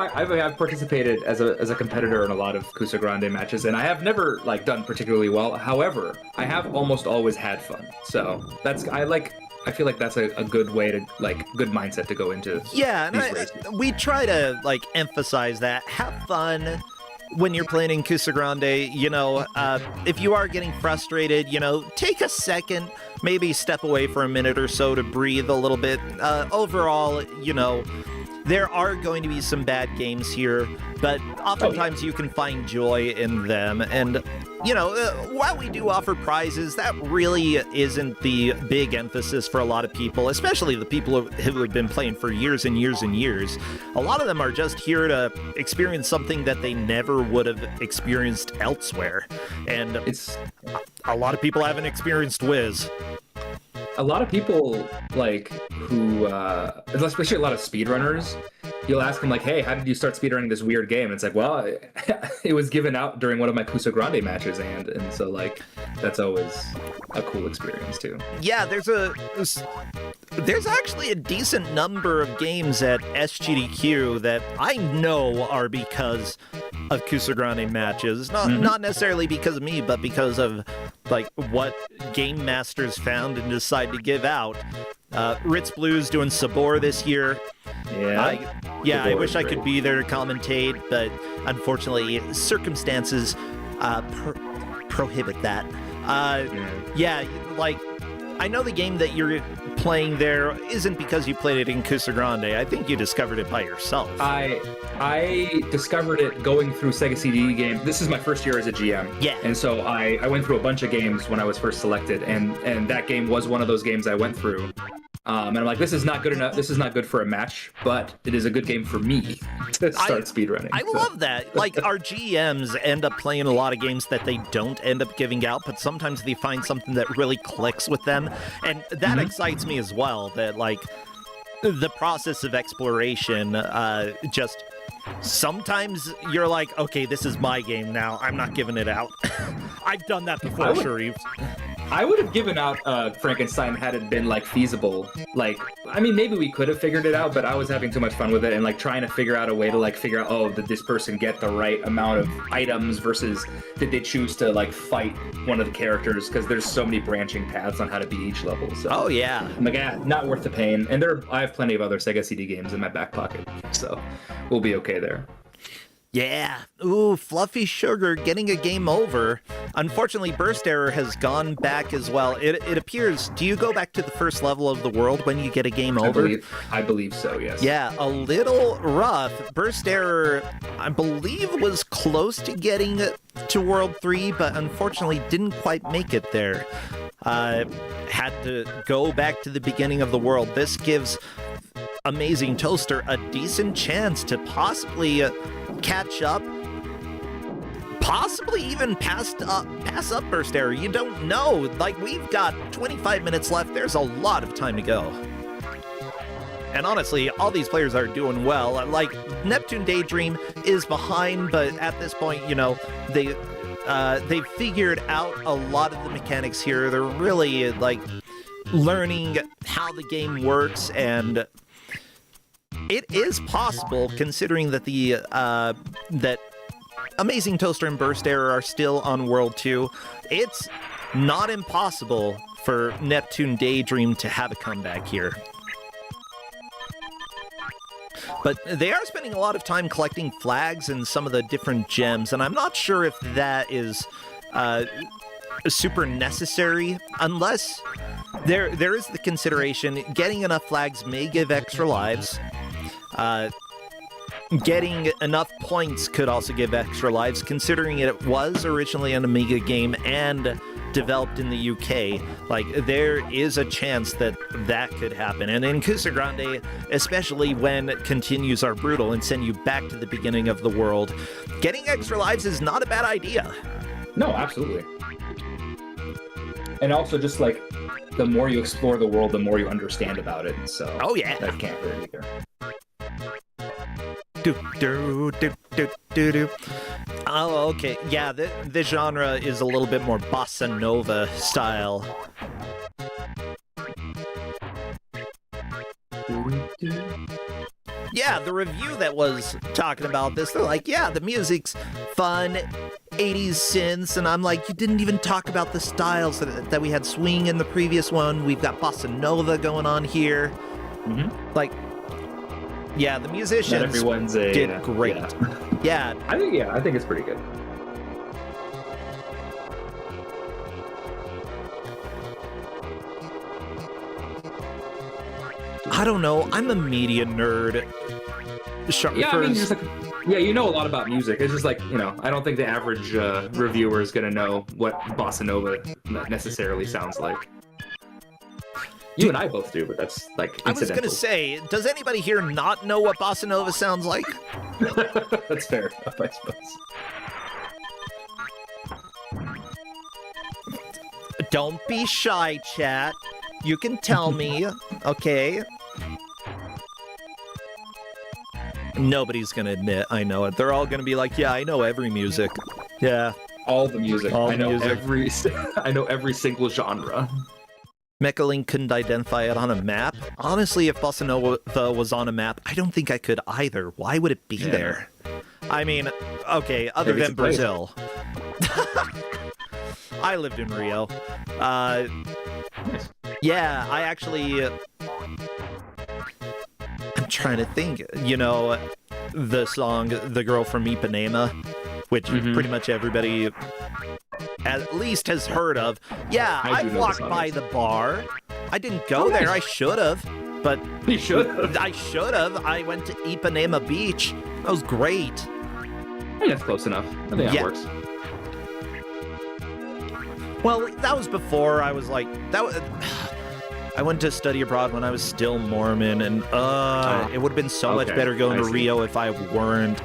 participated as a competitor in a lot of Kusogrande matches, and I have never like done particularly well. However, I have almost always had fun. So I feel like that's a good way to good mindset to go into these races. We try to like emphasize that. Have fun when you're playing in Kusogrande. You know, if you are getting frustrated, you know, take a second, maybe step away for a minute or so to breathe a little bit. Overall, you know, there are going to be some bad games here, but oftentimes you can find joy in them. And, you know, while we do offer prizes, that really isn't the big emphasis for a lot of people, especially the people who have been playing for years and years and years. A lot of them are just here to experience something that they never would have experienced elsewhere. And It's a lot of people haven't experienced Wiz. a lot of people like who, especially a lot of speedrunners. You'll ask them like, "Hey, how did you start speedrunning this weird game?" And it's like, "Well, it was given out during one of my Kusogrande matches," and so like that's always a cool experience too. Yeah, there's actually a decent number of games at SGDQ that I know are because of Kusogrande matches. Not necessarily because of me, but because of like what game masters found and decided to give out. Ritz Blues doing Sabor this year. I wish I could be there to commentate, but unfortunately circumstances prohibit that. Like I know the game that you're playing there isn't because you played it in Kusogrande. I think you discovered it by yourself. I discovered it going through Sega CD games. This is my first year as a GM. Yeah. And so I went through a bunch of games when I was first selected, and that game was one of those games I went through. And I'm like, this is not good enough. This is not good for a match, but it is a good game for me to start speedrunning. I love that. Like, our GMs end up playing a lot of games that they don't end up giving out, but sometimes they find something that really clicks with them. And that excites me as well, that, like, the process of exploration just... Sometimes you're like, okay, this is my game now. I'm not giving it out. I've done that before, Sharif. I would have given out Frankenstein had it been like feasible. Like, I mean, maybe we could have figured it out, but I was having too much fun with it and like trying to figure out a way to like figure out, oh, did this person get the right amount of items versus did they choose to like fight one of the characters? Because there's so many branching paths on how to beat each level. So oh yeah, I'm like, not worth the pain. And I have plenty of other Sega CD games in my back pocket, so we'll be okay there. Yeah. Ooh, Fluffy Sugar getting a game over. Unfortunately, Burst Error has gone back as well. It appears, do you go back to the first level of the world when you get a game over? I believe so, yes. Yeah, a little rough. Burst Error, I believe, was close to getting to World 3, but unfortunately didn't quite make it there. Had to go back to the beginning of the world. This gives Amazing Toaster a decent chance to possibly catch up, possibly even pass up Burst Error. You don't know. Like, we've got 25 minutes left. There's a lot of time to go. And honestly, all these players are doing well. Like, Neptune Daydream is behind, but at this point, you know, they've figured out a lot of the mechanics here. They're really, like, learning how the game works, and it is possible, considering that that Amazing Toaster and Burst Error are still on World 2. It's not impossible for Neptune Daydream to have a comeback here. But they are spending a lot of time collecting flags and some of the different gems, and I'm not sure if that is super necessary, unless there is the consideration getting enough flags may give extra lives. Getting enough points could also give extra lives, considering it was originally an Amiga game and developed in the UK. Like, there is a chance that could happen. And in Kusogrande, especially when continues are brutal and send you back to the beginning of the world, getting extra lives is not a bad idea. No, absolutely. And also, just like, the more you explore the world, the more you understand about it. So, oh yeah, that can't hurt either. Oh, okay. Yeah, the genre is a little bit more bossa nova style. Yeah, the review that was talking about this, they're like, yeah, the music's fun, 80s synths, and I'm like, you didn't even talk about the styles that we had swing in the previous one. We've got bossa nova going on here. Mm-hmm. Like, yeah, the musicians did great. Yeah. I think it's pretty good. I don't know. I'm a media nerd. Yeah, I mean, just like, yeah, you know a lot about music. It's just like, you know, I don't think the average reviewer is gonna know what bossa nova necessarily sounds like. You and I both do, but that's like incidental. I was gonna say, does anybody here not know what bossa nova sounds like? That's fair enough, I suppose. Don't be shy, chat. You can tell me, okay? Nobody's gonna admit I know it. They're all gonna be like, yeah, I know every music. Yeah. All the music. All I know music. I know every single genre. Mechalink couldn't identify it on a map. Honestly, if Bossa Nova was on a map, I don't think I could either. Why would it be there? I mean, okay, other than Brazil. I lived in Rio. Yeah, I actually... I'm trying to think. You know, the song The Girl from Ipanema, which pretty much everybody at least has heard of. Yeah, I walked by the bar. I didn't go there. I should have. But you should have. I should have. I went to Ipanema Beach. That was great. I think that's close enough. I think that works. Well, that was before I was like... I went to study abroad when I was still Mormon, and it would have been so much better going to Rio if I weren't.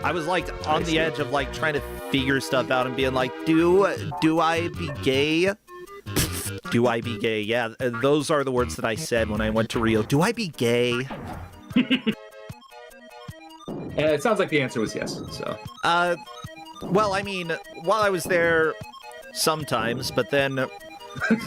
I was like on the edge of like trying to figure stuff out and being like, do I be gay? Do I be gay? Yeah, those are the words that I said when I went to Rio. Do I be gay? And it sounds like the answer was yes, so. Well, I mean, while I was there, sometimes, but then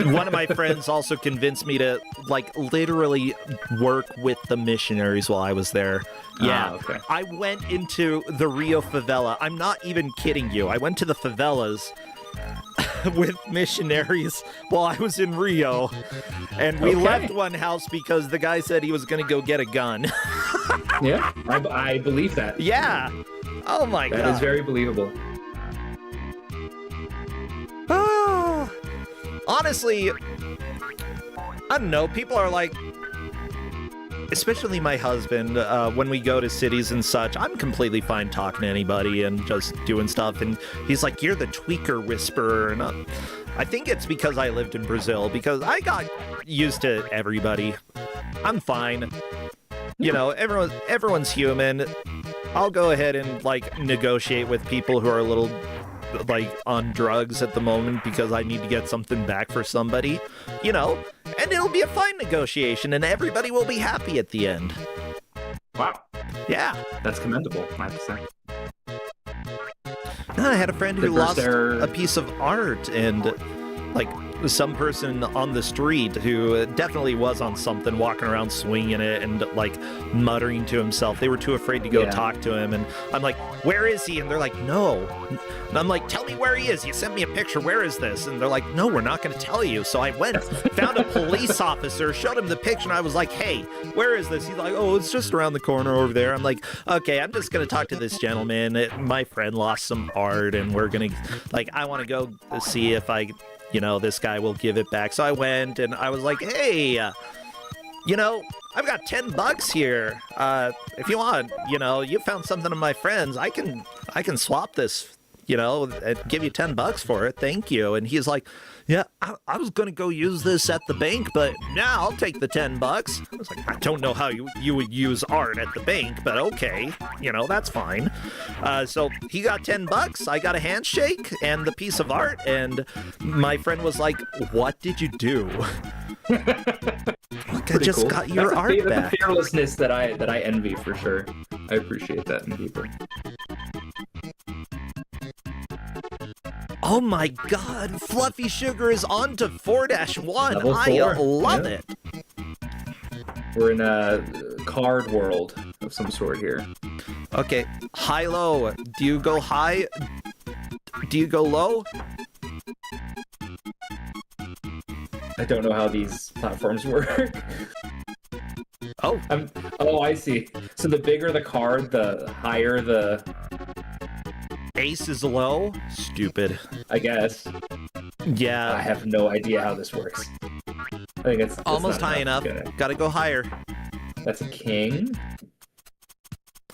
one of my friends also convinced me to, like, literally work with the missionaries while I was there. Yeah, okay. I went into the Rio favela. I'm not even kidding you. I went to the favelas with missionaries while I was in Rio, and we left one house because the guy said he was going to go get a gun. Yeah, I believe that. Yeah. Oh my God. That is very believable. Oh, honestly, I don't know. People are like, especially my husband, when we go to cities and such, I'm completely fine talking to anybody and just doing stuff. And he's like, you're the tweaker whisperer. And I think it's because I lived in Brazil, because I got used to everybody. I'm fine. You know, everyone's human. I'll go ahead and, like, negotiate with people who are a little, like, on drugs at the moment because I need to get something back for somebody, you know, and it'll be a fine negotiation and everybody will be happy at the end. Wow. Yeah. That's commendable, I have to say. I had a friend who lost a piece of art, and, like, some person on the street who definitely was on something, walking around swinging it and, like, muttering to himself. They were too afraid to go talk to him, and I'm like, where is he? And they're like, no. And I'm like, tell me where he is. You sent me a picture. Where is this? And they're like, no, we're not going to tell you. So I went, found a police officer, showed him the picture, and I was like, hey, where is this? He's like, oh, it's just around the corner over there. I'm like, okay, I'm just going to talk to this gentleman. My friend lost some art, and we're going to, like, I want to go see if you know, this guy will give it back. So I went and I was like, hey, you know, I've got $10 here. If you want, you know, you found something of my friends. I can swap this, you know, and give you $10 for it. Thank you. And he's like, yeah, I was going to go use this at the bank, but now I'll take the $10. I was like, I don't know how you would use art at the bank, but okay, you know, that's fine. So he got $10, I got a handshake and the piece of art, and my friend was like, what did you do? Look, I just got your art back. That's a fearlessness that I envy, for sure. I appreciate that in people. Oh my God, Fluffy Sugar is on to 4-1. Level 4. I love it. We're in a card world of some sort here. Okay, high-low. Do you go high? Do you go low? I don't know how these platforms work. Oh. Oh, I see. So the bigger the card, the higher the... Ace is low? Stupid. I guess. Yeah. I have no idea how this works. I think it's almost high enough. Gotta go higher. That's a king.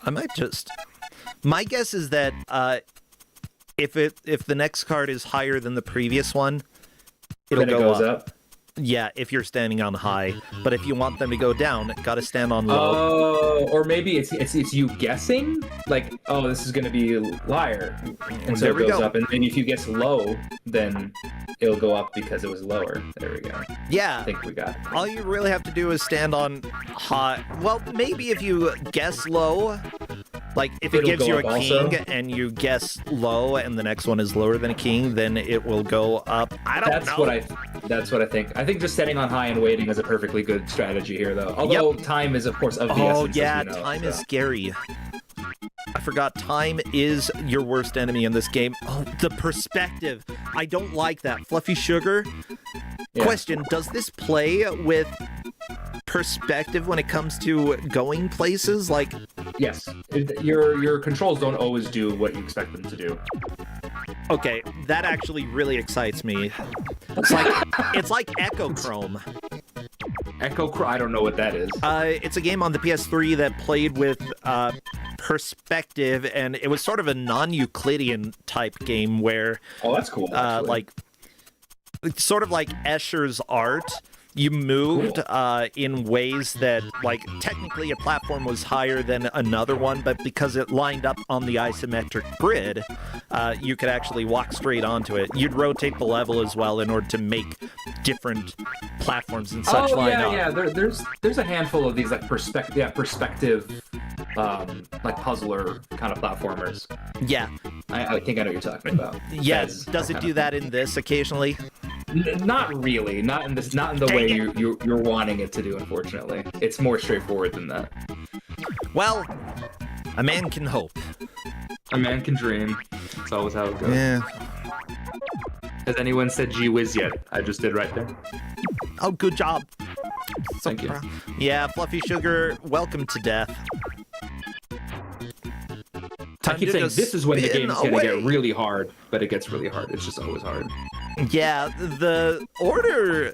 I might just. My guess is that if the next card is higher than the previous one, it'll Then it go goes up. up. Yeah, if you're standing on high, but if you want them to go down, gotta stand on low. Oh, or maybe it's you guessing, like, oh, this is gonna be liar, and so There it we goes go. up. And maybe if you guess low, then it'll go up because it was lower. There we go. I Yeah, think we got it. all you really have to do is stand on high. Well, maybe if you guess low, like if it It'll gives go you a up also? king and you guess low and the next one is lower than a king, then it will go up. I don't know. That's what I think. I think just setting on high and waiting is a perfectly good strategy here, though. Although time is, of course, of the Oh, essence. yeah, as we know, time so. is scary. I forgot time is your worst enemy in this game. Oh, the perspective. I don't like that. Fluffy Sugar. Yeah. Question, does this play with perspective when it comes to going places? Like, Yes, your controls don't always do what you expect them to do. okay, that actually really excites me. It's like Echochrome. I don't know what that is. It's a game on the PS3 that played with perspective, and it was sort of a non-Euclidean type game where, Oh, that's cool. actually. like, sort of like Escher's art. You moved in ways that, like, technically a platform was higher than another one, but because it lined up on the isometric grid, you could actually walk straight onto it. You'd rotate the level as well in order to make different platforms and such line up. yeah. There's a handful of these like perspective, like puzzler kind of platformers. Yeah. I think I know what you're talking about. Yes. Does it do that in this occasionally? Not really. Not in the Dang way it. you're wanting it to do. Unfortunately, it's more straightforward than that. Well, a man can hope. A man can dream. That's always how it goes. Yeah. Has anyone said "gee whiz" yet? I just did right there. Oh, good job. Thank you. Yeah, Fluffy Sugar, welcome to death. I keep to saying just this is when the spin game's gonna away. get really hard, but it gets really hard. It's just always hard. Yeah, the order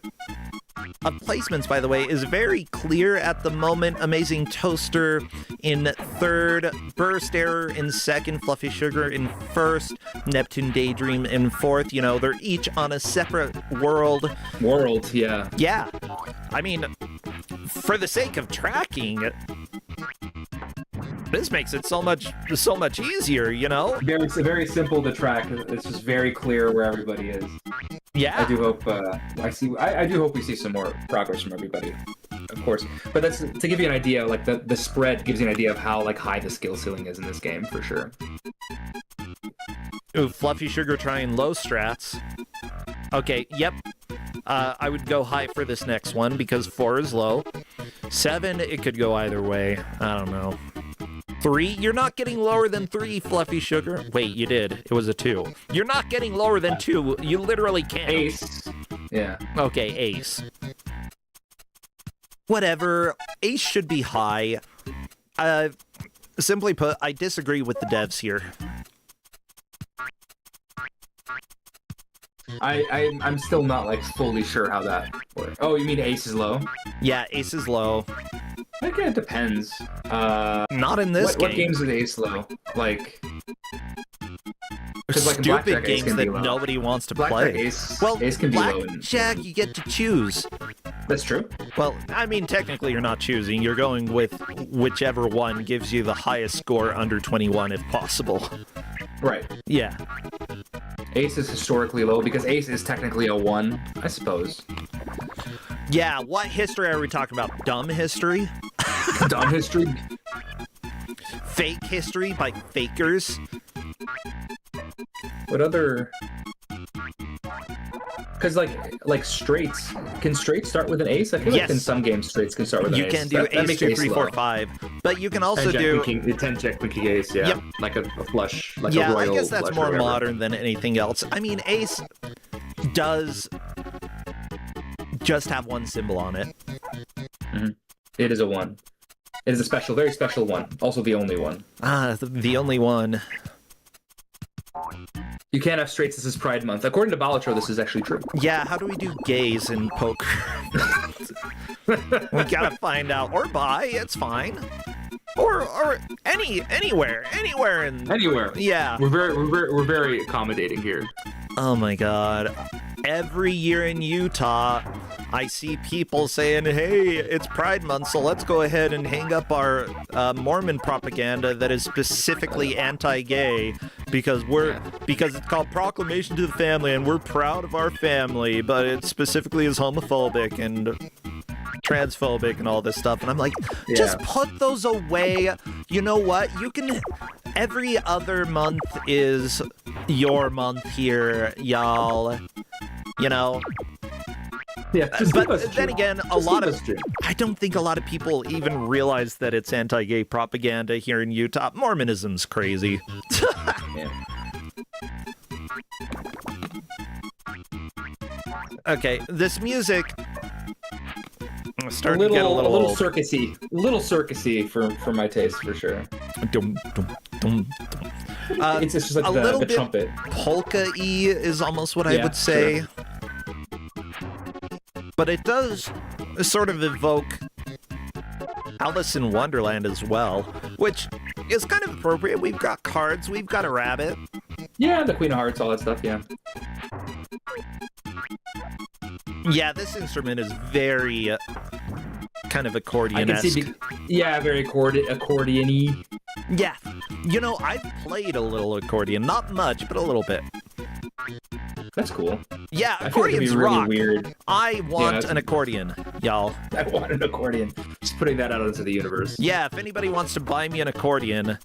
of placements, by the way, is very clear at the moment. Amazing Toaster in third, Burst Error in second, Fluffy Sugar in first, Neptune Daydream in fourth. You know, they're each on a separate world. World, yeah. Yeah, I mean, for the sake of tracking, this makes it so much easier, you know? Very simple to track. It's just very clear where everybody is. Yeah. I do hope I do hope we see some more progress from everybody, of course. But that's to give you an idea. Like the spread gives you an idea of how like high the skill ceiling is in this game for sure. Ooh, Fluffy Sugar trying low strats. Okay, yep. I would go high for this next one because 4 is low. 7, it could go either way. I don't know. 3, you're not getting lower than 3, Fluffy Sugar. Wait, you did. It was a 2. You're not getting lower than 2. You literally can't. Ace. Yeah. Okay, Ace. Whatever. Ace should be high. Simply put, I disagree with the devs here. I'm still not like fully sure how that works. Oh, you mean Ace is low? Yeah, Ace is low. I think it depends. Not in this What game. games is Ace low? Like 'cause, like, in Stupid Blackjack, Ace games can be that low. nobody wants to Blackjack play. Ace. Well, Ace can be low. Blackjack, you get to choose. That's true. Well, I mean, technically you're not choosing. You're going with whichever one gives you the highest score under 21 if possible. Right. Yeah. Ace is historically low because Ace is technically a 1, I suppose. Yeah, what history are we talking about? Dumb history? Dumb history. Fake history by fakers? What other? Because like straights, can straights start with an ace? I feel Yes. like in some games straights can start with an You ace. can do That ace makes 2, ace 3, low. 4, 5. But you can also 10 jack, do... queen, king, 10 jack, queen, king, ace, yeah. Yep. Like a flush, like Yeah, a royal I guess that's flush or more whatever. modern than anything else. I mean, ace does just have one symbol on it. It is a 1. It is a special, very special 1. Also the only one. The only one. You can't have straights. This is Pride Month. According to Balatro, this is actually true. Yeah, how do we do gays in poker? We gotta find out. Or bi, it's fine. or anywhere in Anywhere. Yeah. We're very accommodating here. Oh my god. Every year in Utah, I see people saying, hey, it's Pride Month, so let's go ahead and hang up our Mormon propaganda that is specifically anti-gay because it's called Proclamation to the Family and we're proud of our family, but it specifically is homophobic and transphobic and all this stuff. And I'm like, just put those away. You know what? You can... Every other month is your month here, y'all. You know? Yeah, but then again, I don't think a lot of people even realize that it's anti-gay propaganda here in Utah. Mormonism's crazy. Okay, this music starting to get a little old. circusy for my taste for sure. It's just like a little bit trumpet. Polka-y is almost what I would say. Sure. But it does sort of evoke Alice in Wonderland as well, which is kind of appropriate. We've got cards, we've got a rabbit. Yeah, the Queen of Hearts, all that stuff, yeah. Yeah, this instrument is very kind of accordion-esque. Very accordion-y. Yeah. You know, I've played a little accordion. Not much, but a little bit. That's cool. Yeah, I feel like it'd accordions be really rock. Weird. I want an accordion, y'all. I want an accordion. Just putting that out into the universe. Yeah, if anybody wants to buy me an accordion...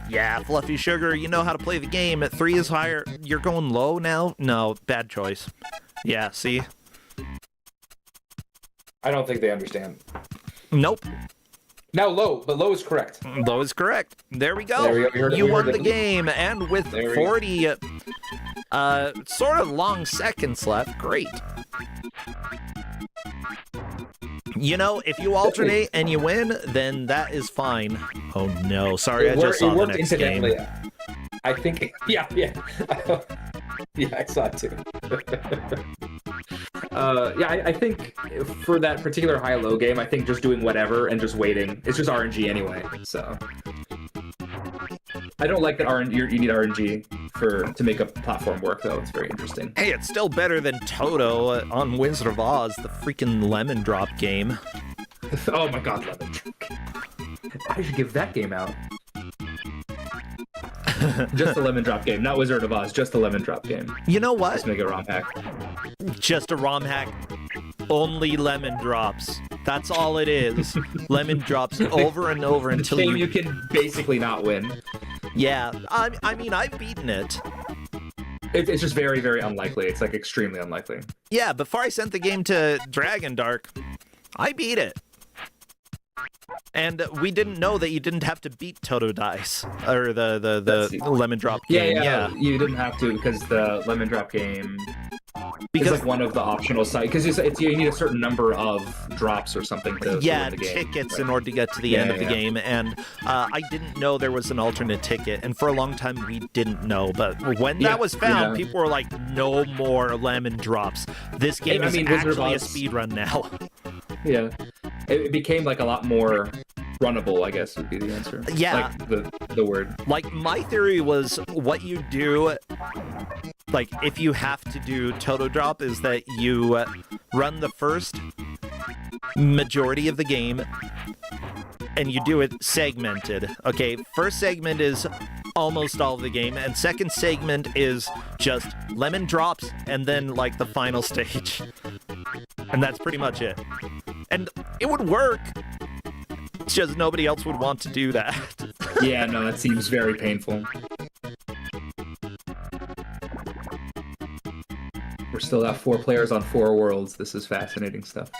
Yeah, Fluffy Sugar, you know how to play the game. At 3 is higher. You're going low now? No, bad choice. Yeah, see? I don't think they understand. Nope. Now low, but low is correct. Low is correct. There we go. There we go. You won the game, and with 40 sort of long seconds left, great. You know, if you alternate and you win, then that is fine. Oh no, sorry, I just saw the next game. I think, yeah. Yeah, I saw it too. I think for that particular high-low game, I think just doing whatever and just waiting. It's just RNG anyway, so. I don't like that you need RNG to make a platform work, though. It's very interesting. Hey, it's still better than Toto on Wizard of Oz, the freaking lemon drop game. Oh my god, lemon drop. I should give that game out. Just the lemon drop game, not Wizard of Oz, just the lemon drop game. You know what? Just make a ROM hack. Just a ROM hack. Only lemon drops. That's all it is. Lemon drops over and over until you can basically not win. Yeah, I mean, I've beaten it. It's just very, very unlikely. It's like extremely unlikely. Yeah, before I sent the game to Dragon Dark, I beat it. And we didn't know that you didn't have to beat Toto Dice, or the Lemon Drop game. Yeah, you didn't have to, because the Lemon Drop game is like one of the optional sites, because you need a certain number of drops or something to win the game. Tickets in order to get to the end of the game, and I didn't know there was an alternate ticket, and for a long time we didn't know, but when that was found, people were like, no more Lemon Drops. This game is actually a speedrun now. Yeah. It became like a lot more runnable, I guess would be the answer. Yeah. Like the word. Like, my theory was what you do, like, if you have to do Toto Drop, is that you run the first majority of the game and you do it segmented. Okay, first segment is almost all of the game, and second segment is just lemon drops and then, like, the final stage. And that's pretty much it. And it would work. It's just nobody else would want to do that. Yeah, no, that seems very painful. We're still at 4 players on 4 worlds. This is fascinating stuff.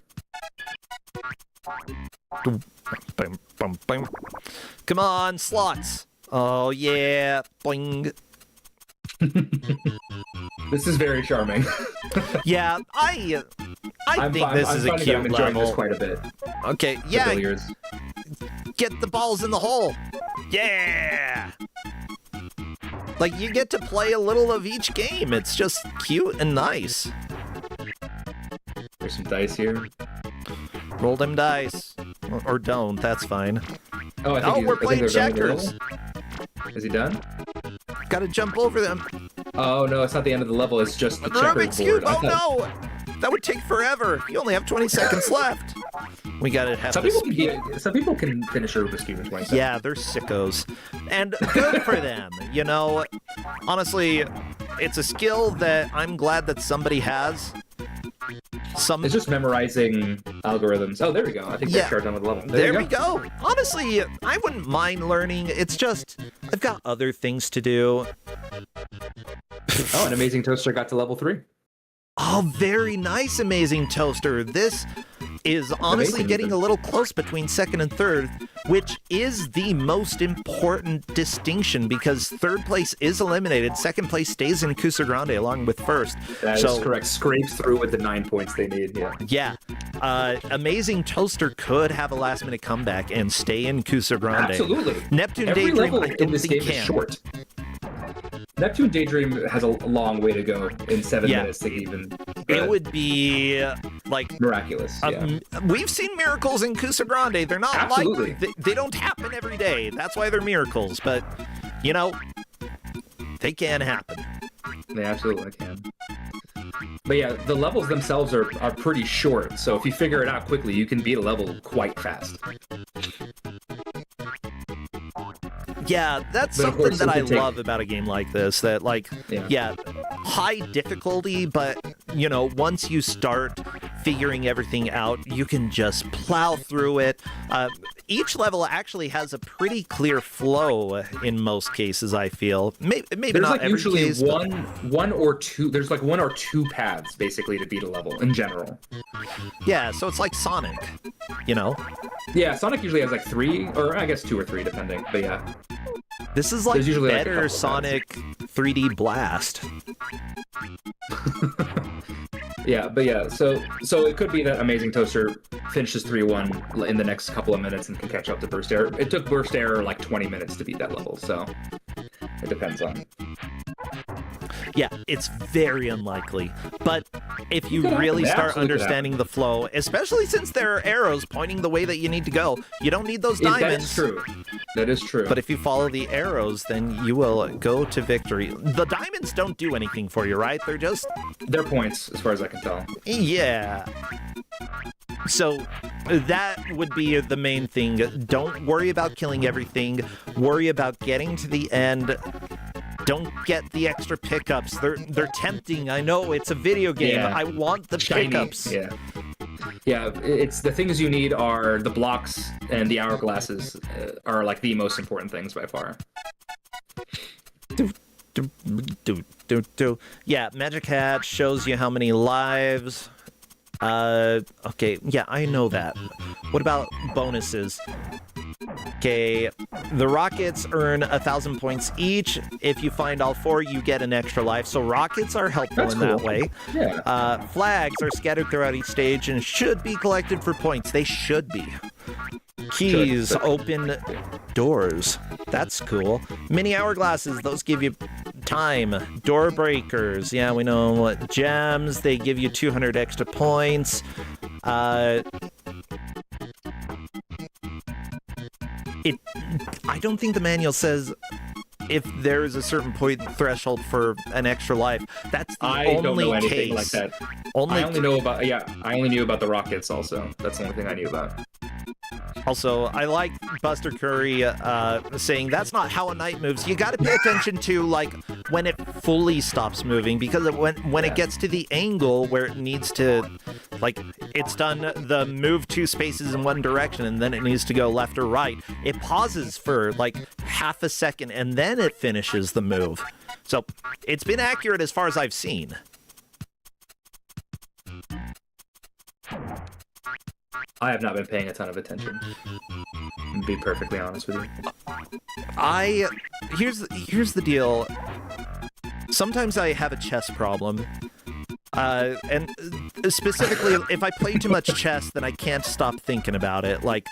Come on, slots. Oh, yeah. Boing. This is very charming. Yeah, I think this is a cute I'm enjoying this quite a bit. Okay, yeah. Get the balls in the hole. Yeah. Like, you get to play a little of each game. It's just cute and nice. There's some dice here. Roll them dice. or don't. That's fine. Oh, I think Oh, we're playing they're done with the checkers. level. Is he done? Gotta jump over them. Oh no, it's not the end of the level. It's just the The Rubik's checkerboard. Cube! Oh no! That would take forever. You only have 20 seconds left. We gotta have Some this. people can finish a Rubik's Cube in 20 seconds. Yeah, they're sickos. And good for them. You know, honestly, it's a skill that I'm glad that somebody has. It's just memorizing algorithms. Oh, there we go. I think Yeah. they're done with the level. There we go. Honestly, I wouldn't mind learning. It's just, I've got other things to do. Oh, an amazing toaster got to level 3. Oh, very nice, Amazing Toaster. This is honestly Amazing, getting even. a little close between second and third, which is the most important distinction because third place is eliminated. Second place stays in Kusogrande along with first. That is correct. Scrapes through with the 9 points they need. Yeah. Yeah. Amazing Toaster could have a last minute comeback and stay in Kusogrande. Absolutely. Neptune Every Daydream, level I don't in this think game is can. short. Neptune Daydream has a long way to go in 7 Yeah. minutes to even. It would be like miraculous. Yeah. we've seen miracles in Kusogrande. They're not Absolutely. like they don't happen every day. That's why they're miracles. But you know, they can happen. They absolutely can. But yeah, the levels themselves are pretty short. So if you figure it out quickly, you can beat a level quite fast. Yeah, that's But of something course, that it I can take- love about a game like this. That like, yeah, high difficulty, but you know, once you start figuring everything out, you can just plow through it. Each level actually has a pretty clear flow in most cases. I feel maybe There's not like every usually case. but- one or two. There's like 1 or 2 paths basically to beat a level in general. Yeah, so it's like Sonic, you know. Yeah, Sonic usually has like 3, or I guess 2 or 3 depending. But yeah, This is like There's usually, like, a couple better of Sonic 3D Blast. yeah, but yeah. So it could be that Amazing Toaster finishes 3-1 in the next couple of minutes and can catch up to Burst Air. It took Burst Air like 20 minutes to beat that level, so it depends on. Yeah, it's very unlikely. But if you Could happen. really It start absolutely could understanding the flow, especially since there are arrows pointing the way that you need to go, you don't need those diamonds. That is true. That is true. But if you follow the arrows, then you will go to victory. The diamonds don't do anything for you, right? They're just... they're points, as far as I can tell. Yeah. So that would be the main thing. Don't worry about killing everything. Worry about getting to the end. Don't get the extra pickups. They're tempting. I know it's a video game. Yeah. I want the Shiny. pickups. Yeah. Yeah, it's the things you need are the blocks and the hourglasses are like the most important things by far. Yeah, Magic Hat shows you how many lives. Okay, yeah, I know that. What about bonuses? Okay, the rockets earn 1,000 points each. If you find all 4, you get an extra life. So rockets are helpful That's in that cool. way. Yeah. Flags are scattered throughout each stage and should be collected for points. They should be. Keys open doors. That's cool. Mini hourglasses, those give you time. Door breakers, yeah, we know what. Gems, they give you 200 extra points. I don't think the manual says if there is a certain point threshold for an extra life. That's the I only don't know anything case. like that. Only I only knew about the rockets also. That's the only thing I knew about. Also, I like Buster Curry saying that's not how a knight moves. You got to pay attention to like when it fully stops moving, because when it gets to the angle where it needs to, like, it's done the move 2 spaces in one direction and then it needs to go left or right. It pauses for like half a second and then it finishes the move. So it's been accurate as far as I've seen. I have not been paying a ton of attention. To be perfectly honest with you. Here's the deal. Sometimes I have a chess problem. And specifically, if I play too much chess, then I can't stop thinking about it. Like,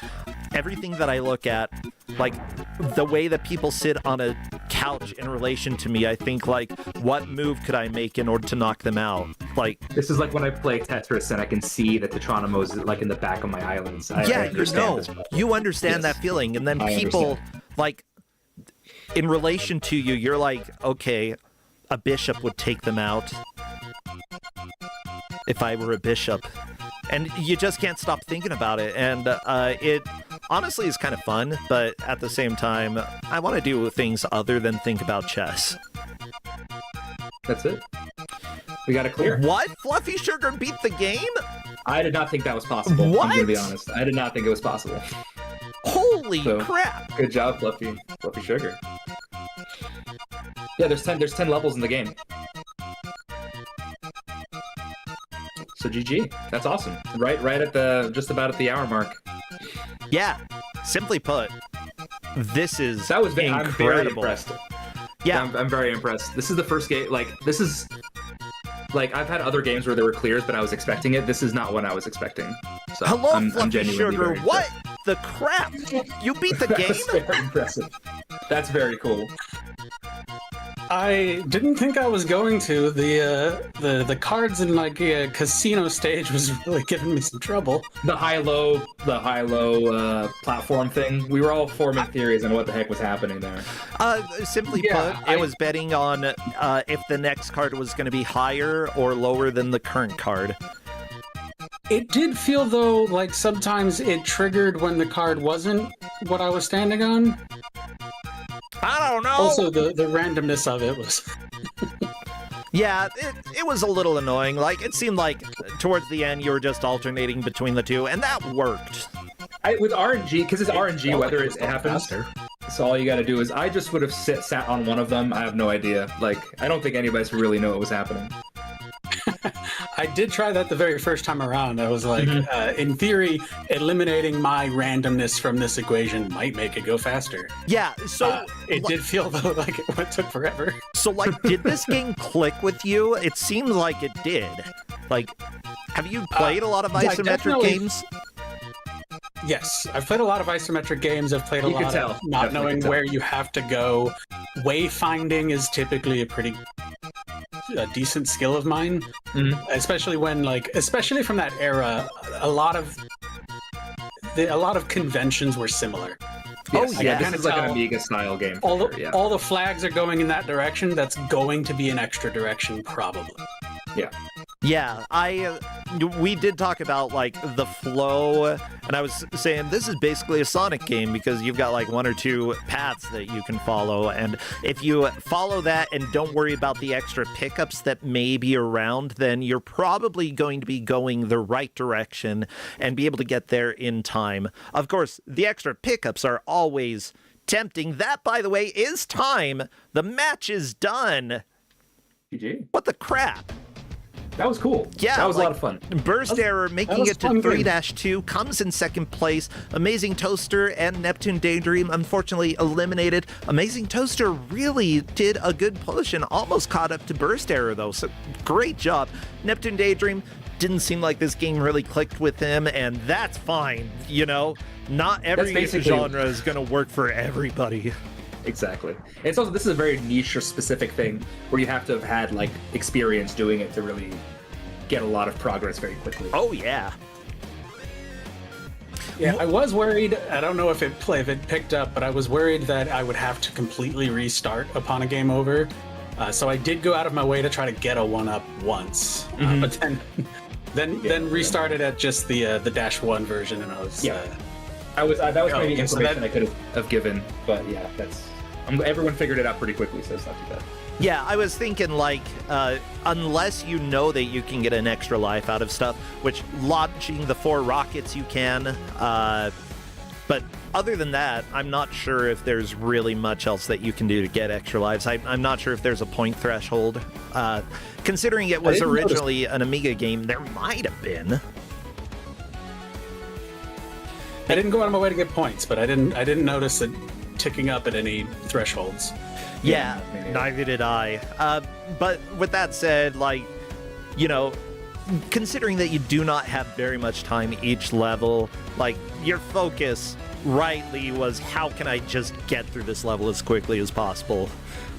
everything that I look at, like, the way that people sit on a couch in relation to me. I think like, what move could I make in order to knock them out? Like, This is like when I play Tetris and I can see that the Tronimo is like in the back of my islands. I yeah, understand this problem. you understand Yes. that feeling, and then I people understand. like, in relation to you, you're like, okay, a bishop would take them out if I were a bishop. And you just can't stop thinking about it. And it honestly is kind of fun, but at the same time, I want to do things other than think about chess. That's it. We got it clear. What? Fluffy Sugar beat the game? I did not think that was possible. What? I'm gonna be honest. I did not think it was possible. Holy So- crap! Good job, Fluffy Sugar. Yeah, there's 10 levels in the game. So GG. That's awesome. Right at the just about at the hour mark. Yeah, simply put, this is That was I'm very incredible. impressed. Yeah, I'm very impressed. This is the first game. Like this is like I've had other games where there were clears, but I was expecting it. This is not what I was expecting. So hello, I'm Fluffy genuinely Sugar. very What impressed. the crap? You beat the That's game? very impressive. That's very cool. I didn't think I was going to. The cards in like casino stage was really giving me some trouble. The high-low platform thing. We were all forming theories on what the heck was happening there. Simply Yeah, put, it was betting on if the next card was going to be higher or lower than the current card. It did feel though like sometimes it triggered when the card wasn't what I was standing on. I don't know. Also, the randomness of it was. Yeah, it was a little annoying. Like, it seemed like towards the end you were just alternating between the two, and that worked. With RNG, because it's RNG, felt whether like it it was happens. faster. So all you got to do is, I just would have sat on one of them. I have no idea. Like, I don't think anybody really knew what was happening. I did try that the very first time around. I was like, in theory, eliminating my randomness from this equation might make it go faster. Yeah, so It did feel though like it took forever. so like, did this game click with you? It seems like it did. Like, have you played a lot of I isometric definitely- games? Yes, I've played a lot of isometric games. I've played a You could lot tell. of not Definitely knowing could tell. where you have to go. Wayfinding is typically a pretty decent skill of mine, especially when especially from that era, a lot of conventions were similar. Yes, Oh, yeah. This kinda is like an tell Amiga style game. All For the, sure, yeah. all the flags are going in that direction. That's going to be an extra direction, probably. Yeah, we did talk about like the flow, and I was saying this is basically a Sonic game because you've got like one or two paths that you can follow, and if you follow that and don't worry about the extra pickups that may be around, then you're probably going to be going the right direction and be able to get there in time. Of course, the extra pickups are always tempting. That, by the way, is time. The match is done. GG. What the crap? That was cool. Yeah, that was a like, lot of fun. Burst Error making was it to fun game. 3-2, comes in second place. Amazing Toaster and Neptune Daydream unfortunately eliminated. Amazing Toaster really did a good push and almost caught up to Burst Error though, so great job. Neptune Daydream didn't seem like this game really clicked with him, and that's fine, you know? Not every basically- genre is gonna work for everybody. Exactly. And it's also, this is a very niche or specific thing where you have to have had like experience doing it to really get a lot of progress very quickly. Oh yeah. Yeah, I was worried. I don't know if it picked up, but I was worried that I would have to completely restart upon a game over. So I did go out of my way to try to get a 1-up once, but then restarted at just the -1 version, and I was Yeah. That was maybe okay, so information that- I could have given, but yeah, everyone figured it out pretty quickly, so it's not too bad. Yeah, I was thinking like, unless you know that you can get an extra life out of stuff, which launching the 4 rockets you can, but other than that, I'm not sure if there's really much else that you can do to get extra lives. I'm not sure if there's a point threshold. Considering it was didn't notice. originally an Amiga game, there might have been. I didn't go out of my way to get points, but I didn't notice it ticking up at any thresholds. Yeah, maybe. neither did I. But with that said, like, you know, considering that you do not have very much time each level, like, your focus rightly was, how can I just get through this level as quickly as possible?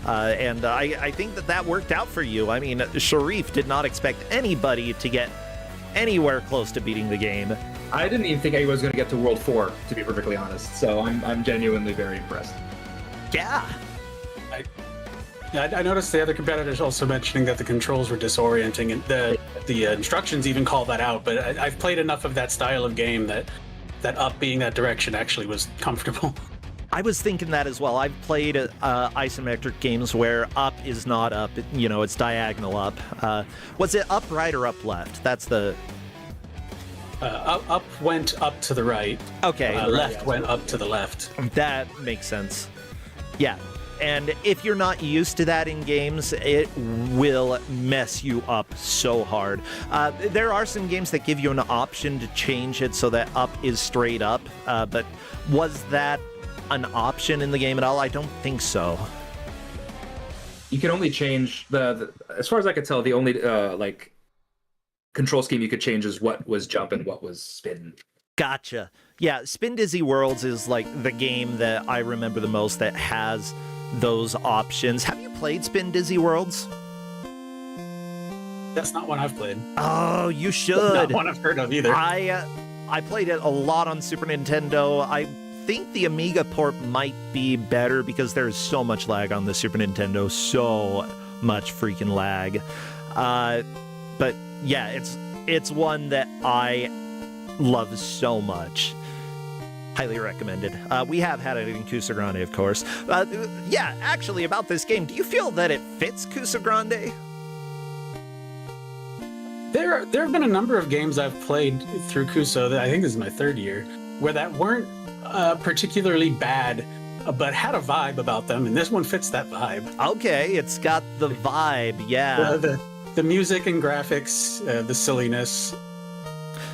And I think that worked out for you. I mean, Sharif did not expect anybody to get anywhere close to beating the game. I didn't even think I was going to get to World 4, to be perfectly honest. So I'm genuinely very impressed. Yeah. I noticed the other competitors also mentioning that the controls were disorienting, and the instructions even call that out. But I've played enough of that style of game that up being that direction actually was comfortable. I was thinking that as well. I've played isometric games where up is not up, it's diagonal up. Was it up right or up left? That's the... Up went up to the right. Okay. Left went up to the left. That makes sense. Yeah. And if you're not used to that in games, it will mess you up so hard. There are some games that give you an option to change it so that up is straight up, but was that an option in the game at all? I don't think so. You can only change as far as I could tell, the only control scheme you could change is what was jump and what was spin. Gotcha. Yeah, Spin Dizzy Worlds is like the game that I remember the most that has those options. Have you played Spin Dizzy Worlds? That's not one I've played. Oh, you should. Not one I've heard of either. I played it a lot on Super Nintendo. I think the Amiga port might be better because there's so much lag on the Super Nintendo. So much freaking lag. But yeah, it's one that I love so much. Highly recommended. We have had it in Kusogrande, of course. Yeah, actually, about this game, do you feel that it fits Kusogrande? There have been a number of games I've played through Kuso, that I think this is my third year, where that weren't particularly bad, but had a vibe about them, and this one fits that vibe. Okay, it's got the vibe, yeah. The music and graphics, the silliness.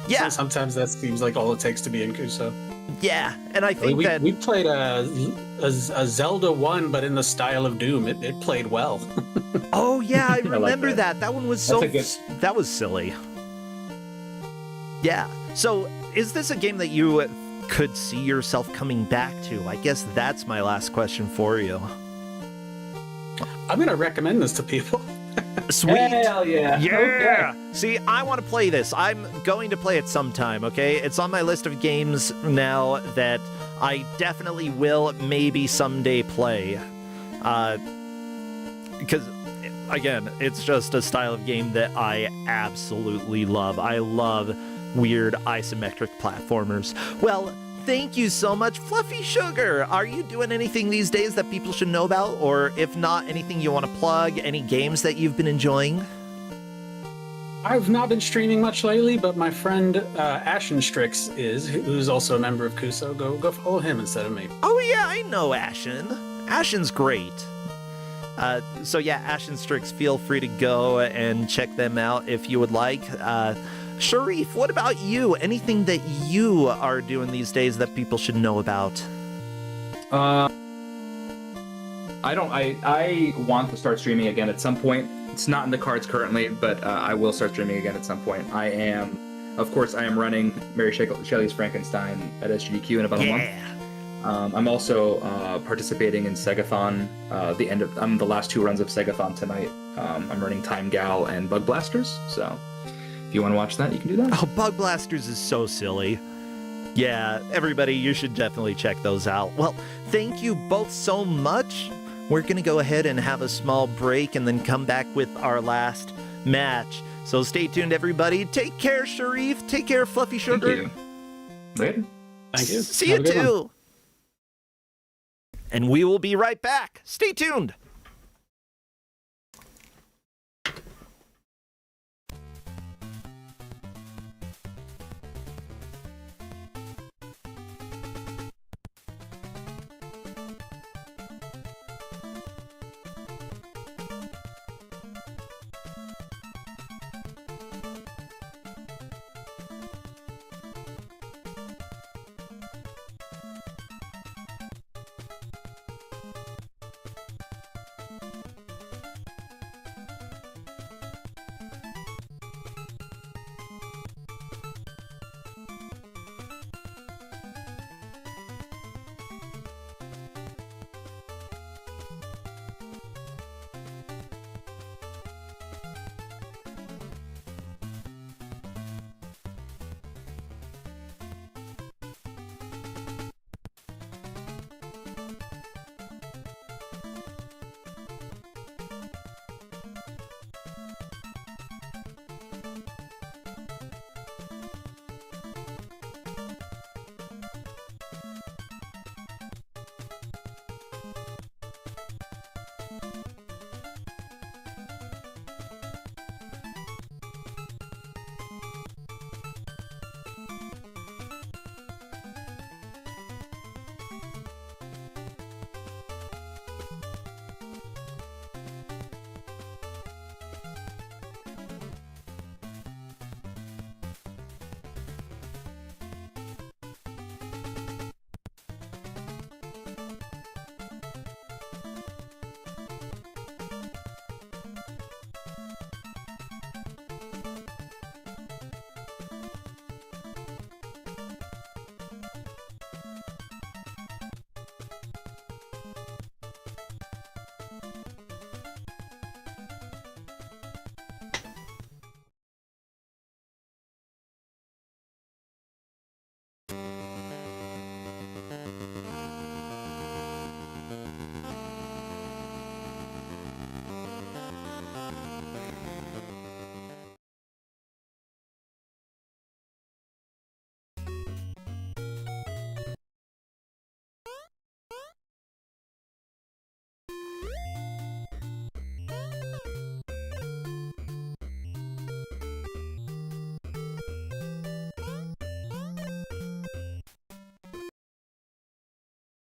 Yeah. So sometimes that seems like all it takes to be in Kuso. Yeah, and I think we played a Zelda 1, but in the style of Doom. It played well. Oh yeah, I remember like that. That one was that was silly. Yeah. So, is this a game that you could see yourself coming back to? I guess that's my last question for you. I'm gonna recommend this to people. Sweet. Hell yeah. Yeah. Okay. See, I want to play this. I'm going to play it sometime, okay? It's on my list of games now that I definitely will maybe someday play. Because, again, it's just a style of game that I absolutely love. I love weird isometric platformers. Well, thank you so much, Fluffy Sugar. Are you doing anything these days that people should know about? Or if not, anything you want to plug? Any games that you've been enjoying? I've not been streaming much lately, but my friend Ashenstrix who's also a member of Kuso. Go follow him instead of me. Oh yeah, I know Ashen. Ashen's great. So yeah, Ashenstrix, feel free to go and check them out if you would like. Sharif, what about you? Anything that you are doing these days that people should know about? I want to start streaming again at some point. It's not in the cards currently, but I will start streaming again at some point. I am running Mary Shelley's Frankenstein at SGDQ in about a month. I'm also participating in Segathon. I'm the last 2 runs of Segathon tonight. I'm running Time Gal and Bug Blasters, so if you want to watch that, you can do that. Oh, Bug Blasters is so silly. Yeah, everybody, you should definitely check those out. Well, thank you both so much. We're going to go ahead and have a small break and then come back with our last match. So stay tuned, everybody. Take care, Sharif. Take care, Fluffy Sugar. Thank you. Later. Thank you. See you too. And we will be right back. Stay tuned.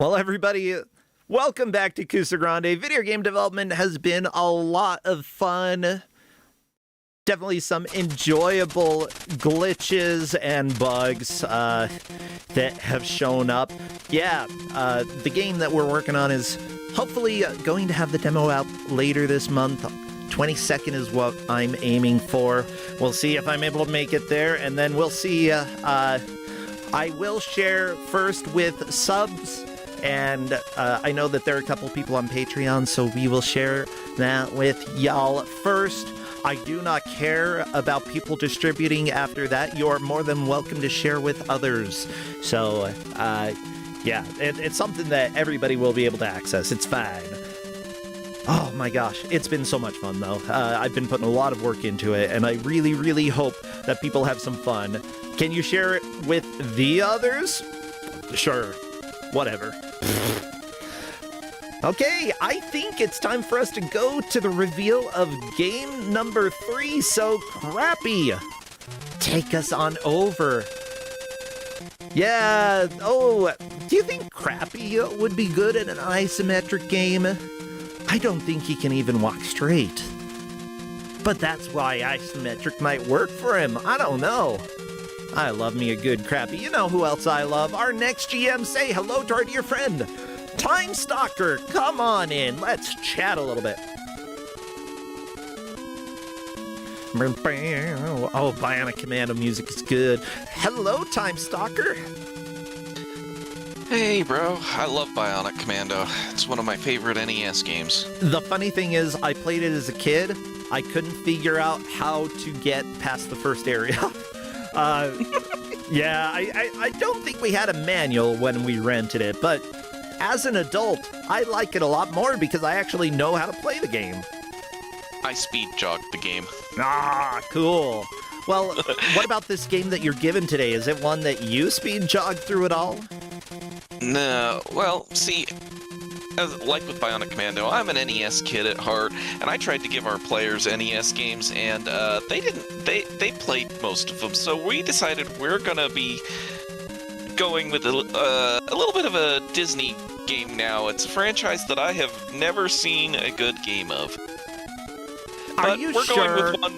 Well, everybody, welcome back to Kusogrande. Video game development has been a lot of fun. Definitely some enjoyable glitches and bugs that have shown up. Yeah, the game that we're working on is hopefully going to have the demo out later this month. 22nd is what I'm aiming for. We'll see if I'm able to make it there, and then we'll see. I will share first with subs. And I know that there are a couple people on Patreon, so we will share that with y'all first. I do not care about people distributing after that. You're more than welcome to share with others. So, yeah, it's something that everybody will be able to access. It's fine. Oh my gosh, it's been so much fun, though. I've been putting a lot of work into it, and I really, really hope that people have some fun. Can you share it with the others? Sure. Whatever. Okay, I think it's time for us to go to the reveal of game number 3, so Crappy, take us on over. Yeah, oh, do you think Crappy would be good at an isometric game? I don't think he can even walk straight. But that's why isometric might work for him, I don't know. I love me a good Crappy. You know who else I love? Our next GM. Say hello to our dear friend, Time Stalker. Come on in. Let's chat a little bit. Oh, Bionic Commando music is good. Hello, Time Stalker. Hey, bro. I love Bionic Commando. It's one of my favorite NES games. The funny thing is, I played it as a kid. I couldn't figure out how to get past the first area. Yeah, I don't think we had a manual when we rented it, but as an adult, I like it a lot more because I actually know how to play the game. I speed jogged the game. Ah, cool. Well, what about this game that you're given today? Is it one that you speed jogged through it all? No, well, see, like with Bionic Commando, I'm an NES kid at heart, and I tried to give our players NES games, and they played most of them, so we decided we're gonna be going with a little bit of a Disney game now. It's a franchise that I have never seen a good game of. Are you we're sure? Going with one.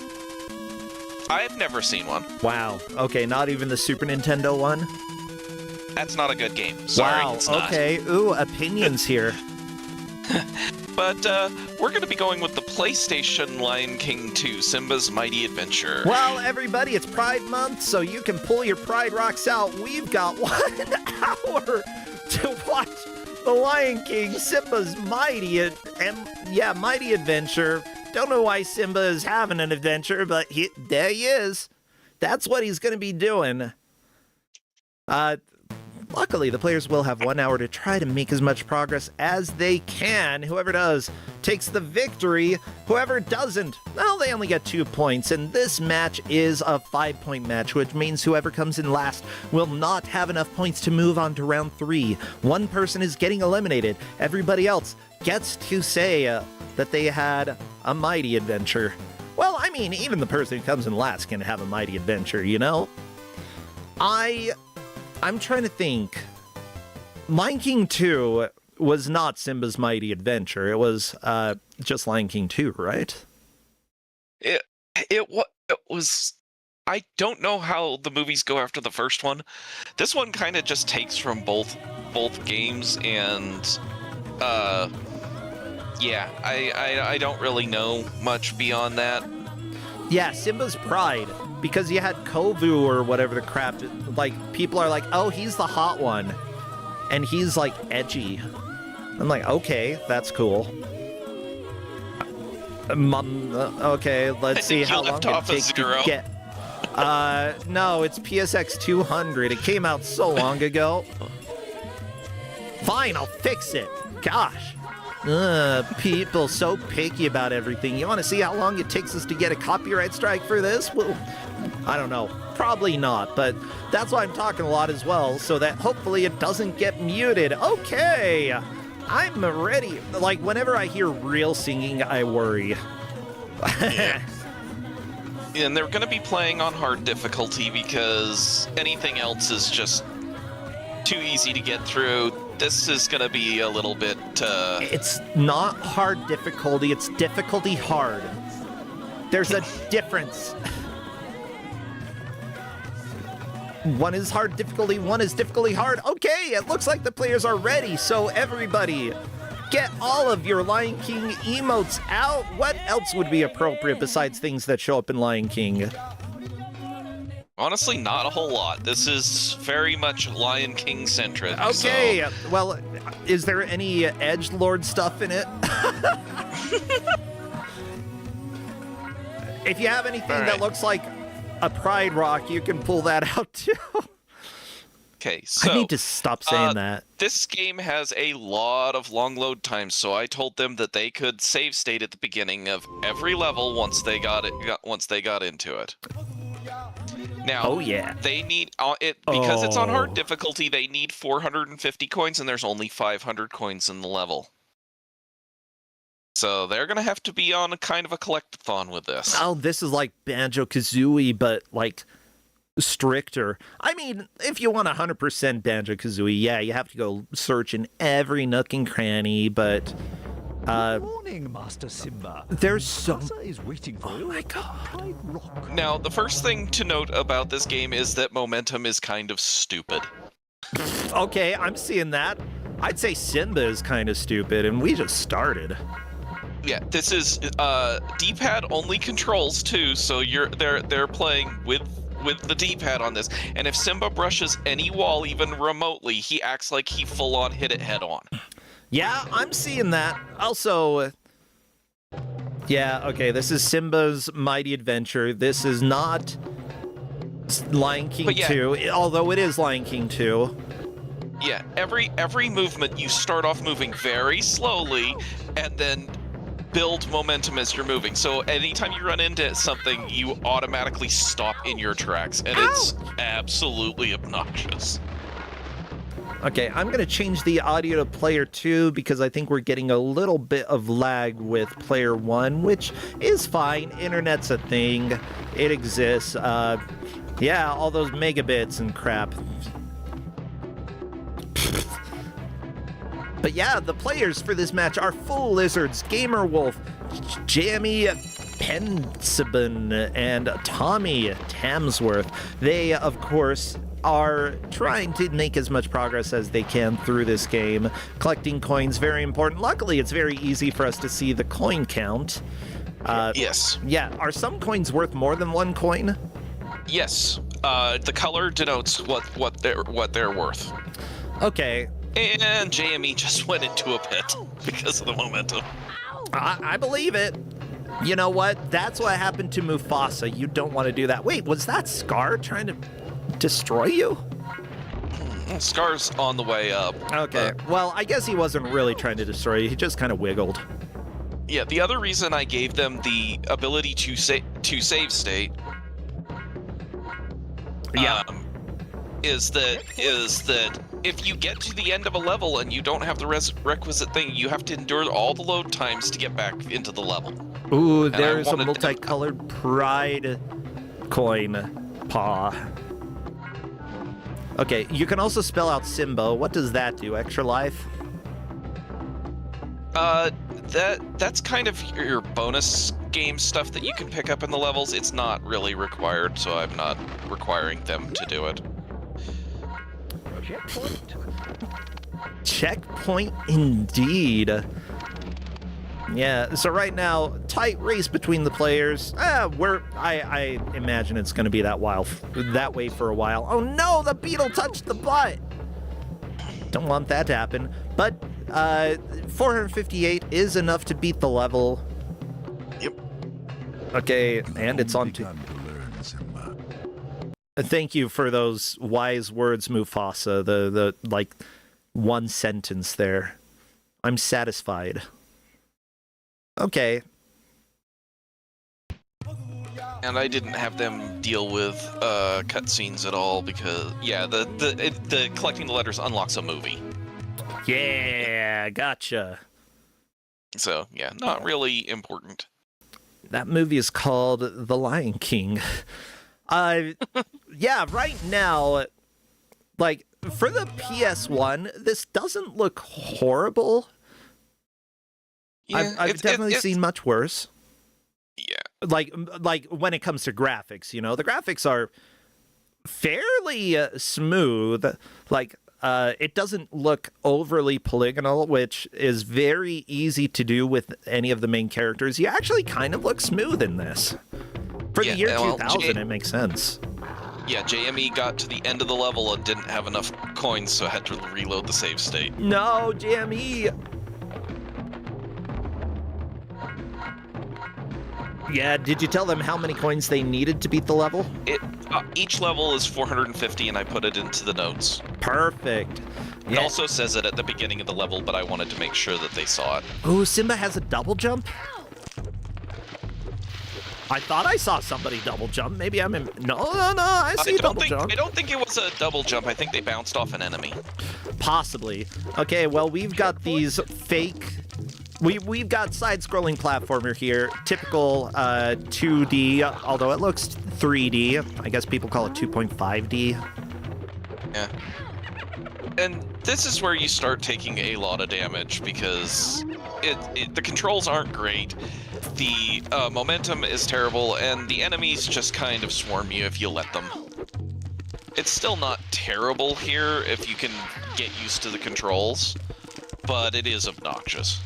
I've never seen one. Wow. Okay, not even the Super Nintendo one? That's not a good game. Sorry, wow, it's not. Okay. Ooh, opinions here. But we're going to be going with the PlayStation Lion King 2, Simba's Mighty Adventure. Well, everybody, it's Pride Month, so you can pull your Pride rocks out. We've got 1 hour to watch The Lion King, Simba's Mighty Adventure. Don't know why Simba is having an adventure, but there he is. That's what he's going to be doing. Luckily, the players will have 1 hour to try to make as much progress as they can. Whoever does takes the victory. Whoever doesn't, well, they only get 2 points. And this match is a 5-point match, which means whoever comes in last will not have enough points to move on to round 3. One person is getting eliminated. Everybody else gets to say that they had a mighty adventure. Well, I mean, even the person who comes in last can have a mighty adventure, you know? I'm trying to think. Lion King 2 was not Simba's Mighty Adventure. It was just Lion King 2, right? It was. I don't know how the movies go after the first one. This one kind of just takes from both games, and yeah, I don't really know much beyond that. Yeah, Simba's Pride, because you had Kovu or whatever the crap, like, people are like, oh, he's the hot one, and he's, like, edgy. I'm like, okay, that's cool. Okay, let's see how long it takes to get... no, it's PSX 200. It came out so long ago. Fine, I'll fix it. Gosh. People so picky about everything. You want to see how long it takes us to get a copyright strike for this? Well, I don't know. Probably not, but that's why I'm talking a lot as well, so that hopefully it doesn't get muted. Okay, I'm ready. Like, whenever I hear real singing, I worry. And they're going to be playing on hard difficulty because anything else is just too easy to get through. This is going to be a little bit... It's not hard difficulty, it's difficulty hard. There's a difference. One is hard difficulty, one is difficulty hard. Okay, it looks like the players are ready, so everybody, get all of your Lion King emotes out. What else would be appropriate besides things that show up in Lion King? Honestly, not a whole lot. This is very much Lion King centric. Okay, well, is there any edgelord stuff in it? If you have anything that looks like a Pride Rock, you can pull that out too. Okay, so I need to stop saying that. This game has a lot of long load times, so I told them that they could save state at the beginning of every level once they got into it. Now, they need it because it's on hard difficulty. They need 450 coins, and there's only 500 coins in the level. So they're gonna have to be on a kind of a collectathon with this. Oh, this is like Banjo-Kazooie, but like stricter. I mean, if you want 100% Banjo-Kazooie, yeah, you have to go search in every nook and cranny, but Morning, Master Simba. there's so... Is waiting for you. my god. Now, the first thing to note about this game is that momentum is kind of stupid. Okay, I'm seeing that. I'd say Simba is kind of stupid, and we just started. Yeah, this is D-pad only controls too, so they're playing with the D-pad on this. And if Simba brushes any wall even remotely, he acts like he full on hit it head on. Yeah, I'm seeing that. Also, yeah, okay, this is Simba's Mighty Adventure. This is not Lion King 2, although it is Lion King 2. Yeah, every movement you start off moving very slowly and then build momentum as you're moving. So anytime you run into something, you automatically stop in your tracks, and it's absolutely obnoxious. Okay, I'm going to change the audio to player 2 because I think we're getting a little bit of lag with player 1, which is fine. Internet's a thing. It exists. Yeah, all those megabits and crap. But yeah, the players for this match are Full Lizards, Gamer Wolf, Jamie Pensabin, and Tommy Tamsworth. They, of course, are trying to make as much progress as they can through this game. Collecting coins, very important. Luckily, it's very easy for us to see the coin count. Yes. Yeah, are some coins worth more than one coin? Yes. The color denotes what they're worth. Okay. And JME just went into a pit because of the momentum. I believe it. You know what? That's what happened to Mufasa. You don't want to do that. Wait, was that Scar trying to destroy you? Scar's on the way up. Okay. Well, I guess he wasn't really trying to destroy you. He just kind of wiggled. Yeah, the other reason I gave them the ability to save state is that if you get to the end of a level and you don't have the requisite thing, you have to endure all the load times to get back into the level. Ooh, there's a multicolored pride coin paw. Okay, you can also spell out Simba. What does that do? Extra life? That's kind of your bonus game stuff that you can pick up in the levels. It's not really required, so I'm not requiring them to do it. Checkpoint indeed. Yeah, so right now, tight race between the players. I imagine it's going to be that way for a while. Oh no, the beetle touched the butt. Don't want that to happen. But 458 is enough to beat the level. Yep. Okay, and it's on to... Thank you for those wise words, Mufasa. The like one sentence there. I'm satisfied. Okay. And I didn't have them deal with cutscenes at all because the collecting the letters unlocks a movie. Yeah, gotcha. So, yeah, not really important. That movie is called The Lion King. Yeah, right now, like, for the PS1, this doesn't look horrible. Yeah, I've definitely seen much worse. Yeah. Like when it comes to graphics, you know, the graphics are fairly smooth. Like, it doesn't look overly polygonal, which is very easy to do with any of the main characters. You actually kind of look smooth in this. For the year 2000, it makes sense. Yeah, JME got to the end of the level and didn't have enough coins, so had to reload the save state. No, JME! Yeah, did you tell them how many coins they needed to beat the level? Each level is 450, and I put it into the notes. Perfect. It also says it at the beginning of the level, but I wanted to make sure that they saw it. Ooh, Simba has a double jump? I thought I saw somebody double jump. Maybe I'm in... No, I see double jump. I don't think it was a double jump. I think they bounced off an enemy. Possibly. Okay, well, we've got these fake... We've got side-scrolling platformer here. Typical 2D, although it looks 3D. I guess people call it 2.5D. Yeah. And this is where you start taking a lot of damage because the controls aren't great. The momentum is terrible, and the enemies just kind of swarm you if you let them. It's still not terrible here if you can get used to the controls, but it is obnoxious.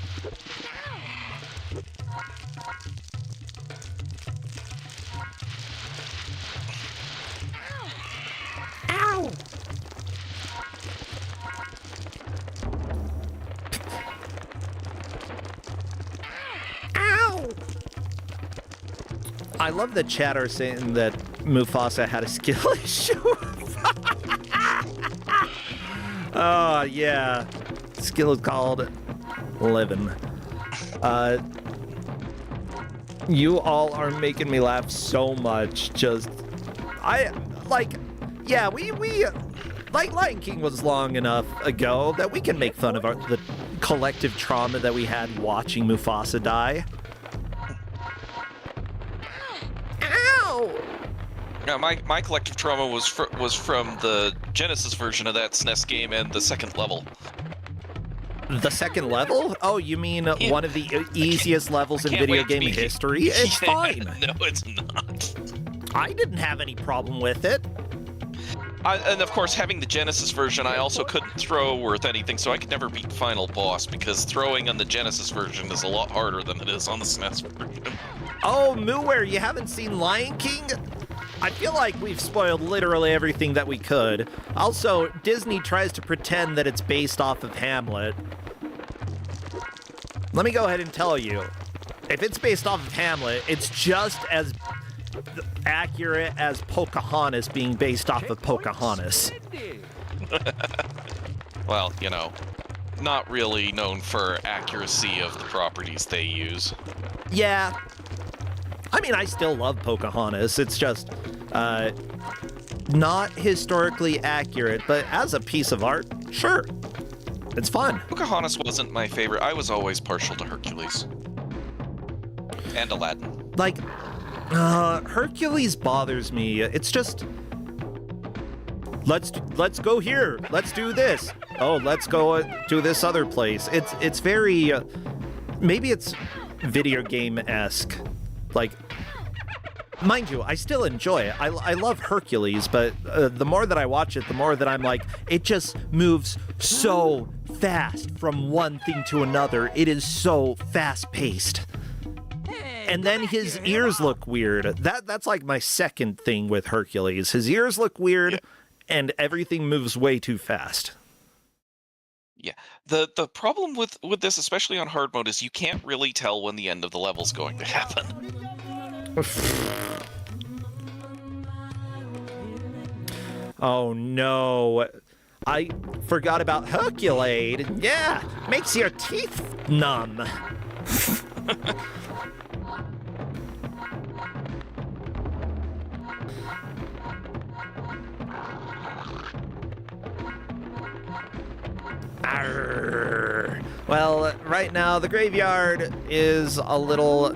Ow! Ow! I love the chatter saying that Mufasa had a skill issue. Oh, yeah. Skill is called living. You all are making me laugh so much. Lion King was long enough ago that we can make fun of the collective trauma that we had watching Mufasa die. Ow! Yeah, my collective trauma was from the Genesis version of that SNES game and the second level. The second level? Oh, you mean one of the easiest levels in video game history? It's fine. No, it's not. I didn't have any problem with it. And of course, having the Genesis version, I also couldn't throw worth anything, so I could never beat Final Boss, because throwing on the Genesis version is a lot harder than it is on the SNES version. Oh, Mooware, you haven't seen Lion King? I feel like we've spoiled literally everything that we could. Also, Disney tries to pretend that it's based off of Hamlet. Let me go ahead and tell you, if it's based off of Hamlet, it's just as accurate as Pocahontas being based off of Pocahontas. Well, you know, not really known for accuracy of the properties they use. Yeah. I mean, I still love Pocahontas. It's just not historically accurate, but as a piece of art, sure. It's fun. Pocahontas wasn't my favorite. I was always partial to Hercules. And Aladdin. Like, Hercules bothers me. It's just, let's go here. Let's do this. Oh, let's go to this other place. It's very, maybe it's video game-esque. Like, mind you, I still enjoy it. I love Hercules, but the more that I watch it, the more that I'm like, it just moves so fast from one thing to another. It is so fast-paced. And then his ears look weird. That's like my second thing with Hercules. His ears look weird, and everything moves way too fast. Yeah. The problem with this, especially on hard mode, is you can't really tell when the end of the level's going to happen. Oh no. I forgot about Herculade. Yeah, makes your teeth numb. Arr. Well, right now the graveyard is a little,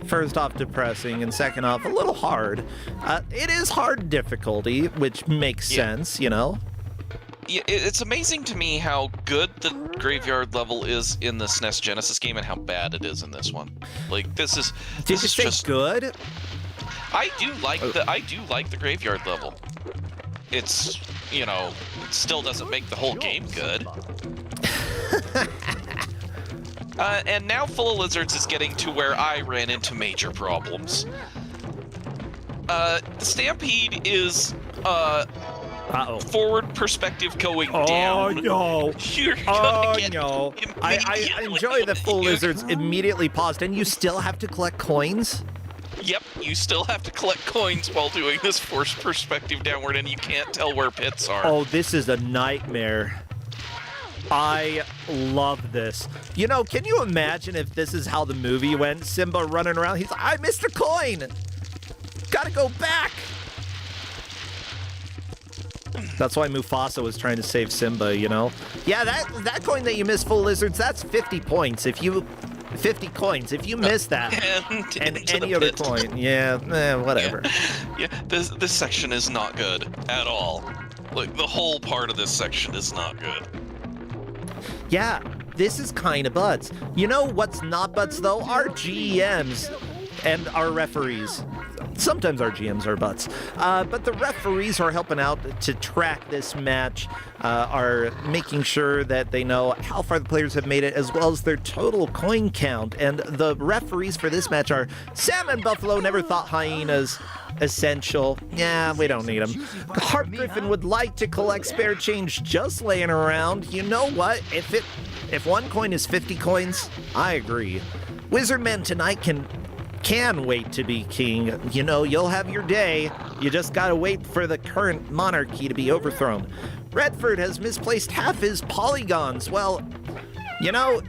first off, depressing, and second off, a little hard. It is hard difficulty, which makes sense, you know? Yeah, it's amazing to me how good the graveyard level is in the SNES Genesis game and how bad it is in this one. Like, this is just good. I do like the graveyard level. It's, you know, it still doesn't make the whole game good. And now Full of Lizards is getting to where I ran into major problems. The Stampede is forward perspective going down. No. You're gonna get no. I enjoy that Full Lizards immediately paused, and you still have to collect coins? Yep, you still have to collect coins while doing this forced perspective downward, and you can't tell where pits are. Oh, this is a nightmare. I love this. You know, can you imagine if this is how the movie went? Simba running around, he's like, I missed a coin! Gotta go back! That's why Mufasa was trying to save Simba, you know? Yeah, that coin that you missed, Full Lizards, that's 50 points. 50 coins. If you miss that, and any other coin, whatever. Yeah, this section is not good at all. Like, the whole part of this section is not good. Yeah, this is kind of butts. You know what's not butts, though? Our GMs and our referees. Sometimes our GMs are butts. But the referees who are helping out to track this match are making sure that they know how far the players have made it, as well as their total coin count. And the referees for this match are Sam and Buffalo Never Thought Hyenas essential. Yeah, we don't need them. Hart Griffin would like to collect spare change just laying around. You know what? If one coin is 50 coins, I agree. Wizardman tonight can wait to be king. You know, you'll have your day. You just gotta wait for the current monarchy to be overthrown. Redford has misplaced half his polygons. Well, you know,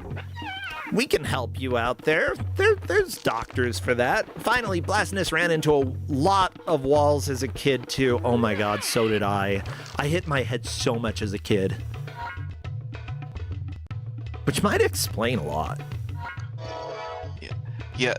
we can help you out there. There's doctors for that. Finally, Blasness ran into a lot of walls as a kid, too. Oh my god, so did I. I hit my head so much as a kid. Which might explain a lot. Yeah,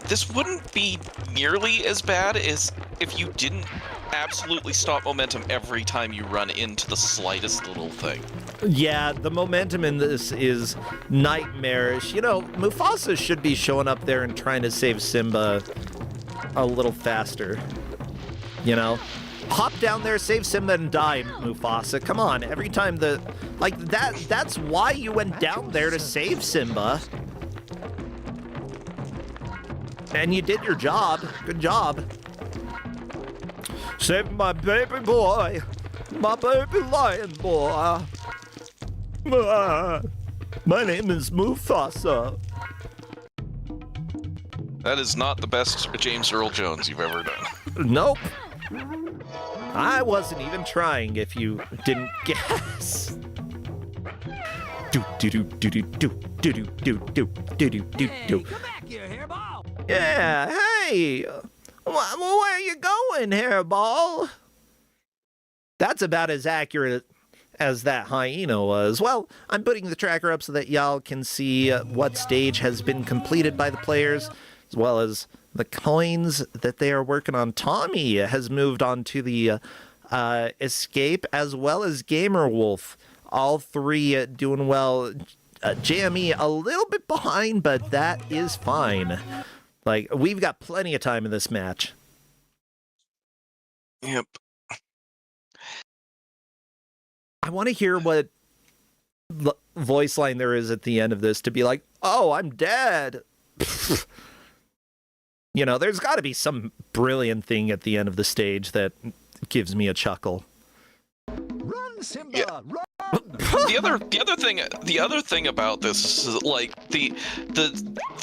this wouldn't be nearly as bad as if you didn't absolutely stop momentum every time you run into the slightest little thing. Yeah, the momentum in this is nightmarish. You know, Mufasa should be showing up there and trying to save Simba a little faster. You know? Hop down there, save Simba, and die, Mufasa. Come on, every time that's why you went down there, to save Simba. And you did your job. Good job. Save my baby boy. My baby lion boy. My name is Mufasa. That is not the best James Earl Jones you've ever done. Nope. I wasn't even trying, if you didn't guess. Yeah, hey! Where are you going, Hairball? That's about as accurate as that hyena was. Well, I'm putting the tracker up so that y'all can see what stage has been completed by the players, as well as the coins that they are working on. Tommy has moved on to the escape, as well as Gamer Wolf. All three doing well. JME a little bit behind, but that is fine. Like, we've got plenty of time in this match. Yep. I want to hear what voice line there is at the end of this to be like, oh, I'm dead. You know, there's got to be some brilliant thing at the end of the stage that gives me a chuckle. Run, Simba! Yeah. Run! The other thing about this is, like, the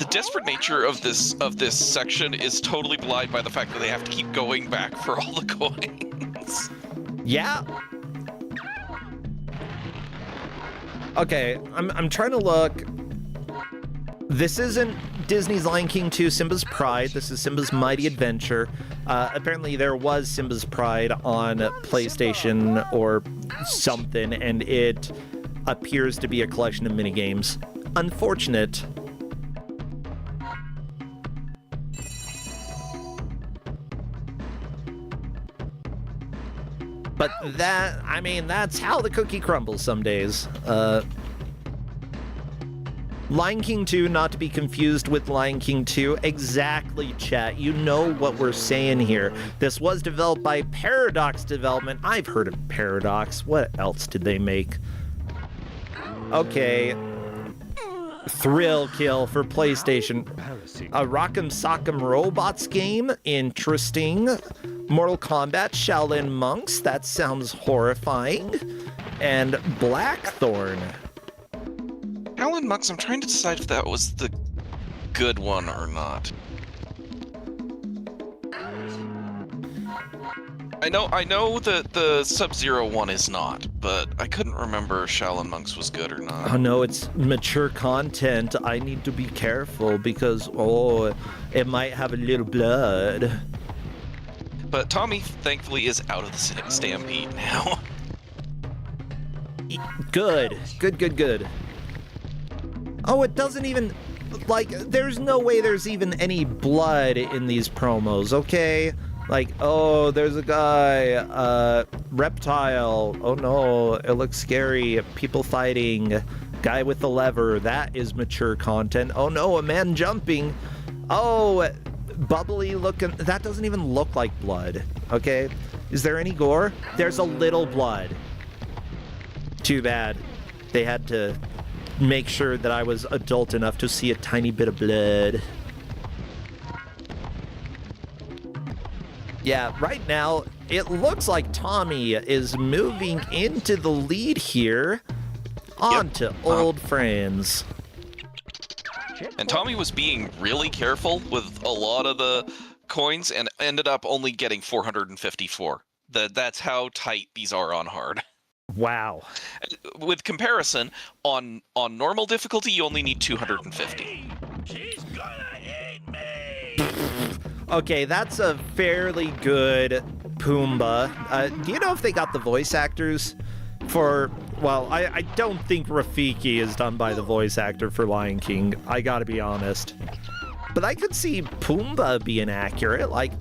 desperate nature of this section is totally belied by the fact that they have to keep going back for all the coins. Yeah. Okay, I'm trying to look. This isn't Disney's Lion King 2, Simba's Pride. This is Simba's Mighty Adventure. Apparently there was Simba's Pride on PlayStation or something, and it appears to be a collection of minigames. Unfortunate. But that's how the cookie crumbles some days. Lion King 2, not to be confused with Lion King 2. Exactly, chat. You know what we're saying here. This was developed by Paradox Development. I've heard of Paradox. What else did they make? Okay. Thrill Kill for PlayStation. A Rock'em Sock'em Robots game. Interesting. Mortal Kombat Shaolin Monks. That sounds horrifying. And Blackthorn. Shaolin Monks, I'm trying to decide if that was the good one or not. I know that the Sub-Zero one is not, but I couldn't remember if Shaolin Monks was good or not. Oh no, it's mature content. I need to be careful because, it might have a little blood. But Tommy, thankfully, is out of the stampede now. Good. Oh, it doesn't even, like, there's no way there's even any blood in these promos, okay? Like, oh, there's a guy, reptile, oh no, it looks scary, people fighting, guy with the lever, that is mature content. Oh no, a man jumping, oh, bubbly looking, that doesn't even look like blood, okay? Is there any gore? There's a little blood. Too bad. They had to make sure that I was adult enough to see a tiny bit of blood. Yeah, right now, it looks like Tommy is moving into the lead here onto old friends. And Tommy was being really careful with a lot of the coins and ended up only getting 454. That's how tight these are on hard. Wow. With comparison, on normal difficulty, you only need 250. She's gonna eat me! Okay, that's a fairly good Pumbaa. Do you know if they got the voice actors for... Well, I don't think Rafiki is done by the voice actor for Lion King. I gotta be honest. But I could see Pumbaa being accurate. Like,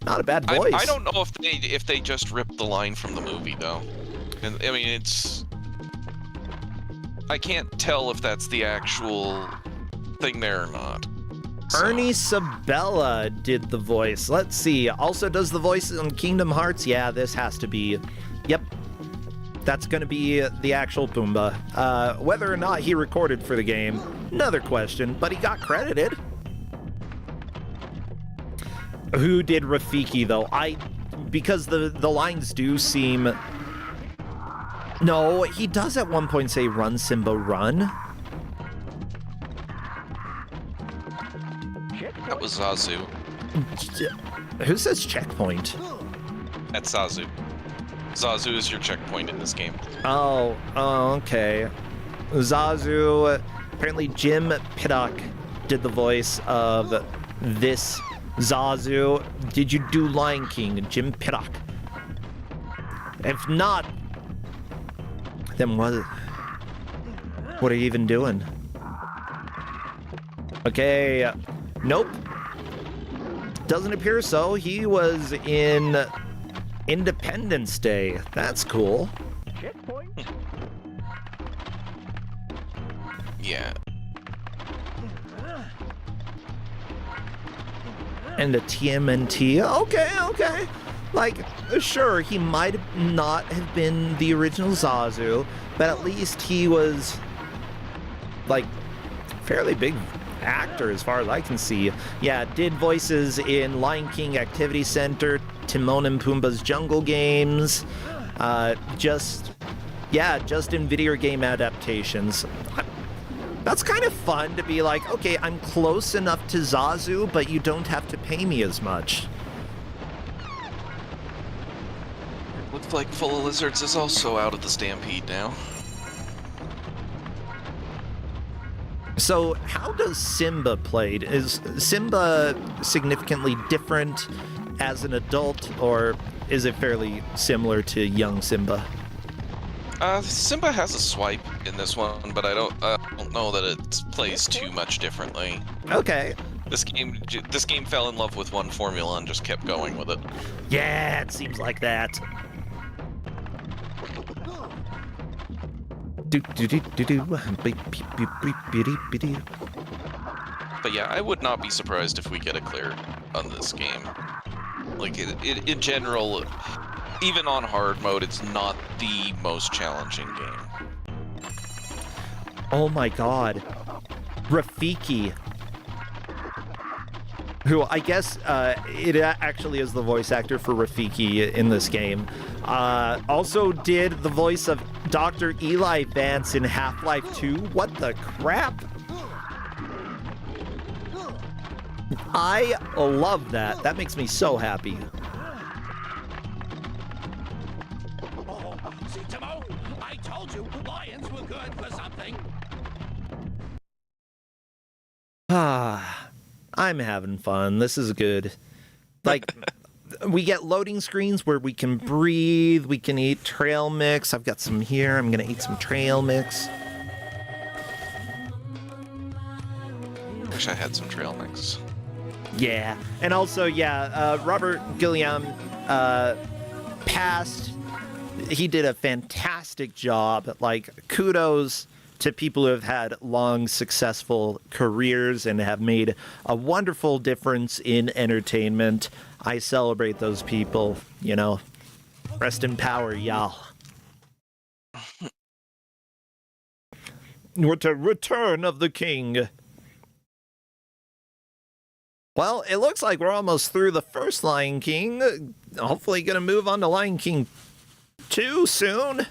not a bad voice. I don't know if they just ripped the line from the movie, though. I mean, it's... I can't tell if that's the actual thing there or not. So. Ernie Sabella did the voice. Let's see. Also does the voice on Kingdom Hearts. Yeah, this has to be... Yep. That's going to be the actual Pumbaa. Whether or not he recorded for the game, another question, but he got credited. Who did Rafiki, though? Because the lines do seem... No, he does at one point say, "Run, Simba, run." That was Zazu. Who says checkpoint? That's Zazu. Zazu is your checkpoint in this game. Oh, okay. Zazu, apparently Jim Piddock did the voice of this Zazu. Did you do Lion King, Jim Piddock? If not, then what are you even doing? Okay, nope. Doesn't appear so. He was in Independence Day. That's cool. Checkpoint. Yeah. And a TMNT. Okay. Like, sure, he might not have been the original Zazu, but at least he was, like, fairly big actor as far as I can see. Yeah, did voices in Lion King Activity Center, Timon and Pumbaa's Jungle Games, just in video game adaptations. That's kind of fun to be like, okay, I'm close enough to Zazu, but you don't have to pay me as much. Looks like Full of Lizards is also out of the stampede now. So, how does Simba played? Is Simba significantly different as an adult, or is it fairly similar to young Simba? Simba has a swipe in this one, but I don't know that it plays too much differently. Okay. This game fell in love with one formula and just kept going with it. Yeah, it seems like that. But yeah, I would not be surprised if we get a clear on this game. Like, in general, even on hard mode, it's not the most challenging game. Oh my god. Rafiki. Who I guess it actually is the voice actor for Rafiki in this game. Also did the voice of Dr. Eli Vance in Half-Life 2. What the crap? I love that. That makes me so happy. Oh, see, Timo, I told you lions were good for something. Ah, I'm having fun. This is good. Like, we get loading screens where we can breathe, we can eat trail mix. I've got some here. I'm going to eat some trail mix. Wish I had some trail mix. Yeah. And also, Robert Gilliam passed. He did a fantastic job. Like, kudos to people who have had long, successful careers and have made a wonderful difference in entertainment. I celebrate those people, you know. Rest in power, y'all. What a return of the king. Well, it looks like we're almost through the first Lion King. Hopefully gonna move on to Lion King 2 soon.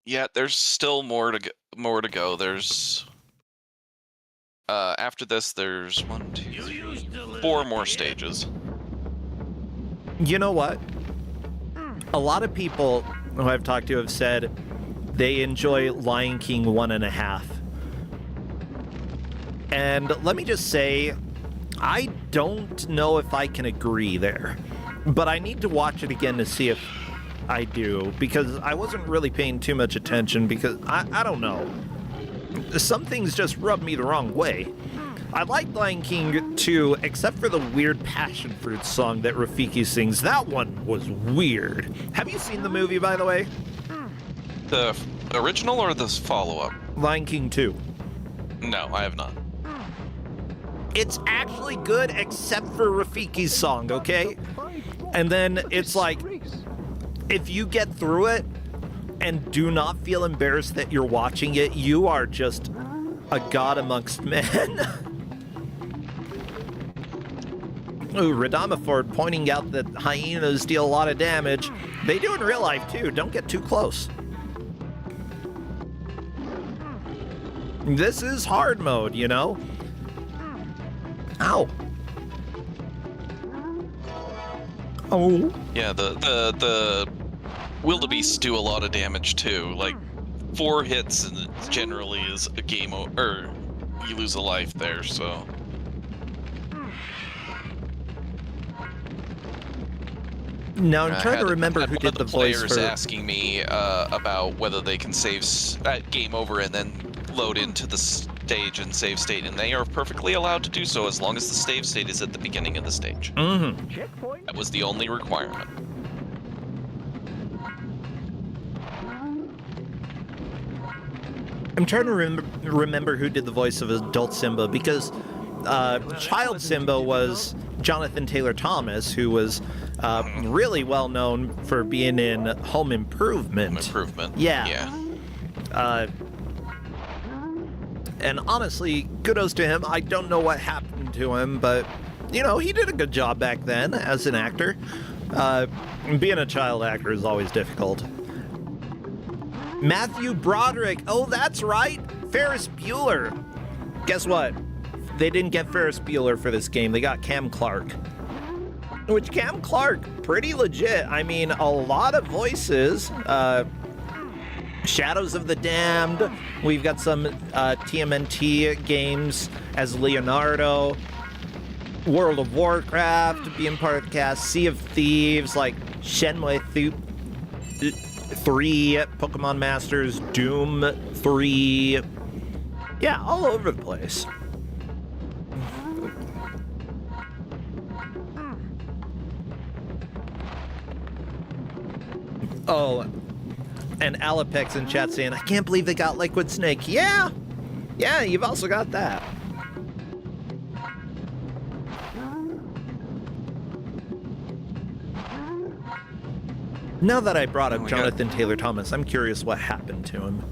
Yeah, there's still more to go. There's after this, there's 1, 2, 3, 4 more stages. You know what? A lot of people who I've talked to have said they enjoy Lion King 1.5. And let me just say, I don't know if I can agree there. But I need to watch it again to see if I do, because I wasn't really paying too much attention, because I don't know. Some things just rub me the wrong way. I liked Lion King 2, except for the weird passion fruit song that Rafiki sings. That one was weird. Have you seen the movie, by the way? The original or the follow-up? Lion King 2. No, I have not. It's actually good, except for Rafiki's song, okay? And then it's like, if you get through it and do not feel embarrassed that you're watching it, you are just a god amongst men. Ooh, Radamaford pointing out that hyenas deal a lot of damage. They do in real life, too. Don't get too close. This is hard mode, you know? Ow. Oh. Yeah, the wildebeests do a lot of damage too. Like 4 hits and it generally is a game over. You lose a life there, so. Now I'm trying to remember who did the voice players for... asking me about whether they can save game over and then load into the stage and save state, and they are perfectly allowed to do so as long as the save state is at the beginning of the stage. Mm-hmm. That was the only requirement. I'm trying to remember who did the voice of adult Simba, because child Simba was Jonathan Taylor Thomas, who was really well known for being in Home Improvement. Home Improvement. Yeah. And honestly, kudos to him. I don't know what happened to him, but, you know, he did a good job back then as an actor. Being a child actor is always difficult. Matthew Broderick. Oh, that's right. Ferris Bueller. Guess what? They didn't get Ferris Bueller for this game. They got Cam Clark. Which, Cam Clark, pretty legit. I mean, a lot of voices. Shadows of the Damned. We've got some TMNT games as Leonardo. World of Warcraft being part of the cast. Sea of Thieves, like Shenmue 3, Pokemon Masters, Doom 3. Yeah, all over the place. Oh, and Alapex in chat saying, I can't believe they got Liquid Snake. Yeah, you've also got that. Now that I brought up Jonathan Taylor Thomas, I'm curious what happened to him.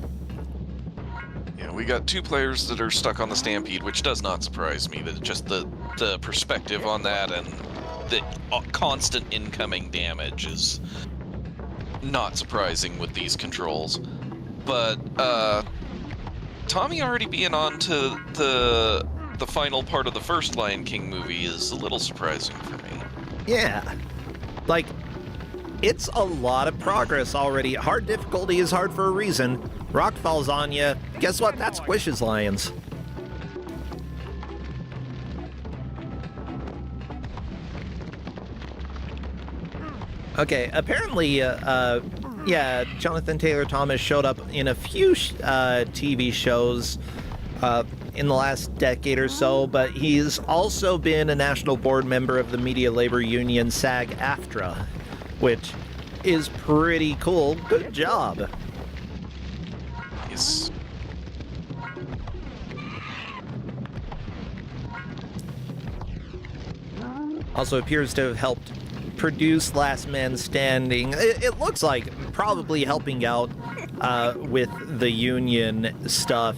Yeah, we got 2 players that are stuck on the Stampede, which does not surprise me. That just the perspective on that and the constant incoming damage is not surprising with these controls. But Tommy already being on to the final part of the first Lion King movie is a little surprising for me. Yeah, like, it's a lot of progress already. Hard difficulty is hard for a reason. Rock falls on you. Guess what? That squishes lions. Okay, apparently, yeah, Jonathan Taylor Thomas showed up in a few TV shows in the last decade or so, but he's also been a national board member of the media labor union SAG-AFTRA, which is pretty cool. Good job. Yes. Also appears to have helped produce Last Man Standing. It looks like probably helping out with the union stuff.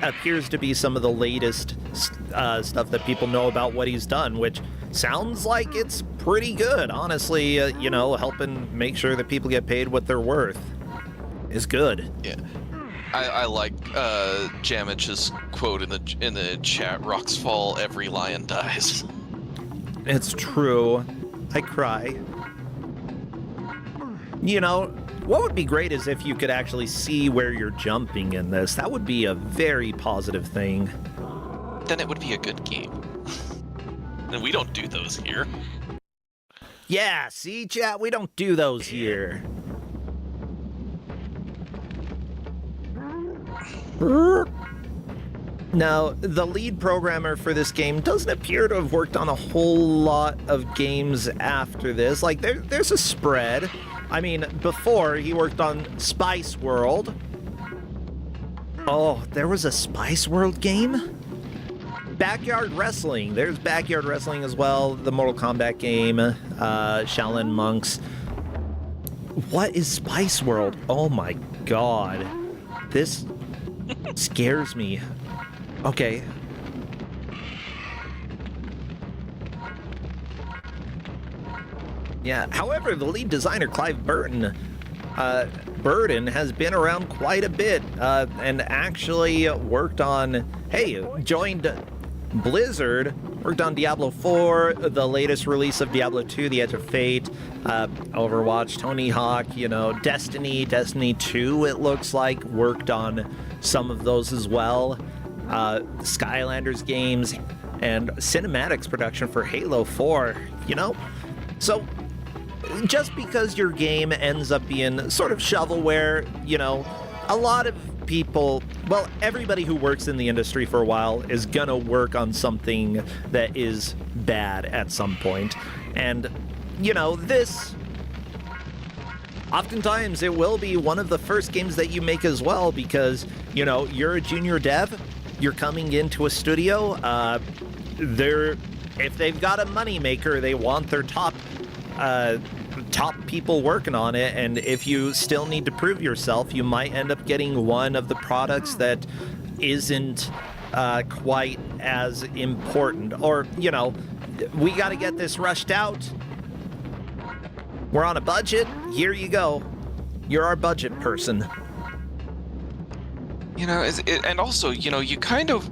Appears to be some of the latest stuff that people know about what he's done, which sounds like it's pretty good. Honestly, you know, helping make sure that people get paid what they're worth is good. Yeah. I like Jamich's quote in the chat, rocks fall, every lion dies. It's true. I cry. You know, what would be great is if you could actually see where you're jumping in this. That would be a very positive thing. Then it would be a good game. And we don't do those here. Yeah, see, chat, we don't do those here. Now, the lead programmer for this game doesn't appear to have worked on a whole lot of games after this. Like, there's a spread. I mean, before, he worked on Spice World. Oh, there was a Spice World game? Backyard Wrestling. There's Backyard Wrestling as well. The Mortal Kombat game. Shaolin Monks. What is Spice World? Oh my god. This scares me. Okay. Yeah, however, the lead designer, Clive Burton, has been around quite a bit, and actually worked on, joined Blizzard, worked on Diablo 4, the latest release of Diablo 2, The Edge of Fate, Overwatch, Tony Hawk, you know, Destiny 2, it looks like, worked on some of those as well. Skylanders games, and cinematics production for Halo 4, you know? So, just because your game ends up being sort of shovelware, you know, a lot of people, well, everybody who works in the industry for a while is gonna work on something that is bad at some point. And, you know, this, oftentimes it will be one of the first games that you make as well, because, you know, you're a junior dev, you're coming into a studio, if they've got a moneymaker, they want their top people working on it, and if you still need to prove yourself, you might end up getting one of the products that isn't quite as important. Or, you know, we got to get this rushed out. We're on a budget. Here you go. You're our budget person. You know, and also, you know, you kind of,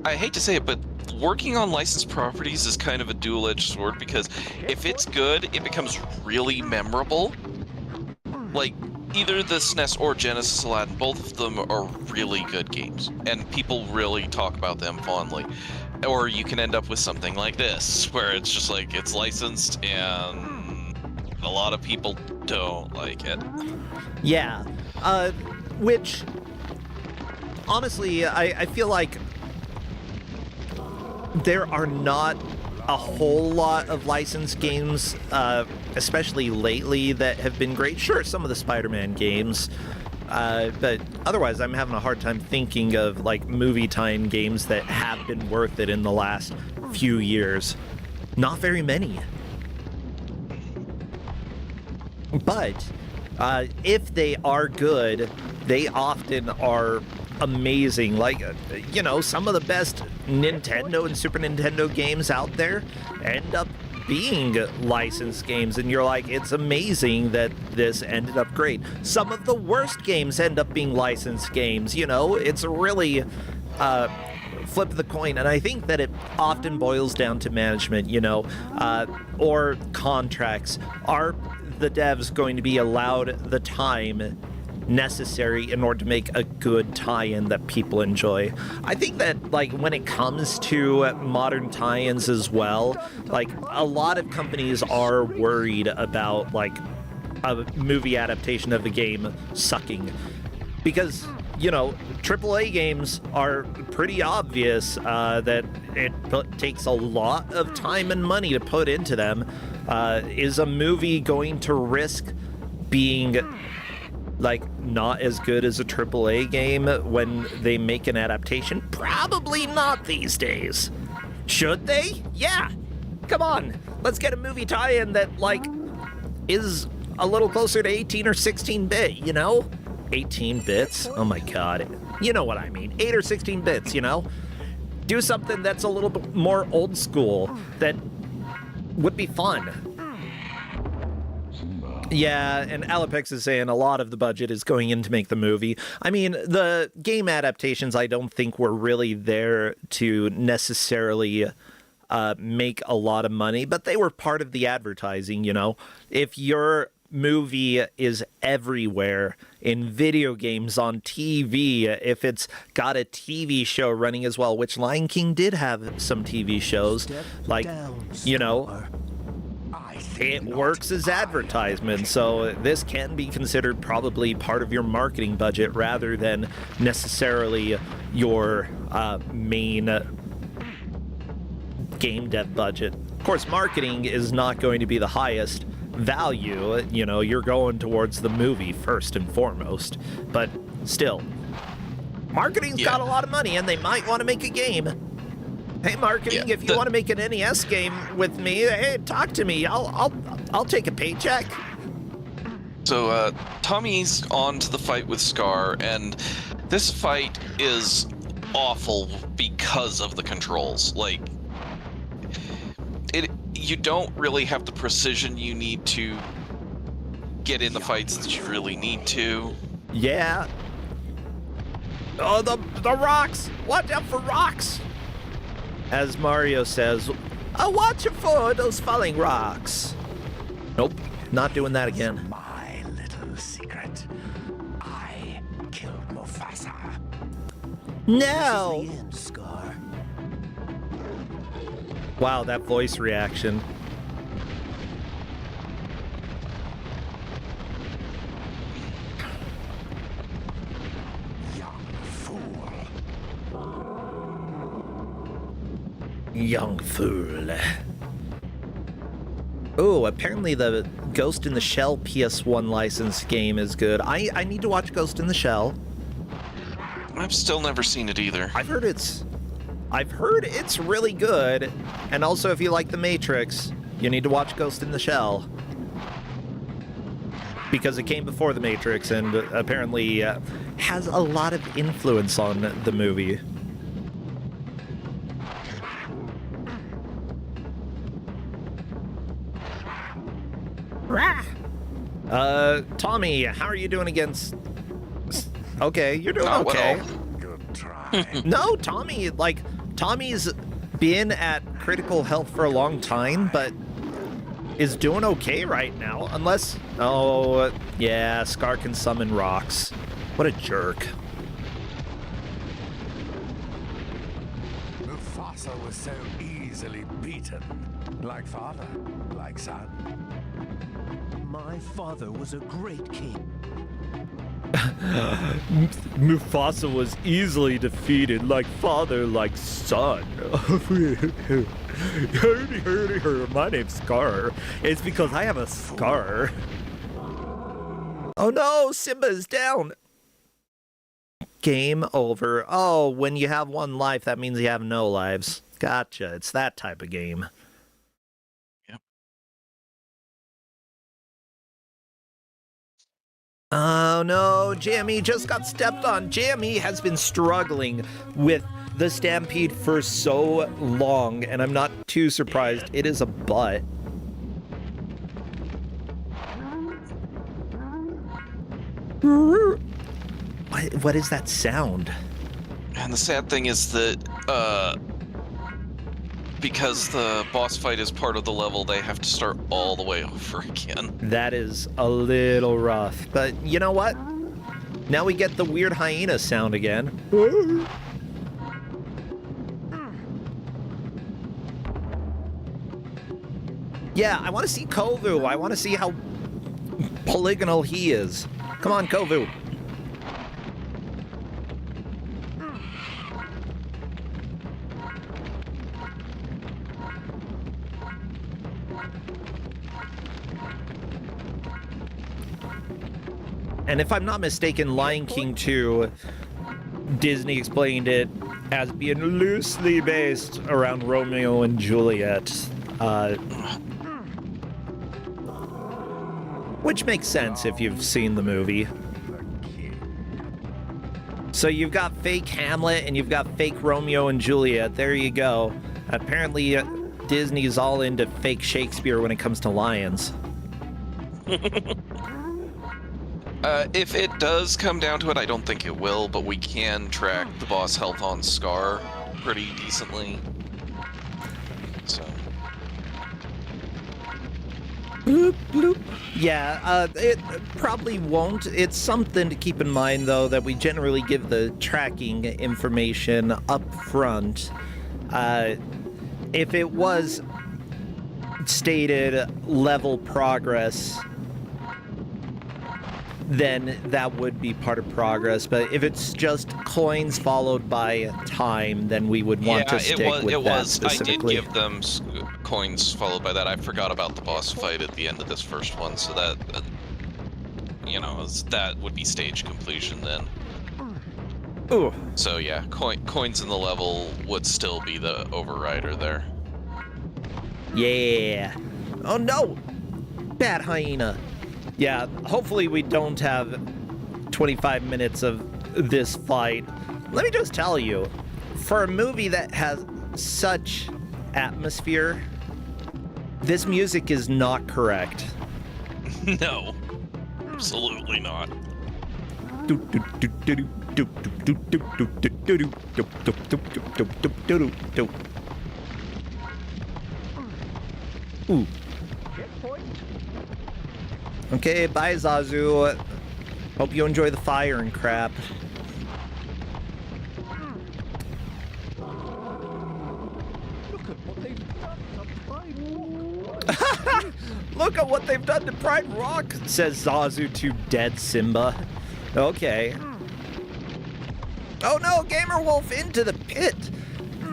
I hate to say it, but working on licensed properties is kind of a dual-edged sword, because if it's good, it becomes really memorable. Like, either the SNES or Genesis Aladdin, both of them are really good games, and people really talk about them fondly. Or you can end up with something like this, where it's just like it's licensed and a lot of people don't like it. Yeah, which honestly, I feel like there are not a whole lot of licensed games, especially lately, that have been great. Sure, some of the Spider-Man games, but otherwise I'm having a hard time thinking of like movie tie-in games that have been worth it in the last few years. Not very many. But if they are good, they often are amazing. Like, you know, some of the best Nintendo and Super Nintendo games out there end up being licensed games, and you're like, it's amazing that this ended up great. Some of the worst games end up being licensed games, you know? It's really flip the coin, and I think that it often boils down to management, you know, or contracts. Are the devs going to be allowed the time necessary in order to make a good tie-in that people enjoy? I think that, like, when it comes to modern tie-ins as well, like, a lot of companies are worried about, like, a movie adaptation of a game sucking. Because, you know, AAA games are pretty obvious that it takes a lot of time and money to put into them. Is a movie going to risk being, like, not as good as a AAA game when they make an adaptation? Probably not these days. Should they? Yeah. Come on. Let's get a movie tie-in that, like, is a little closer to 18 or 16-bit, you know? 18 bits? Oh my god. You know what I mean. 8 or 16 bits, you know? Do something that's a little bit more old school that would be fun. Yeah, and Alapex is saying a lot of the budget is going in to make the movie. I mean, the game adaptations I don't think were really there to necessarily make a lot of money, but they were part of the advertising, you know? If your movie is everywhere in video games, on TV, if it's got a TV show running as well, which Lion King did have some TV shows, like, you know, it works as advertisement, so this can be considered probably part of your marketing budget rather than necessarily your main game dev budget. Of course, marketing is not going to be the highest value, you know, you're going towards the movie first and foremost, but still, marketing's got a lot of money and they might want to make a game. Hey, marketing, if you want to make an NES game with me, hey, talk to me. I'll take a paycheck. So Tommy's on to the fight with Scar, and this fight is awful because of the controls. Like, you don't really have the precision you need to get in the fights that you really need to. Yeah. Oh, the rocks! Watch out for rocks! As Mario says, oh, watch out for those falling rocks. Nope, not doing that again. My little secret. I killed Mufasa. No! This is the end, Scar. Wow, that voice reaction. Young fool. Oh, apparently the Ghost in the Shell PS1 licensed game is good. I need to watch Ghost in the Shell. I've still never seen it either. I've heard it's really good. And also, if you like The Matrix, you need to watch Ghost in the Shell. Because it came before The Matrix and apparently has a lot of influence on the movie. Tommy, how are you doing against... Okay, you're doing Not okay. well. Good try. No, Tommy's been at critical health for a long time, but is doing okay right now, unless... Oh, yeah, Scar can summon rocks. What a jerk. Mufasa was so easily beaten. Like father, like son. My father was a great king. Mufasa was easily defeated, like father, like son. My name's Scar. It's because I have a scar. Oh no, Simba's down. Game over. Oh, when you have one life, that means you have no lives. Gotcha. It's that type of game. Oh no, Jammy just got stepped on. Jammy has been struggling with the Stampede for so long, and I'm not too surprised. It is a butt. What is that sound? And the sad thing is that, because the boss fight is part of the level, they have to start all the way over again. That is a little rough, but you know what? Now we get the weird hyena sound again. Yeah, I want to see Kovu. I want to see how polygonal he is. Come on, Kovu. And if I'm not mistaken, Lion King 2, Disney explained it as being loosely based around Romeo and Juliet. Which makes sense if you've seen the movie. So you've got fake Hamlet and you've got fake Romeo and Juliet. There you go. Apparently, Disney's all into fake Shakespeare when it comes to lions. If it does come down to it, I don't think it will, but we can track the boss health on Scar pretty decently. So. Bloop, bloop. Yeah, it probably won't. It's something to keep in mind, though, that we generally give the tracking information up front. If it was stated level progress, then that would be part of progress. But if it's just coins followed by time, then we would want to stick with that specifically. I did give them coins followed by that. I forgot about the boss fight at the end of this first one, so that, you know, that would be stage completion then. Ooh. So yeah, coins in the level would still be the overrider there. Yeah. Oh no! Bad hyena. Yeah, hopefully we don't have 25 minutes of this fight. Let me just tell you, for a movie that has such atmosphere, this music is not correct. No, absolutely not. Ooh. Okay, bye Zazu. Hope you enjoy the fire and crap. Look at what they've done to Pride Rock, says Zazu to dead Simba. Okay. Oh no, Gamer Wolf into the pit.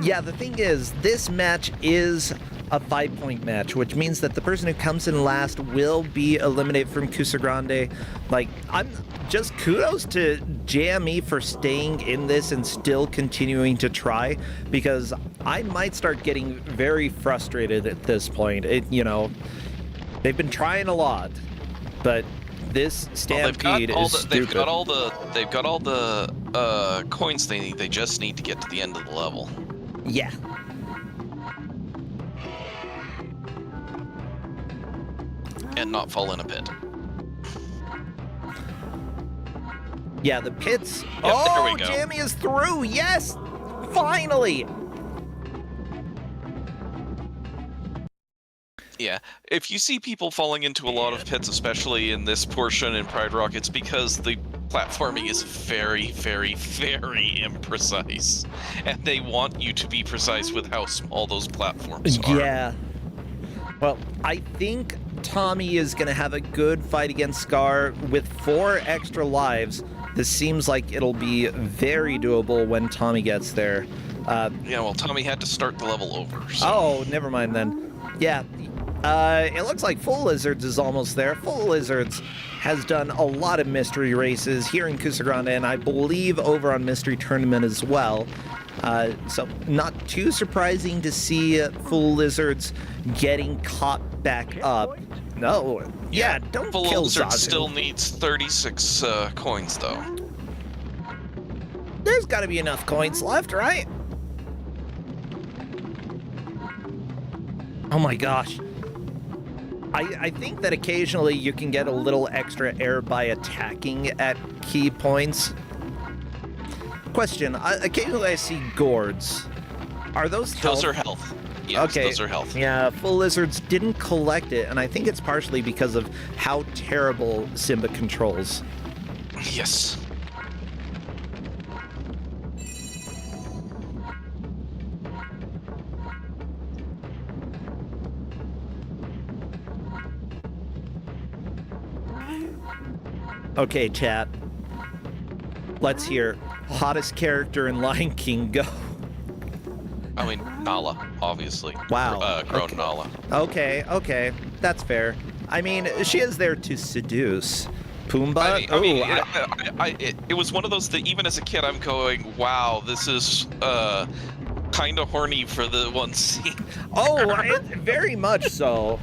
Yeah, the thing is, this match is a 5-point match, which means that the person who comes in last will be eliminated from Kusogrande. Like, I'm just kudos to JME for staying in this and still continuing to try, because I might start getting very frustrated at this point. You know, they've been trying a lot, but this Stampede is stupid. They've got all the coins they need. They just need to get to the end of the level. Yeah. And not fall in a pit. Yeah, the pits. Yep, oh, there we go. Jamie is through. Yes, finally. Yeah, if you see people falling into a lot of pits, especially in this portion in Pride Rock, it's because the platforming is very, very, very imprecise. And they want you to be precise with how small those platforms are. Yeah. Well, I think Tommy is going to have a good fight against Scar with 4 extra lives. This seems like it'll be very doable when Tommy gets there. Yeah, well, Tommy had to start the level over. So. Oh, never mind then. Yeah. It looks like Full Lizards is almost there. Full Lizards has done a lot of mystery races here in Kusogrande, and I believe over on Mystery Tournament as well. So not too surprising to see Full Lizards getting caught back up. No, yeah, don't Full kill Lizard Zazu. still needs 36 coins, though. There's got to be enough coins left, right? Oh my gosh. I think that occasionally you can get a little extra air by attacking at key points. Question, occasionally I see gourds. Are those health? Those are health. Yes, Okay. those are health. Yeah, Full Lizards didn't collect it, and I think it's partially because of how terrible Simba controls. Yes. Okay, chat. Let's hear hottest character in Lion King go. I mean, Nala, obviously. Wow. Grown Okay. Nala. Okay, that's fair. I mean, she is there to seduce. Pumbaa? It was one of those that even as a kid, I'm going, wow, this is kind of horny for the one scene. Very much so.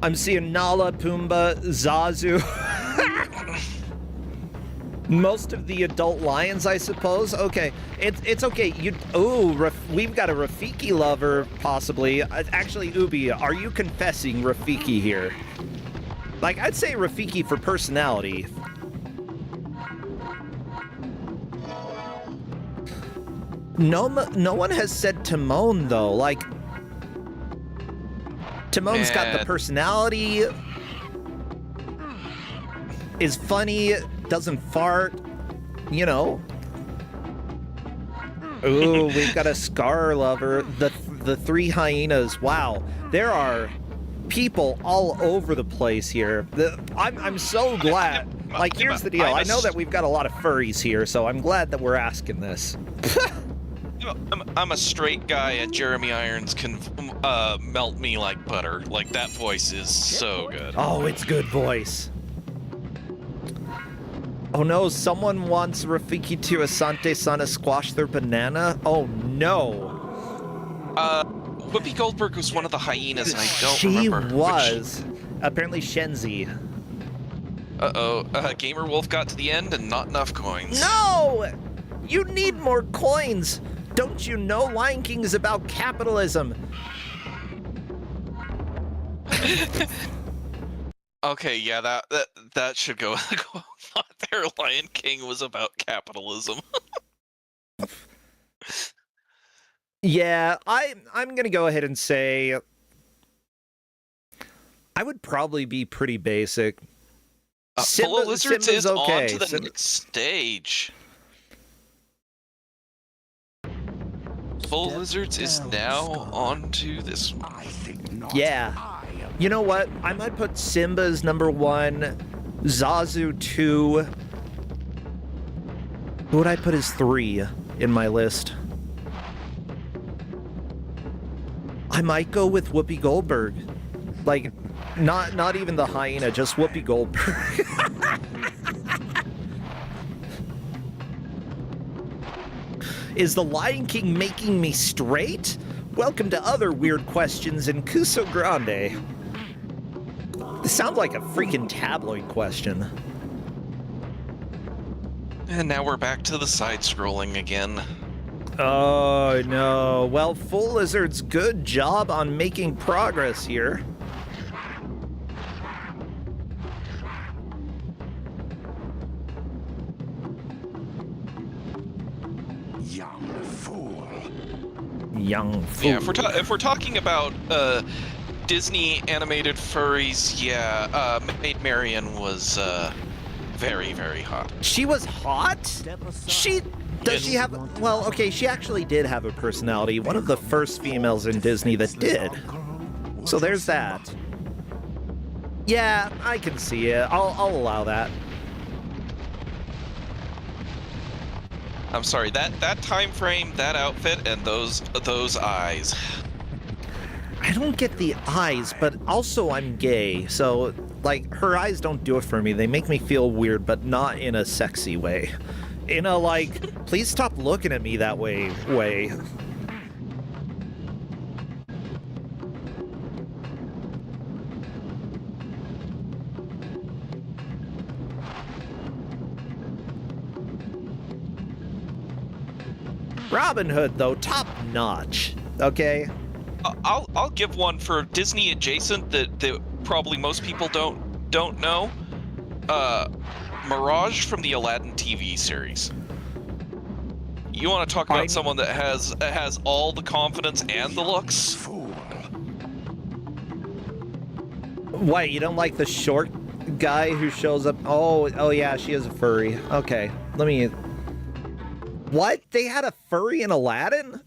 I'm seeing Nala, Pumbaa, Zazu. Most of the adult lions, I suppose. Okay, it's okay. We've got a Rafiki lover, possibly. Actually, Ubi, are you confessing Rafiki here? Like, I'd say Rafiki for personality. No one has said Timon, though. Like, Timon's got the personality, is funny, doesn't fart, you know. Ooh, we've got a Scar lover. The 3 hyenas. Wow, there are people all over the place here. I'm so glad. Like, here's the deal. I know that we've got a lot of furries here, so I'm glad that we're asking this. I'm a straight guy, and Jeremy Irons can melt me like butter. Like, that voice is so good. Oh, it's good voice. Oh no, someone wants Rafiki to Asante-sana squash their banana? Oh no. Whoopi Goldberg was one of the hyenas, and I don't remember. She was. Apparently Shenzi. Uh-oh. Gamer Wolf got to the end and not enough coins. No! You need more coins! Don't you know Lion King is about capitalism? Okay, yeah, that should go on there. Lion King was about capitalism. Yeah, I'm gonna go ahead and say I would probably be pretty basic. Full Lizards Simba's is on to the next stage. Full Lizards is now on to this one. Yeah. You know what? I might put Simba's number 1, Zazu 2. Who would I put as 3 in my list? I might go with Whoopi Goldberg. Like, not even the hyena, just Whoopi Goldberg. Is the Lion King making me straight? Welcome to other weird questions in Kusogrande. This sounds like a freaking tabloid question. And now we're back to the side-scrolling again. Oh no. Well, Full Lizard's good job on making progress here. Young fool. Young fool. Yeah, if we're talking about Disney animated furries, yeah, Maid Marian was very, very hot. She was hot? Does she have... Well, okay, she actually did have a personality. One of the first females in Disney that did. So there's that. Yeah, I can see it. I'll allow that. I'm sorry, that time frame, that outfit, and those eyes. I don't get the eyes, but also I'm gay, so, like, her eyes don't do it for me. They make me feel weird, but not in a sexy way. In a, like, please stop looking at me that way. Robin Hood, though, top notch. Okay. I'll give one for Disney adjacent that probably most people don't know. Mirage from the Aladdin TV series. You want to talk about someone that has all the confidence and the looks? What, you don't like the short guy who shows up? Oh yeah, she is a furry. Okay, let me... What? They had a furry in Aladdin?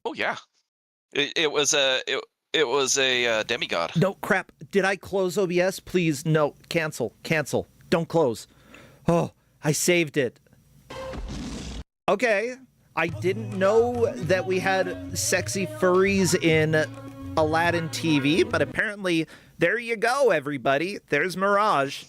Oh yeah, it was a demigod. No, crap. Did I close OBS? Please, no. Cancel. Don't close. Oh, I saved it. Okay. I didn't know that we had sexy furries in Aladdin TV, but apparently, there you go, everybody. There's Mirage.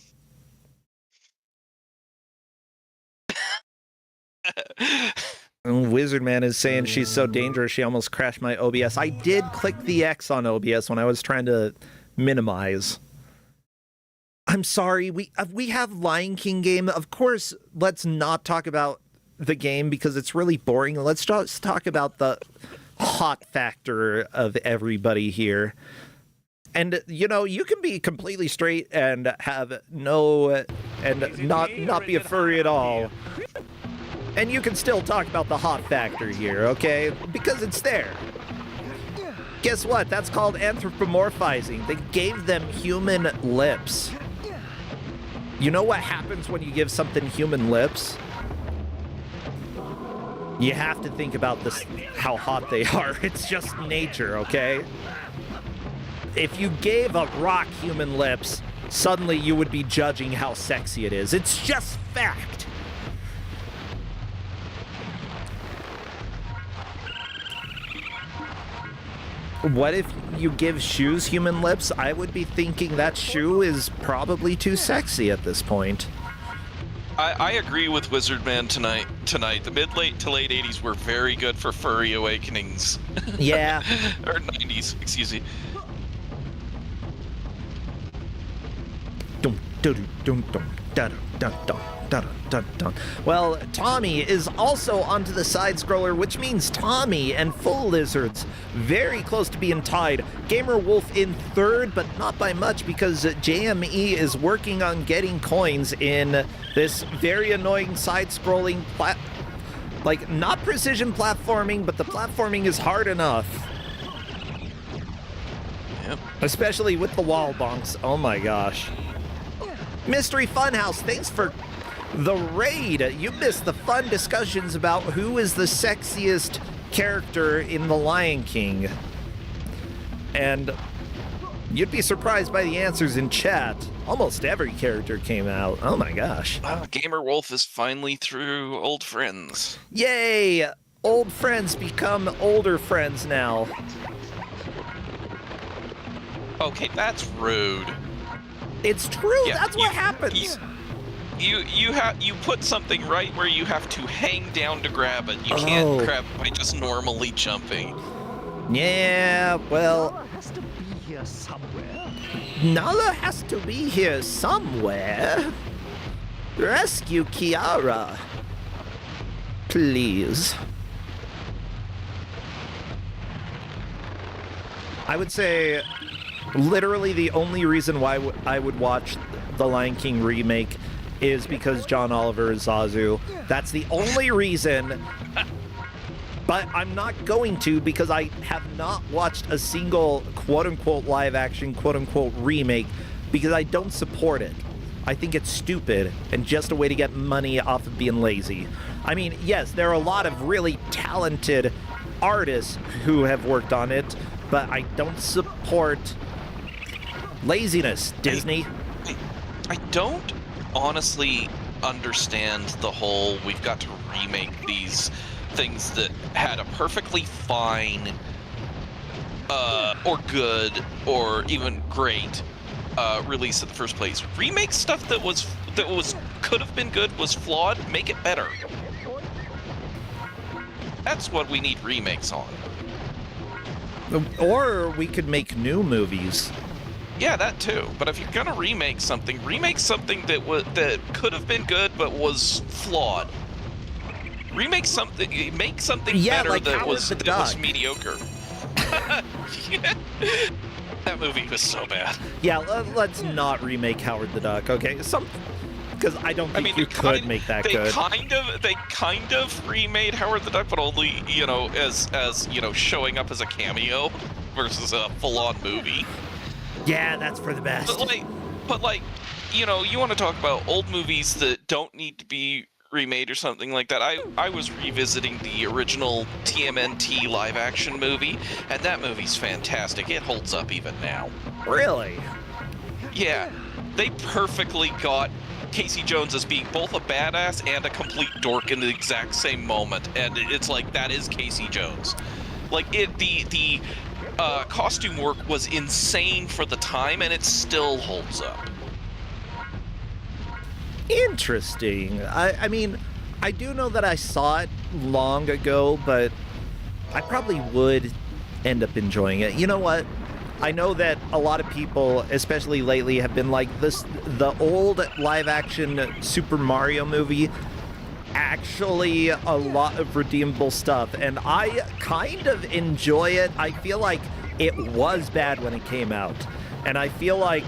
Wizard Man is saying she's so dangerous she almost crashed my OBS. I did click the X on OBS when I was trying to minimize. I'm sorry, we have Lion King game. Of course, let's not talk about the game because it's really boring. Let's just talk about the hot factor of everybody here. And you know, you can be completely straight and have no and not be a furry at all. And you can still talk about the hot factor here, okay? Because it's there. Guess what? That's called anthropomorphizing. They gave them human lips. You know what happens when you give something human lips? You have to think about this, how hot they are. It's just nature, okay? If you gave a rock human lips, suddenly you would be judging how sexy it is. It's just fact. What if you give shoes human lips? I would be thinking that shoe is probably too sexy at this point. I agree with Wizard Man tonight. The mid-late to late 80s were very good for furry awakenings. Yeah. Or 90s, excuse me. Dun, dun, dun, dun, dun, dun, dun. Dun, dun, dun. Well, Tommy is also onto the side scroller, which means Tommy and Full Lizards very close to being tied. Gamer Wolf in third, but not by much because JME is working on getting coins in this very annoying side-scrolling like, not precision platforming, but the platforming is hard enough. Yep. Especially with the wall bonks. Oh my gosh. Mystery Funhouse, thanks for the raid. You missed the fun discussions about who is the sexiest character in The Lion King. And you'd be surprised by the answers in chat. Almost every character came out. Oh my gosh. Gamer Wolf is finally through old friends. Yay! Old friends become older friends now. Okay, that's rude. It's true. Yeah, that's what happens. You put something right where you have to hang down to grab it. You can't grab it by just normally jumping. Yeah, well, Nala has to be here somewhere. Nala has to be here somewhere. Rescue Kiara. Please. I would say literally the only reason why I would watch the Lion King remake is because John Oliver is Zazu. That's the only reason. But I'm not going to because I have not watched a single quote-unquote live-action, quote-unquote remake because I don't support it. I think it's stupid and just a way to get money off of being lazy. I mean, yes, there are a lot of really talented artists who have worked on it, but I don't support laziness, Disney. I don't honestly understand the whole we've got to remake these things that had a perfectly fine or good or even great release in the first place. Remake stuff that was could have been good, was flawed, make it better. That's what we need remakes on. Or we could make new movies. Yeah, that too. But if you're gonna remake something that could have been good but was flawed. Make something better like that Howard was mediocre. That movie was so bad. Yeah, let's not remake Howard the Duck, okay? Because I don't think you could make that good. They kind of remade Howard the Duck, but only, as showing up as a cameo versus a full-on movie. Yeah, that's for the best. But you want to talk about old movies that don't need to be remade or something like that. I was revisiting the original TMNT live-action movie, and that movie's fantastic. It holds up even now. Really? Yeah, they perfectly got Casey Jones as being both a badass and a complete dork in the exact same moment, and it's like that is Casey Jones. The costume work was insane for the time, and it still holds up. Interesting. I mean, I do know that I saw it long ago, but I probably would end up enjoying it. You know what? I know that a lot of people, especially lately, have been like, the old live-action Super Mario movie, actually a lot of redeemable stuff, and I kind of enjoy it. I feel like it was bad when it came out, and I feel like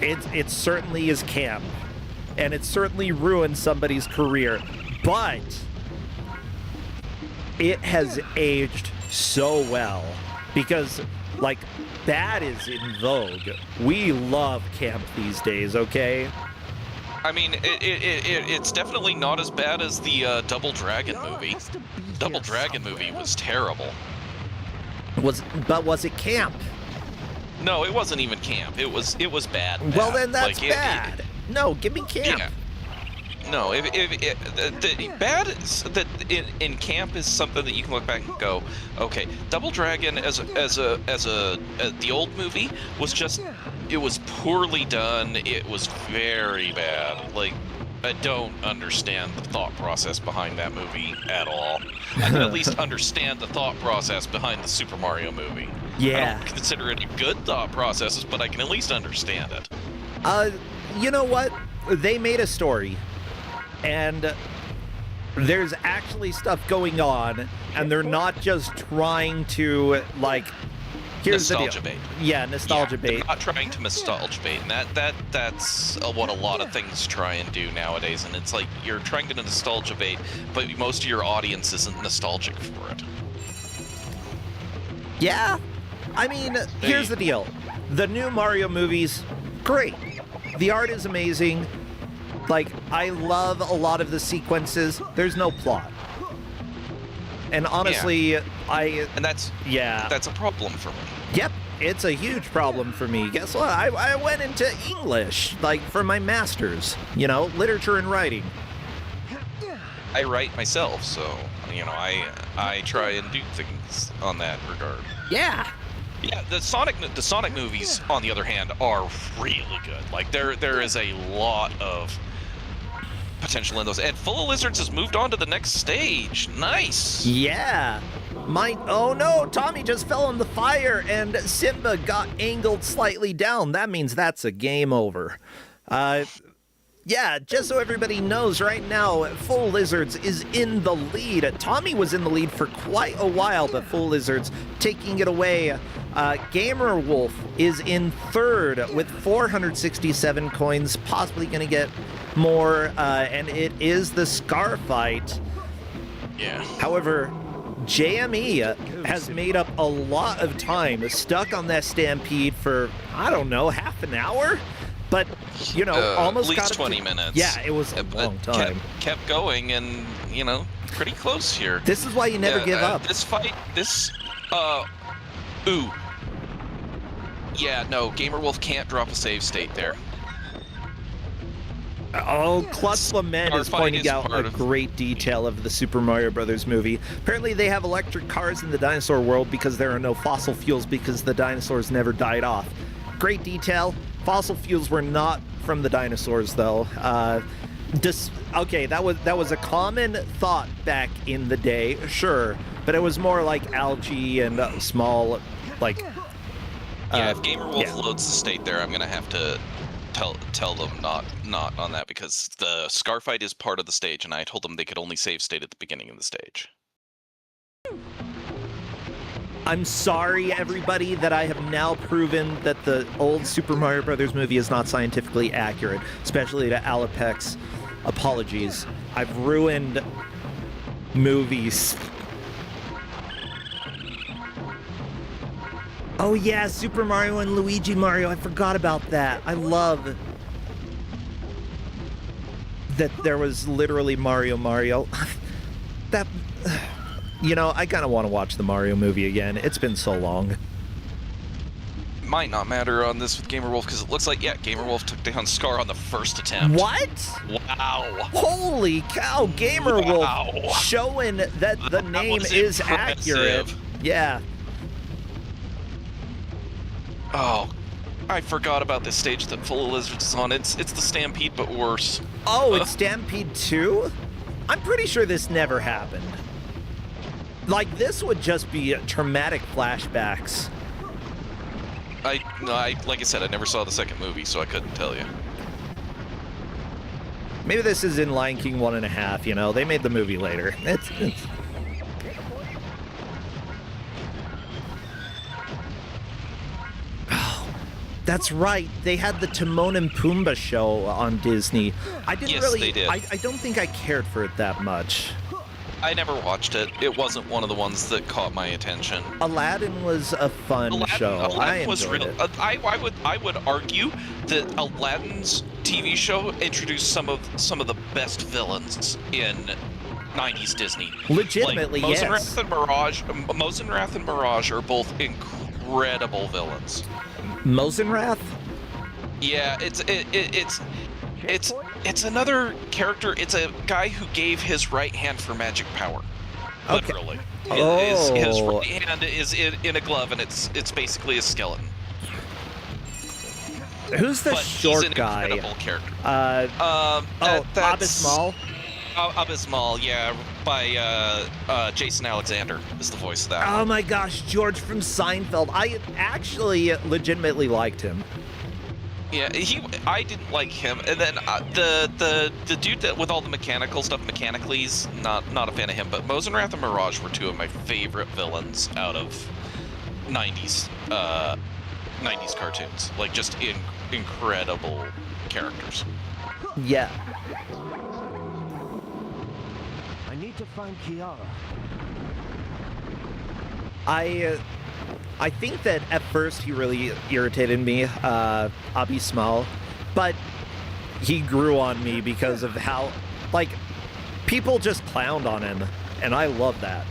it certainly is camp, and it certainly ruined somebody's career, but it has aged so well because bad is in vogue. We love camp these days, okay? I mean, it's definitely not as bad as the Double Dragon movie. Double Dragon movie was terrible. But was it camp? No, it wasn't even camp. It was bad. Well, then that's bad. No, give me camp. Yeah. No, the bad in camp is something that you can look back and go, okay, Double Dragon as the old movie was just, it was poorly done. It was very bad. I don't understand the thought process behind that movie at all. I can at least understand the thought process behind the Super Mario movie. Yeah. I don't consider it good thought processes, but I can at least understand it. You know what? They made a story, and there's actually stuff going on, and they're not just trying to, here's nostalgia the deal. bait. Yeah, nostalgia bait. They're not trying to nostalgia bait, and that's what a lot of things try and do nowadays, and it's like you're trying to nostalgia bait, but most of your audience isn't nostalgic for it. Yeah. I mean, here's the deal. The new Mario movies, great. The art is amazing. I love a lot of the sequences. There's no plot. And honestly, that's a problem for me. Yep, it's a huge problem for me. Guess what? I went into English, for my master's, literature and writing. I write myself, so, I try and do things on that regard. Yeah. Yeah, the Sonic movies, on the other hand, are really good. There is a lot of potential in those. And Full of Lizards has moved on to the next stage. Nice. Yeah. Oh no, Tommy just fell in the fire and Simba got angled slightly down. That means that's a game over. Yeah, just so everybody knows right now, Full Lizards is in the lead. Tommy was in the lead for quite a while, but Full Lizards taking it away. Gamer Wolf is in third with 467 coins, possibly going to get more, and it is the Scar fight. Yeah. However, JME has made up a lot of time stuck on that stampede for, I don't know, half an hour? But, you know, almost at least got 20 minutes. Yeah, it was a long time. Kept going and, you know, pretty close here. This is why you never give up. This fight, ooh. Yeah, no, Gamerwolf can't drop a save state there. Oh, Klutz Lament is pointing out a great detail of the Super Mario Brothers movie. Apparently they have electric cars in the dinosaur world because there are no fossil fuels because the dinosaurs never died off. Great detail. Fossil fuels were not from the dinosaurs, though. Okay, that was a common thought back in the day, sure, but it was more like algae and small, like. Yeah, if Gamerwolf loads the state there, I'm gonna have to tell them not on that because the Scar fight is part of the stage, and I told them they could only save state at the beginning of the stage. I'm sorry, everybody, that I have now proven that the old Super Mario Brothers movie is not scientifically accurate, especially to Alapex. Apologies. I've ruined movies. Oh yeah, Super Mario and Luigi Mario. I forgot about that. I love that there was literally Mario. That, you know, I kind of want to watch the Mario movie again. It's been so long. Might not matter on this with Gamerwolf because it looks like, yeah, Gamerwolf took down Scar on the first attempt. What? Wow. Holy cow, Gamerwolf showing that the name is accurate. Yeah. Oh, I forgot about this stage that Full of Lizards is on. It's the Stampede, but worse. Oh, it's Stampede 2? I'm pretty sure this never happened. Like, this would just be traumatic flashbacks. Like I said, I never saw the second movie, so I couldn't tell you. Maybe this is in Lion King 1.5, you know? They made the movie later. It's... That's right. They had the Timon and Pumbaa show on Disney. I didn't really. They did. I don't think I cared for it that much. I never watched it. It wasn't one of the ones that caught my attention. Aladdin was a fun show. Aladdin was real. I would argue that Aladdin's TV show introduced some of the best villains in 90s Disney. Legitimately, like, yes. Mosenrath and Mirage are both incredible villains. Mosenrath? Yeah, it's another character. It's a guy who gave his right hand for magic power. Literally. Okay. Oh. His right hand is in a glove, and it's basically a skeleton. Who's the short guy? He's an incredible character. Abysmal? Abysmal, yeah, by Jason Alexander is the voice of that. Oh my gosh, George from Seinfeld. I actually legitimately liked him. Yeah, I didn't like him, and then the dude that with all the mechanical stuff, Mechanically's not a fan of him. But Mosenrath and Mirage were two of my favorite villains out of 90s cartoons. Like just incredible characters. Yeah. I need to find Kiara. I think that at first he really irritated me, Abysmal, but he grew on me because of how, like, people just clowned on him, and I love that.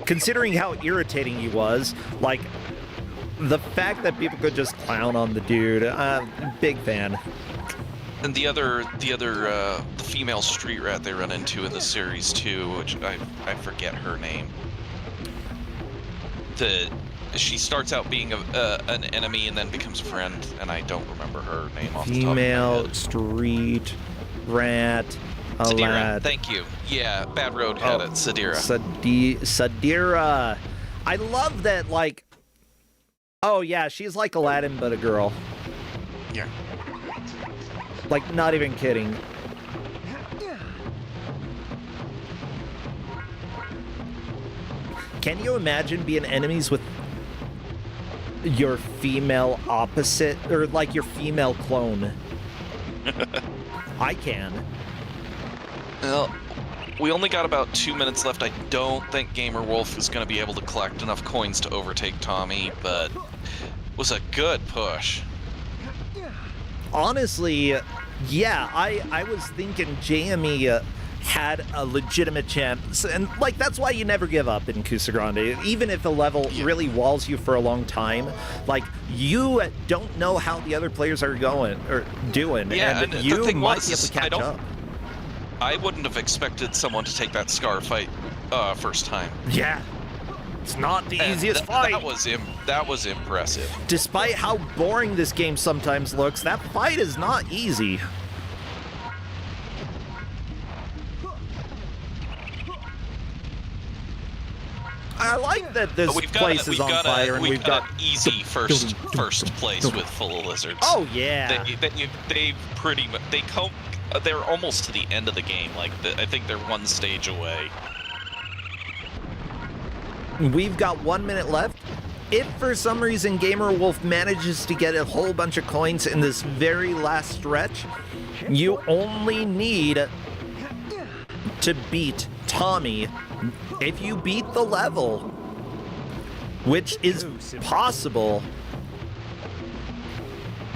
Considering how irritating he was, like, the fact that people could just clown on the dude, big fan. And the female street rat they run into in the series too, which I forget her name. She starts out being an enemy and then becomes a friend, and I don't remember her name off the top of my Female head. street rat. Sadira, thank you. Yeah, Bad Road had it. Sadira. Sadira. I love that, like. Oh yeah, she's like Aladdin but a girl. Yeah. Like, not even kidding. Can you imagine being enemies with your female opposite, or like your female clone? I can. Well, we only got about 2 minutes left. I don't think Gamer Wolf is going to be able to collect enough coins to overtake Tommy, but it was a good push. Honestly, yeah, I was thinking JME had a legitimate chance, and like that's why you never give up in Kusogrande. Even if a level really walls you for a long time, like you don't know how the other players are going or doing, and you might be able to catch up. I wouldn't have expected someone to take that Scar fight first time. Yeah. It's not the easiest fight. That was impressive. Despite how boring this game sometimes looks, that fight is not easy. I like that this place is on fire, and we've got an easy first place with full of lizards. Oh yeah. They pretty much they're almost to the end of the game. Like I think they're one stage away. We've got 1 minute left. If for some reason Gamer Wolf manages to get a whole bunch of coins in this very last stretch, you only need to beat Tommy. If you beat the level, which is possible,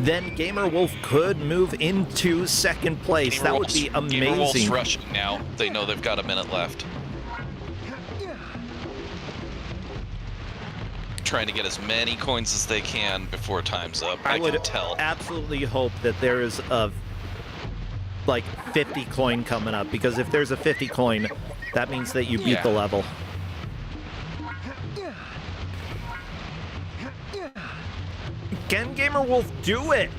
then Gamer Wolf could move into second place. That would be amazing. Gamer Wolf's rushing now. They know they've got a minute left. Trying to get as many coins as they can before time's up. I would can tell. Absolutely hope that there is a like 50 coin coming up, because if there's a 50 coin, that means that you beat the level. Can Gamer Wolf do it?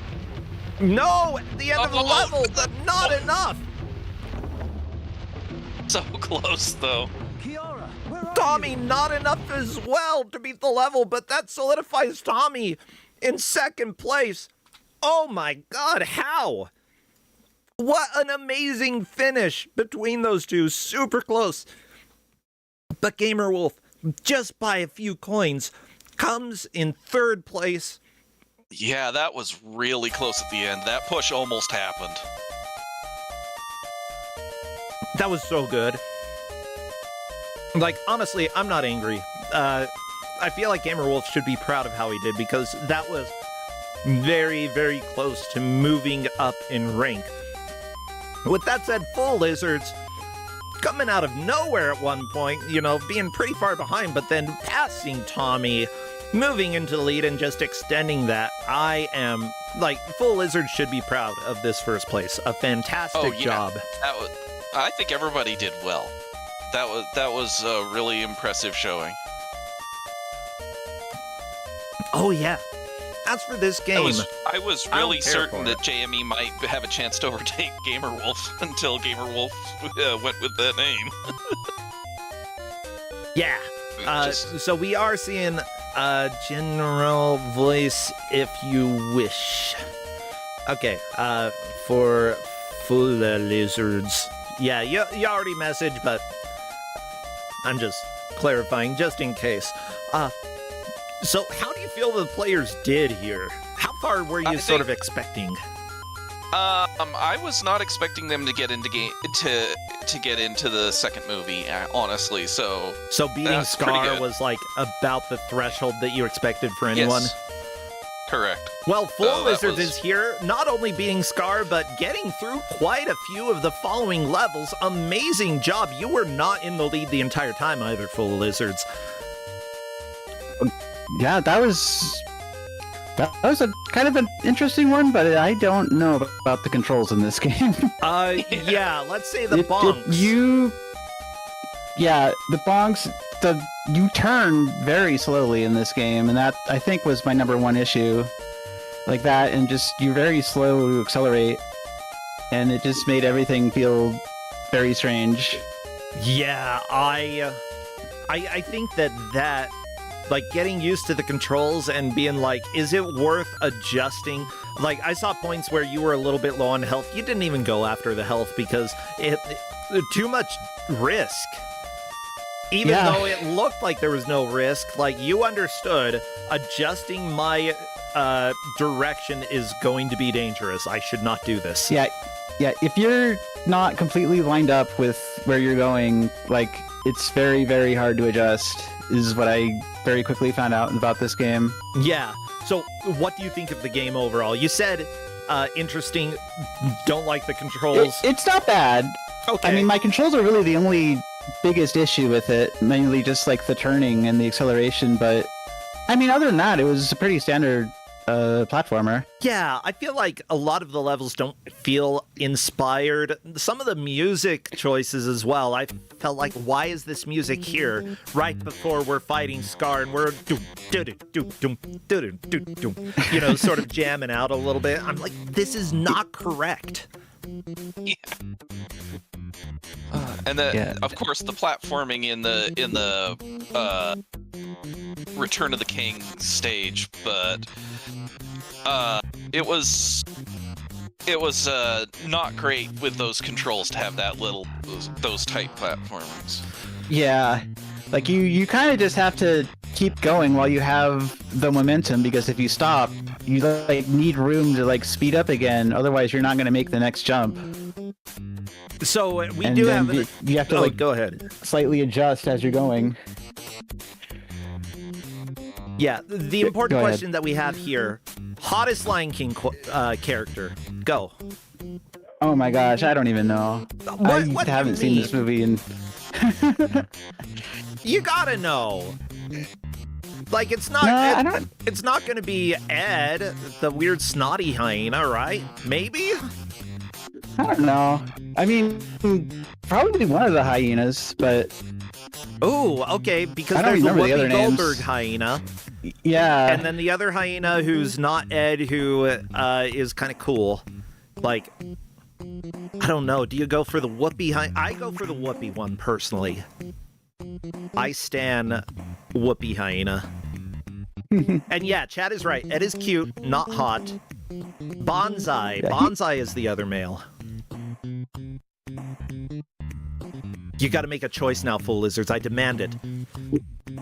No, at the end of the level, but not enough. So close, though. Tommy, not enough as well to beat the level, but that solidifies Tommy in second place. Oh my god, how? What an amazing finish between those two, super close. But Gamer Wolf, just by a few coins, comes in third place. Yeah, that was really close at the end. That push almost happened. That was so good. Like, honestly, I'm not angry. I feel like Gamer Wolf should be proud of how he did, because that was very, very close to moving up in rank. With that said, Full Lizards coming out of nowhere at one point, you know, being pretty far behind, but then passing Tommy, moving into the lead and just extending that. I am, like, Full Lizards should be proud of this first place. A fantastic job. I think everybody did well. That was a really impressive showing. Oh yeah. As for this game, I was really certain that JME might have a chance to overtake Gamer Wolf until Gamer Wolf went with that name. Yeah. So we are seeing a general voice, if you wish. Okay. For Full Lizards. Yeah, you already messaged, but I'm just clarifying, just in case. So how do you feel the players did here? How far were you sort of expecting? I was not expecting them to get into to get into the second movie, honestly. So beating Scar was like about the threshold that you expected for anyone? Yes. Correct. Well, Full Lizards is here, not only beating Scar, but getting through quite a few of the following levels. Amazing job. You were not in the lead the entire time either, Full Lizards. Yeah, that was a kind of an interesting one, but I don't know about the controls in this game. Yeah, let's say the bonks. The bonks, you turn very slowly in this game, and that, I think, was my number one issue. Like that, and just, you're very slow to accelerate, and it just made everything feel very strange. Yeah, I think that like, getting used to the controls and being like, is it worth adjusting? Like, I saw points where you were a little bit low on health. You didn't even go after the health because it too much risk. Even though it looked like there was no risk, like, you understood adjusting my direction is going to be dangerous. I should not do this. Yeah, if you're not completely lined up with where you're going. Like, it's very, very hard to adjust, is what I very quickly found out about this game. Yeah. So, what do you think of the game overall? You said interesting, don't like the controls. It's not bad. Okay. I mean, my controls are really the only biggest issue with it, mainly just like the turning and the acceleration, but I mean, other than that, it was a pretty standard platformer. Yeah, I feel like a lot of the levels don't feel inspired. Some of the music choices as well, I felt like, why is this music here right before we're fighting Scar and we're you know, sort of jamming out a little bit? I'm like, this is not correct. Yeah. And of course, the platforming in the Return of the King stage, but it was not great with those controls to have that those tight platformers. Yeah, like you kind of just have to keep going while you have the momentum, because if you stop, you like need room to like speed up again. Otherwise, you're not going to make the next jump. So we And do then have. you have to like go ahead. slightly adjust as you're going. Yeah, the Go important ahead. question that we have here: hottest Lion King character. Go. Oh my gosh, I don't even know. What do you I haven't seen this mean? movie in. You gotta know. Like, it's not. No, I don't. It's not gonna be Ed, the weird snotty hyena, right? Maybe. I don't know. I mean, probably one of the hyenas, but Oh, okay. Because I don't there's the remember the other Whoopi names. Goldberg hyena, yeah. and then the other hyena who's not Ed, who is kind of cool. Like, I don't know. Do you go for the Whoopi hyena? I go for the Whoopi one personally. I stan Whoopi hyena. And yeah, Chad is right. Ed is cute, not hot. Bonsai. Yeah, Bonsai is the other male. You gotta make a choice now, Full Lizards. I demand it.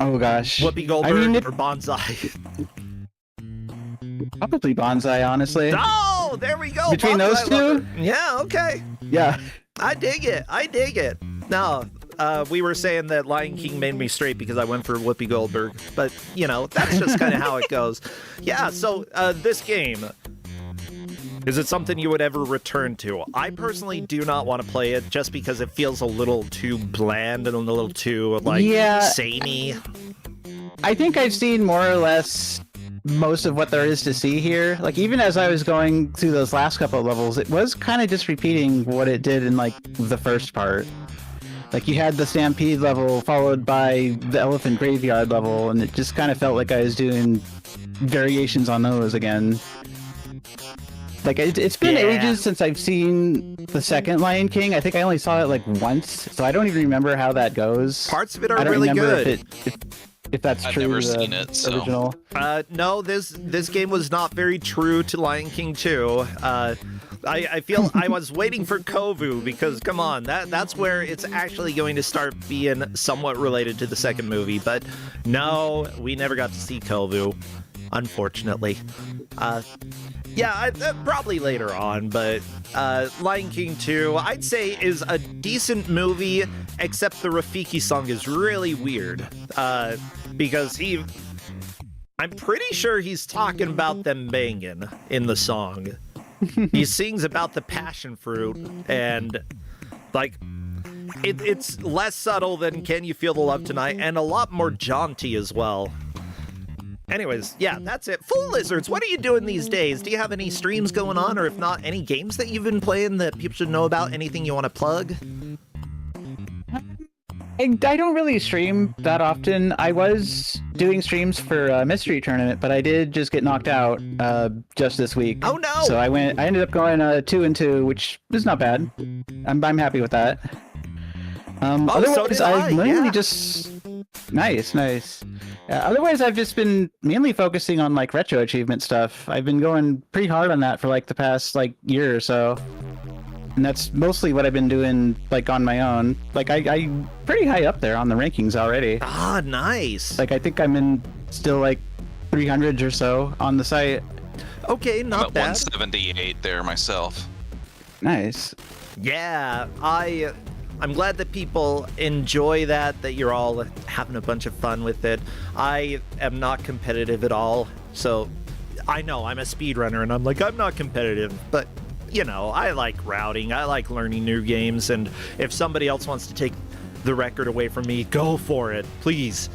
Oh gosh. Whoopi Goldberg I mean, or Bonsai? probably Bonsai, honestly. Oh, there we go. Between those Bonsai two? lover. Yeah, okay. Yeah. I dig it. I dig it. No, we were saying that Lion King made me straight because I went for Whoopi Goldberg. But, you know, that's just kind of how it goes. Yeah, so this game, is it something you would ever return to? I personally do not want to play it just because it feels a little too bland and a little too, like, Yeah. samey. I think I've seen more or less most of what there is to see here. Like, even as I was going through those last couple of levels, it was kind of just repeating what it did in, like, the first part. Like, you had the Stampede level followed by the Elephant Graveyard level, and it just kind of felt like I was doing variations on those again. Like, it's been Yeah. ages since I've seen the second Lion King. I think I only saw it, like, once, so I don't even remember how that goes. Parts of it are I don't really remember good. if that's I've true never to the seen it, so- original. No, this game was not very true to Lion King 2. I feel I was waiting for Kovu because, come on, that's where it's actually going to start being somewhat related to the second movie. But no, we never got to see Kovu, unfortunately. Yeah, probably later on, but Lion King 2, I'd say, is a decent movie, except the Rafiki song is really weird. Because I'm pretty sure he's talking about them banging in the song. He sings about the passion fruit, and, like, it's less subtle than Can You Feel the Love Tonight, and a lot more jaunty as well. Anyways, yeah, that's it. Full Lizards, what are you doing these days? Do you have any streams going on, or if not, any games that you've been playing that people should know about? Anything you want to plug? I don't really stream that often. I was doing streams for a mystery tournament, but I did just get knocked out just this week. Oh no! So I ended up going 2-2, which is not bad. I'm happy with that. so Otherwise, did I've I, mainly yeah. just nice. Otherwise, I've just been mainly focusing on like retro achievement stuff. I've been going pretty hard on that for like the past like year or so. And that's mostly what I've been doing, like, on my own. Like, I'm pretty high up there on the rankings already. Ah, nice. Like, I think I'm in still, like, 300s or so on the site. Okay, I'm not at bad. 178 there myself. Nice. Yeah, I'm glad that people enjoy that you're all having a bunch of fun with it. I am not competitive at all, so I know I'm a speedrunner and I'm like, I'm not competitive, but you know, I like routing, I like learning new games, and if somebody else wants to take the record away from me, go for it, please.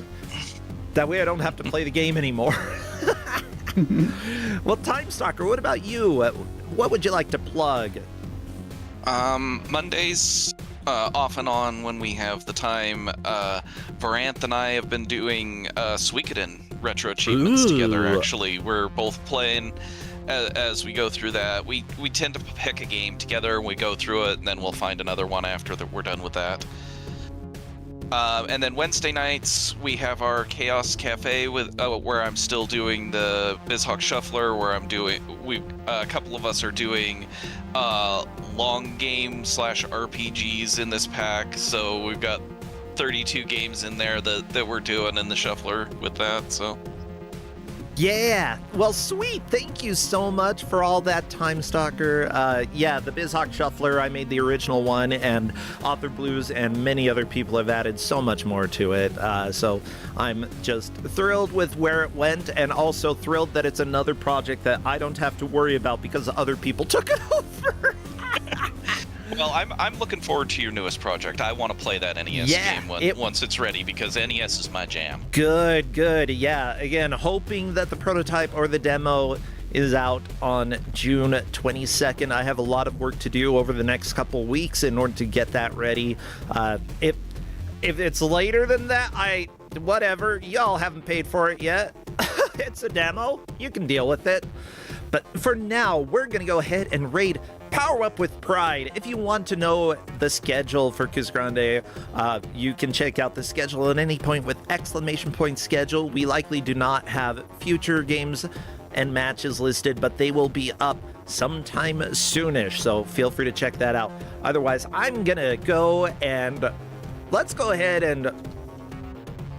That way I don't have to play the game anymore. Well, Time Stalker, what about you? What would you like to plug? Mondays, off and on when we have the time. Varanth and I have been doing Suikoden retro achievements together, actually. We're both playing as we go through that. We tend to pick a game together and we go through it, and then we'll find another one after that we're done with that. And then Wednesday nights we have our Chaos Cafe with where I'm still doing the BizHawk Shuffler, where I'm doing a couple of us are doing long game / RPGs in this pack. So we've got 32 games in there that we're doing in the Shuffler with that. So. Yeah, well, sweet. Thank you so much for all that, Time Stalker. Yeah, the BizHawk Shuffler, I made the original one, and Author Blues and many other people have added so much more to it. So I'm just thrilled with where it went, and also thrilled that it's another project that I don't have to worry about because other people took it over. Well, I'm looking forward to your newest project. I want to play that NES game once it's ready, because NES is my jam. Good. Yeah, again, hoping that the prototype or the demo is out on June 22nd. I have a lot of work to do over the next couple weeks in order to get that ready. If it's later than that, whatever. Y'all haven't paid for it yet. It's a demo. You can deal with it. But for now, we're going to go ahead and raid Power Up with Pride. If you want to know the schedule for Kusogrande, you can check out the schedule at any point with ! schedule. We likely do not have future games and matches listed, but they will be up sometime soonish, so feel free to check that out. Otherwise, I'm going to go and let's go ahead and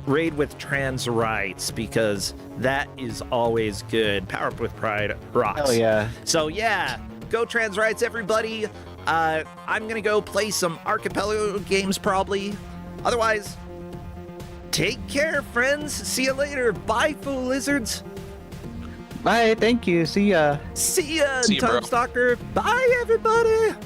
raid with trans rights, because that is always good. Power Up with Pride rocks. Oh yeah. So yeah, go trans rights, everybody. I'm gonna go play some Archipelago games probably. Otherwise, take care, friends. See you later. Bye, fool lizards. Bye, thank you. See ya. See ya, See ya, bro. Time Stalker. Bye, everybody.